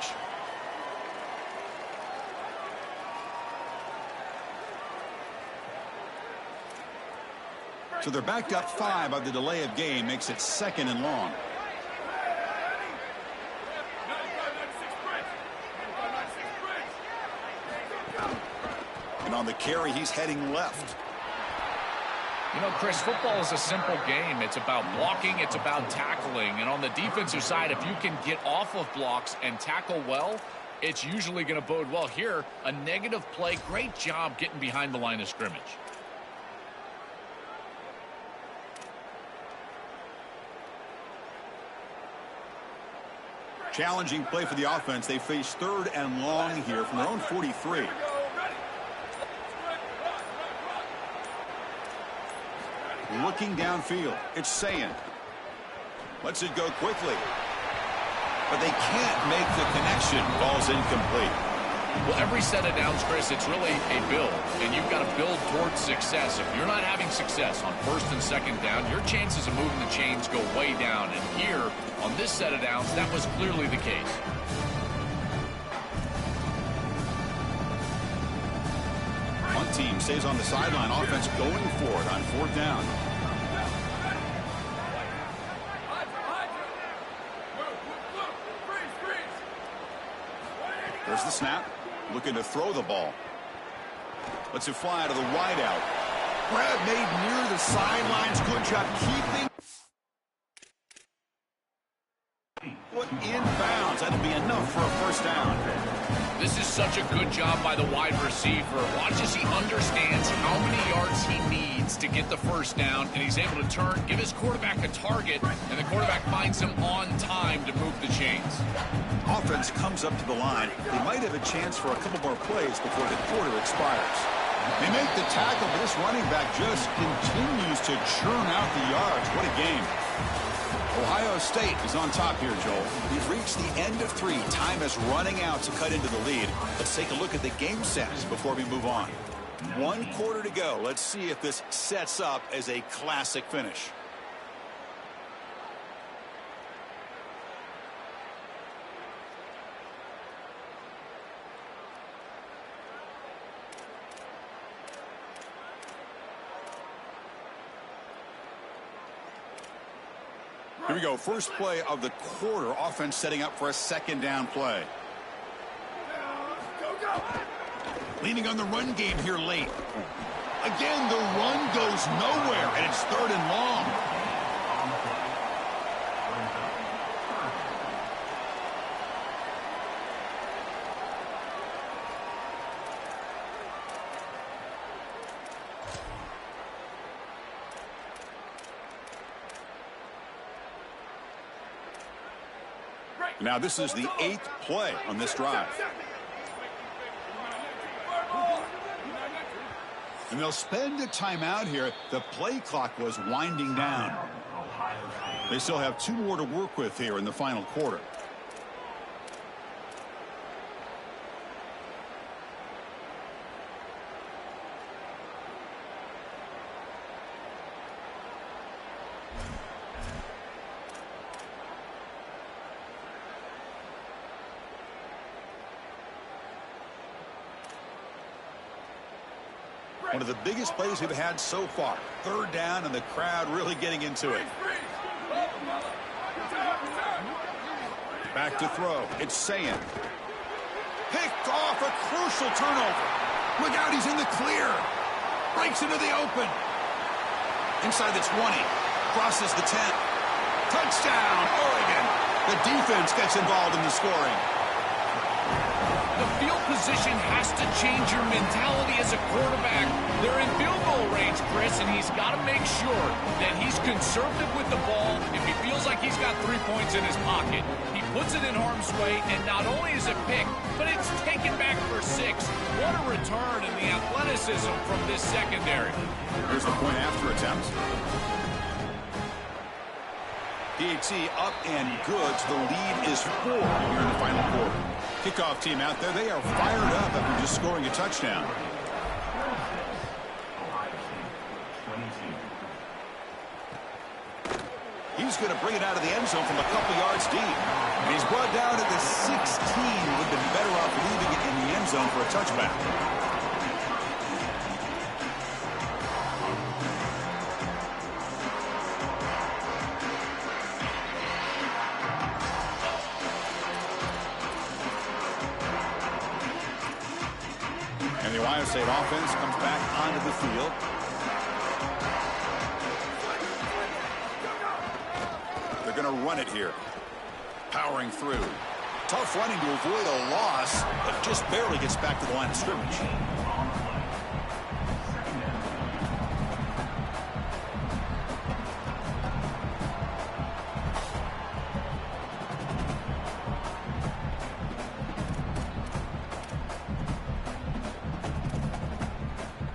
So they're backed up 5 by the delay of game, makes it 2nd and long. And on the carry, he's heading left. You know, Chris, football is a simple game. It's about blocking, it's about tackling. And on the defensive side, if you can get off of blocks and tackle well, it's usually going to bode well. Here, a negative play. Great job getting behind the line of scrimmage. Challenging play for the offense. They face 3rd and long here from their own 43. Looking downfield. It's Sayin. Lets it go quickly. But they can't make the connection. Ball's incomplete. Well, every set of downs, Chris, it's really a build, and you've got to build towards success. If you're not having success on 1st and 2nd down, your chances of moving the chains go way down. And here, on this set of downs, that was clearly the case. One team stays on the sideline. Offense going for it on 4th down. There's the snap. Looking to throw the ball. Lets it fly out of the wideout. Grab made near the sidelines. Good job keeping. Put in bounds. That'll be enough for a 1st down. This is such a good job by the wide receiver. Watch as he understands how many yards he needs to get the 1st down, and he's able to turn, give his quarterback a target, and the quarterback finds him on time to move the chains. Offense comes up to the line. They might have a chance for a couple more plays before the quarter expires. They make the tackle, but this running back just continues to churn out the yards. What a game. Ohio State is on top here, Joel. We've reached the end of 3. Time is running out to cut into the lead. Let's take a look at the game stats before we move on. 1 quarter to go. Let's see if this sets up as a classic finish. Here we go. First play of the quarter. Offense setting up for a 2nd down play. Leaning on the run game here late. Again, the run goes nowhere, and it's 3rd and long. Now this is the 8th play on this drive. And they'll spend a timeout here. The play clock was winding down. They still have 2 more to work with here in the final quarter. One of the biggest plays we've had so far. 3rd down, and the crowd really getting into it. Back to throw. It's Sayin. Picked off a crucial turnover. Look out, he's in the clear. Breaks into the open. Inside the 20. Crosses the 10. Touchdown, Oregon. The defense gets involved in the scoring. The field position has to change your mentality as a quarterback. They're in field goal range, Chris, and he's got to make sure that he's conservative with the ball. If he feels like he's got 3 points in his pocket, he puts it in harm's way, and not only is it picked, but it's taken back for 6. What a return in the athleticism from this secondary. Here's the point after attempt. PAT up and good. So the lead is 4 here in the final quarter. Kickoff team out there. They are fired up after just scoring a touchdown. He's going to bring it out of the end zone from a couple yards deep. And he's brought down at the 16. Would have been better off leaving it in the end zone for a touchback. And the Ohio State offense comes back onto the field. They're going to run it here. Powering through. Tough running to avoid a loss, but just barely gets back to the line of scrimmage.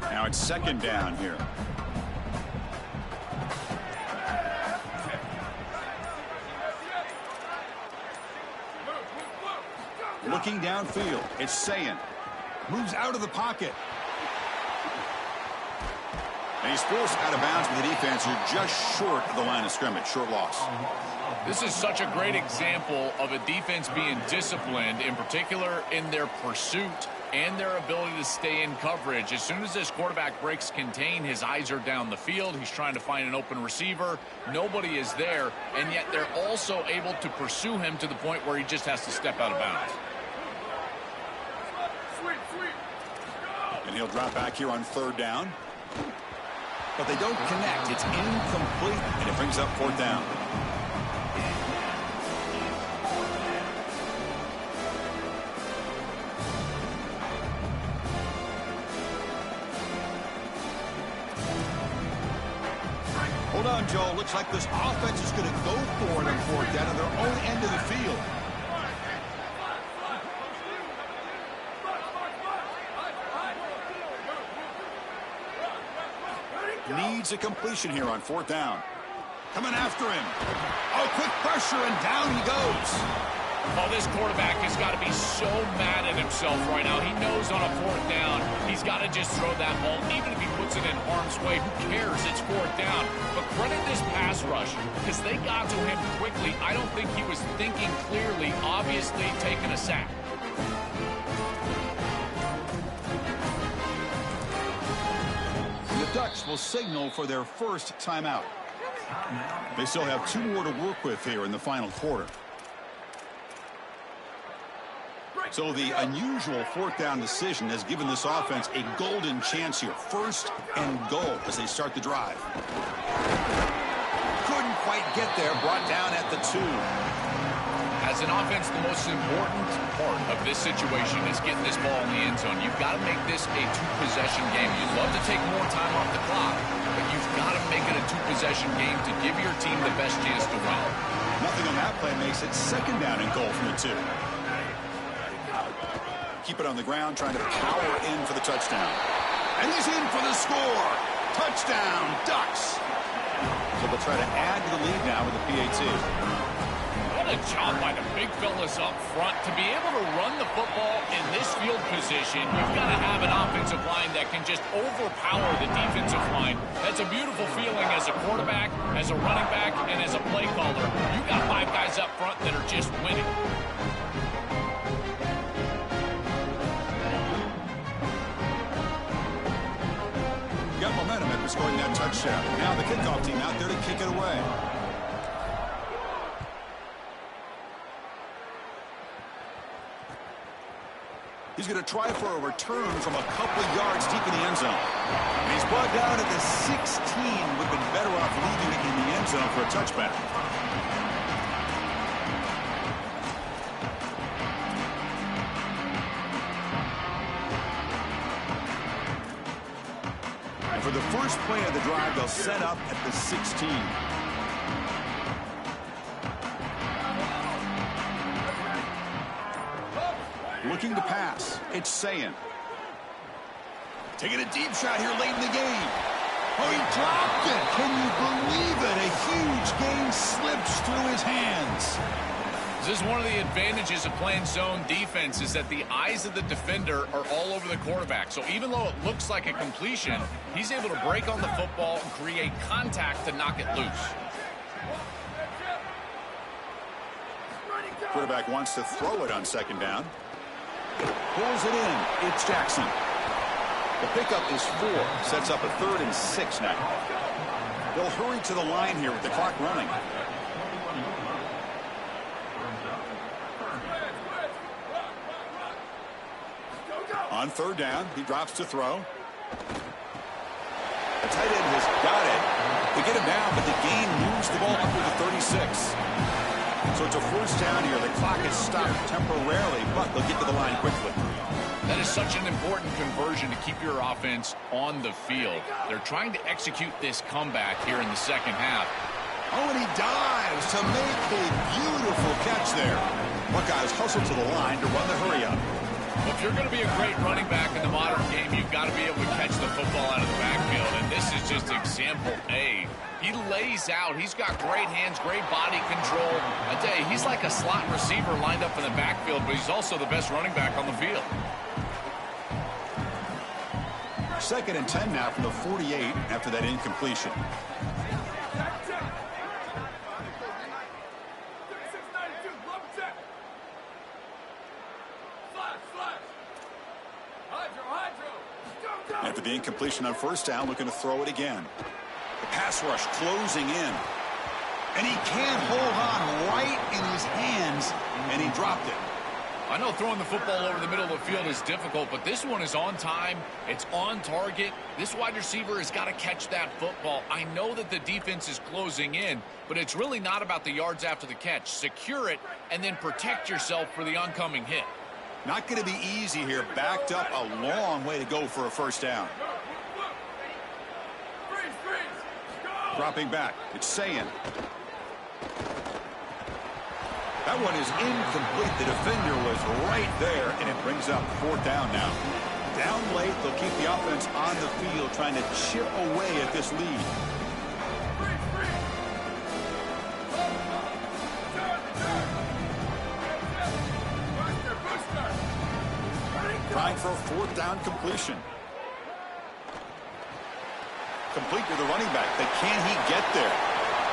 Now it's second down here. Looking downfield, it's Sayin. Moves out of the pocket. And he's forced out of bounds with the defense. You're just short of the line of scrimmage. Short loss. This is such a great example of a defense being disciplined, in particular in their pursuit and their ability to stay in coverage. As soon as this quarterback breaks contain, his eyes are down the field. He's trying to find an open receiver. Nobody is there, and yet they're also able to pursue him to the point where he just has to step out of bounds. And he'll drop back here on third down. But they don't connect. It's incomplete, and it brings up fourth down. Hold on, Joe. Looks like this offense is going to go for it on fourth down on their own end of the field. Needs a completion here on fourth down. Coming after him. Oh, quick pressure, and down he goes. Oh, this quarterback has got to be so mad at himself right now. He knows on a fourth down, he's got to just throw that ball. Even if he puts it in harm's way, who cares? It's fourth down. But credit this pass rush, because they got to him quickly. I don't think he was thinking clearly, obviously taking a sack. The Ducks will signal for their first timeout. They still have 2 more to work with here in the final quarter. So the unusual fourth down decision has given this offense a golden chance here. First and goal as they start the drive. Couldn't quite get there. Brought down at the 2. As an offense, the most important part of this situation is getting this ball in the end zone. You've got to make this a 2-possession game. You'd love to take more time off the clock, but you've got to make it a 2-possession game to give your team the best chance to win. Nothing on that play makes it second down and goal from the 2. Keep it on the ground, trying to power in for the touchdown. And he's in for the score. Touchdown, Ducks. So they'll try to add to the lead now with the PAT. What a job by the big fellas up front. To be able to run the football in this field position, you've got to have an offensive line that can just overpower the defensive line. That's a beautiful feeling as a quarterback, as a running back, and as a play caller. You've got 5 guys up front that are just winning. Got momentum after scoring that touchdown. Now the kickoff team out there to kick it away. He's going to try for a return from a couple of yards deep in the end zone. And he's brought down at the 16. Would have been better off leaving it in the end zone for a touchback. And for the first play of the drive, they'll set up at the 16. Looking to pass. It's Sayin. Taking a deep shot here late in the game. Oh, he dropped it. Can you believe it? A huge gain slips through his hands. This is one of the advantages of playing zone defense is that the eyes of the defender are all over the quarterback. So even though it looks like a completion, he's able to break on the football and create contact to knock it loose. Quarterback wants to throw it on second down. Pulls it in. It's Jackson. The pickup is 4. Sets up a 3rd and 6 now. They'll hurry to the line here with the clock running. On On third down, he drops to throw. The tight end has got it. They get him down, but the gain moves the ball up to the 36. So it's a first down here. The clock is stopped temporarily, but they'll get to the line quickly. That is such an important conversion to keep your offense on the field. They're trying to execute this comeback here in the second half. Oh, and he dives to make a beautiful catch there. Buckeyes hustle to the line to run the hurry up. Well, if you're going to be a great running back in the modern game, you've got to be able to catch the football out of the backfield, and this is just example A. He lays out. He's got great hands, great body control. I tell you, he's like a slot receiver lined up in the backfield, but he's also the best running back on the field. 2nd and 10 now from the 48 after that incompletion. After the incompletion on first down, looking to throw it again. The pass rush closing in. And he can't hold on right in his hands, and he dropped it. I know throwing the football over the middle of the field is difficult, but this one is on time. It's on target. This wide receiver has got to catch that football. I know that the defense is closing in, but it's really not about the yards after the catch. Secure it, and then protect yourself for the oncoming hit. Not going to be easy here. Backed up a long way to go for a first down. Dropping back. It's Sayin. That one is incomplete. The defender was right there, and it brings up 4th down now. Down late, they'll keep the offense on the field trying to chip away at this lead. Trying for a 4th down completion. Complete to the running back, but can he get there?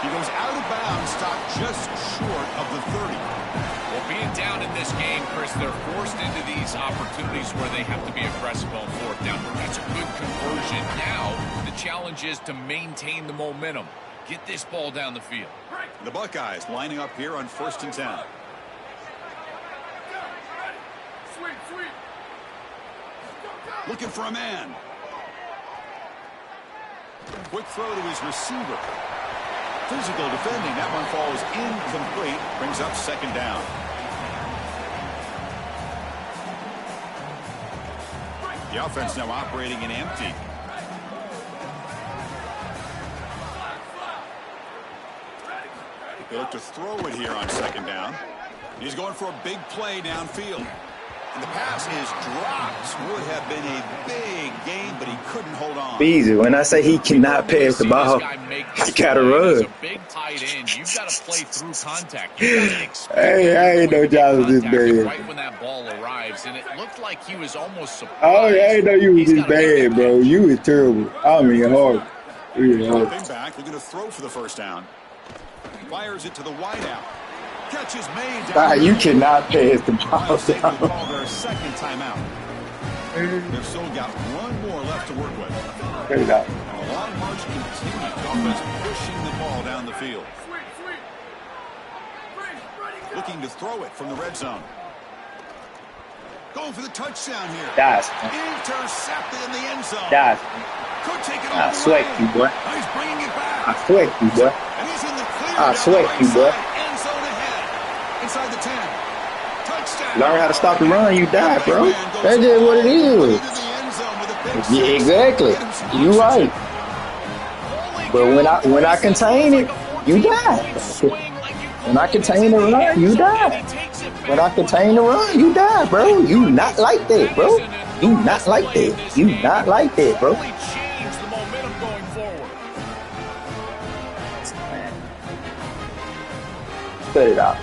He goes out of bounds, stopped just short of the 30. Well, being down in this game, Chris, they're forced into these opportunities where they have to be aggressive on 4th down. That's a good conversion. Now, the challenge is to maintain the momentum. Get this ball down the field. The Buckeyes lining up here on 1st and 10. Looking for a man. Quick throw to his receiver. Physical defending. That one falls incomplete. Brings up 2nd down. The offense now operating in empty. They look to throw it here on 2nd down. He's going for a big play downfield. And the pass is dropped. Would have been a big game, but he couldn't hold on. Easy. When I say he cannot pass the ball, he got to run. A big tight end. You've got to play through contact. Hey, I ain't no job with this man. Right when that ball arrives, and it looked like he was almost surprised. Oh, I ain't know you was this bad, bro. You was terrible. I mean, hard. Back. They're going to throw for the 1st down. Fires it to the wideout. Catch is made. You cannot pass the ball down. Call their 2nd timeout. They've still got one more left to work with. There you go. And the long march continues. Offense pushing the ball down the field. Looking to throw it from the red zone. Going for the touchdown here. That's intercepted in the end zone. Could take it I all the sweat way. you, boy. Now he's bringing it back. I sweat you, boy. And he's in the clear. I sweat you, boy. End zone ahead. Inside the 10. Touchdown. Learn how to stop the run, you die, bro. That's just what it is. Yeah, exactly. You right. But when I contain it, you die. When I contain the run, you die. When I contain the run, you die, bro. You not like that, bro. You not like that. You not like that, bro. Cut it out.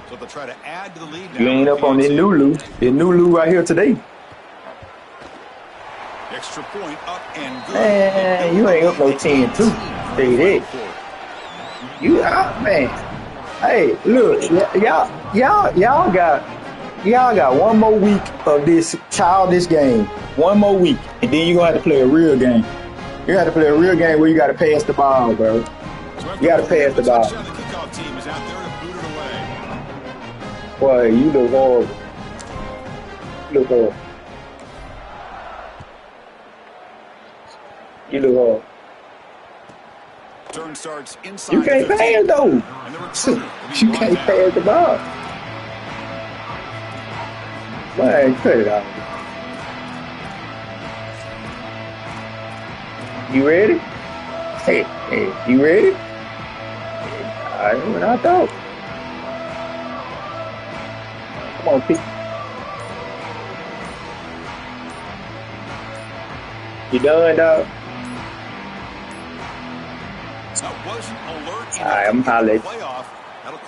So they'll try to add to the lead now. You ain't up on that Nulu. That Nulu right here today. Extra point up and good. Man, you ain't up no 10-2. Stay that. You out, man. Hey, look, y'all got one more week of this childish game. One more week, and then you're gonna have to play a real game. You got to play a real game where you got to pass the ball, bro. You got to pass the ball. The kickoff team is out there to boot it away. Boy, you look horrible. You look horrible. You look hard. Turn starts inside. You can't the 15. pass though. And the returner will be You brought can't down. pass the ball. Man, cut it out. You ready? Hey, you ready? I what I thought. Come on, Pete. You done, dog? That wasn't alert. All right, I'm hollering. Playoff. That'll